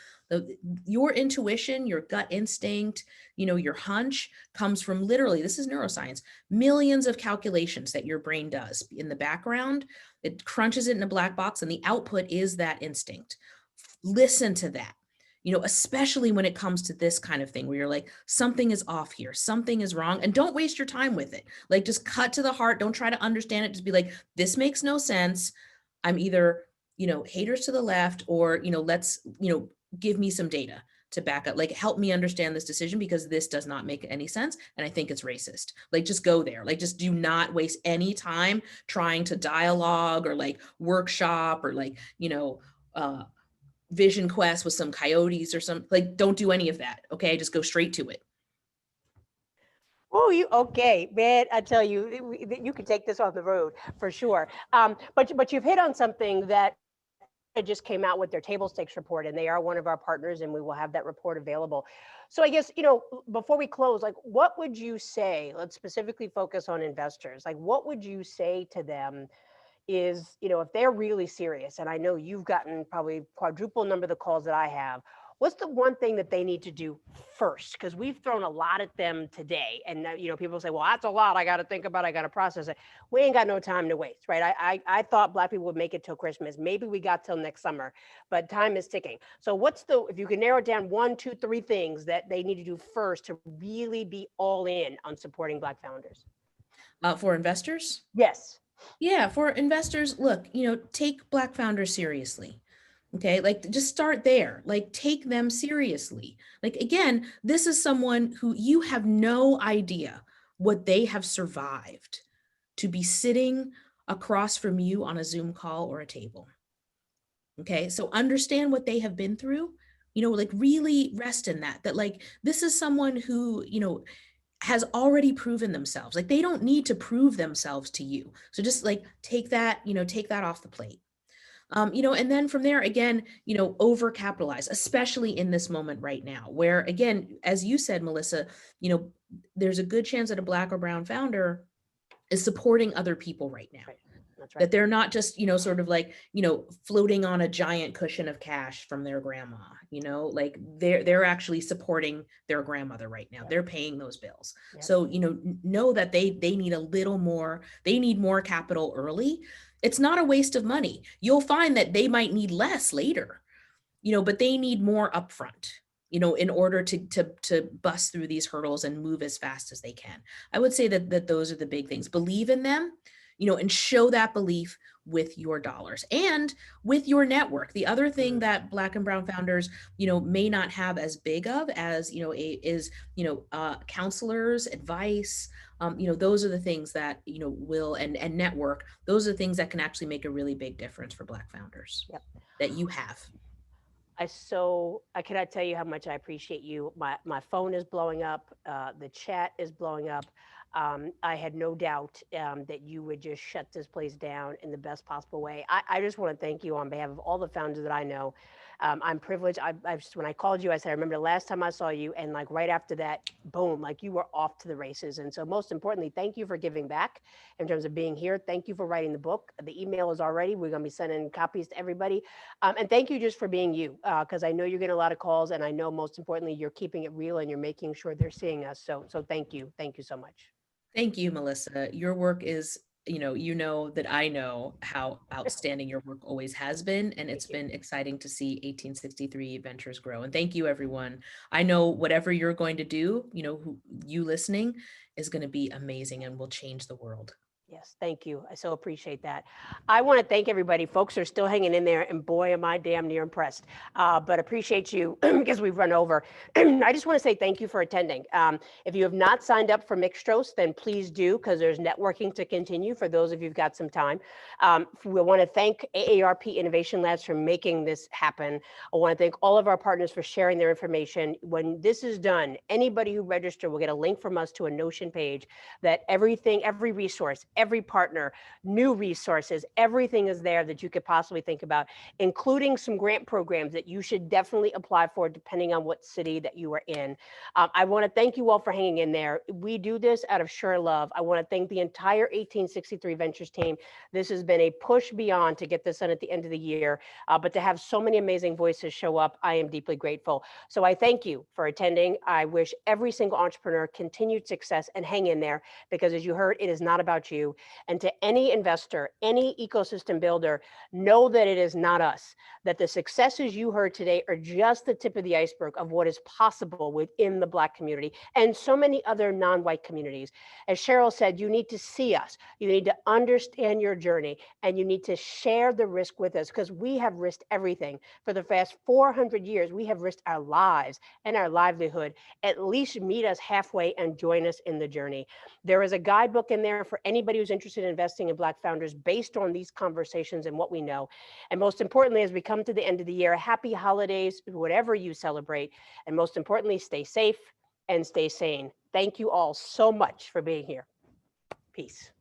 Your intuition, your gut instinct, your hunch comes from literally, this is neuroscience, millions of calculations that your brain does in the background. It crunches it in a black box and the output is that instinct. Listen to that. Especially when it comes to this kind of thing where you're like, something is off here, something is wrong, and don't waste your time with it. Like just cut to the heart. Don't try to understand it. Just be like, this makes no sense. I'm either, haters to the left or, let's, give me some data to back up, like help me understand this decision because this does not make any sense. And I think it's racist. Like just go there. Like just do not waste any time trying to dialogue or like workshop or like, vision quest with some coyotes or some, like, don't do any of that. Okay. Just go straight to it. Oh, okay, man, I tell you, you can take this on the road for sure. But you've hit on something that just came out with their table stakes report, and they are one of our partners, and we will have that report available. So I guess, before we close, like, what would you say, let's specifically focus on investors, like, what would you say to them is, if they're really serious, and I know you've gotten probably quadruple number of the calls that I have, what's the one thing that they need to do first? Because we've thrown a lot at them today. And, people say, well, that's a lot. I got to think about it. I got to process it. We ain't got no time to waste, right? I thought Black people would make it till Christmas. Maybe we got till next summer, but time is ticking. So if you can narrow it down 1, 2, 3 things that they need to do first to really be all in on supporting Black founders? For investors? Yes. Yeah, for investors, look, take Black founders seriously. Okay, like just start there, like take them seriously. Like, again, this is someone who you have no idea what they have survived to be sitting across from you on a Zoom call or a table. Okay, so understand what they have been through, like really rest in that like this is someone who, has already proven themselves. Like they don't need to prove themselves to you. So just like take that off the plate. And then from there, again, overcapitalize, especially in this moment right now, where again, as you said, Melissa, there's a good chance that a Black or brown founder is supporting other people right now. Right. That's right. That they're not just, sort of like, floating on a giant cushion of cash from their grandma, like they're actually supporting their grandmother right now. Yeah. They're paying those bills. Yeah. So, know that they need a little more, they need more capital early. It's not a waste of money. You'll find that they might need less later, but they need more upfront, in order to bust through these hurdles and move as fast as they can. I would say that those are the big things. Believe in them. and show that belief with your dollars and with your network. The other thing that Black and Brown founders, may not have as big of as, is, counselors, advice. Those are the things that, will, and network, those are the things that can actually make a really big difference for Black founders. Yep. That you have. I cannot tell you how much I appreciate you. My phone is blowing up. The chat is blowing up. I had no doubt that you would just shut this place down in the best possible way. I just want to thank you on behalf of all the founders that I know. I'm privileged. When I called you, I said, I remember the last time I saw you, and like right after that, boom, like you were off to the races. And so most importantly, thank you for giving back in terms of being here. Thank you for writing the book. The email is already, we're going to be sending copies to everybody. And thank you just for being you, because I know you're getting a lot of calls, and I know most importantly, you're keeping it real and you're making sure they're seeing us. So thank you. Thank you so much. Thank you, Melissa. Your work is, that I know how outstanding your work always has been, and it's been exciting to see 1863 Ventures grow. And thank you, everyone. I know whatever you're going to do, you listening is going to be amazing and will change the world. Yes, thank you. I so appreciate that. I want to thank everybody. Folks are still hanging in there, and boy, am I damn near impressed. But appreciate you because we've run over. I just want to say thank you for attending. If you have not signed up for Mixtros, then please do, because there's networking to continue for those of you who've got some time. We want to thank AARP Innovation Labs for making this happen. I want to thank all of our partners for sharing their information. When this is done, anybody who registered will get a link from us to a Notion page that everything, every resource, every partner, new resources, everything is there that you could possibly think about, including some grant programs that you should definitely apply for depending on what city that you are in. I want to thank you all for hanging in there. We do this out of sheer love. I want to thank the entire 1863 Ventures team. This has been a push beyond to get this done at the end of the year, but to have so many amazing voices show up, I am deeply grateful. So I thank you for attending. I wish every single entrepreneur continued success, and hang in there, because as you heard, it is not about you. And to any investor, any ecosystem builder, know that it is not us, that the successes you heard today are just the tip of the iceberg of what is possible within the Black community and so many other non-white communities. As Cheryl said, you need to see us, you need to understand your journey, and you need to share the risk with us, because we have risked everything. For the past 400 years, we have risked our lives and our livelihood. At least meet us halfway and join us in the journey. There is a guidebook in there for anybody who's interested in investing in Black founders based on these conversations and what we know. And most importantly, as we come to the end of the year, happy holidays, whatever you celebrate. And most importantly, stay safe and stay sane. Thank you all so much for being here. Peace.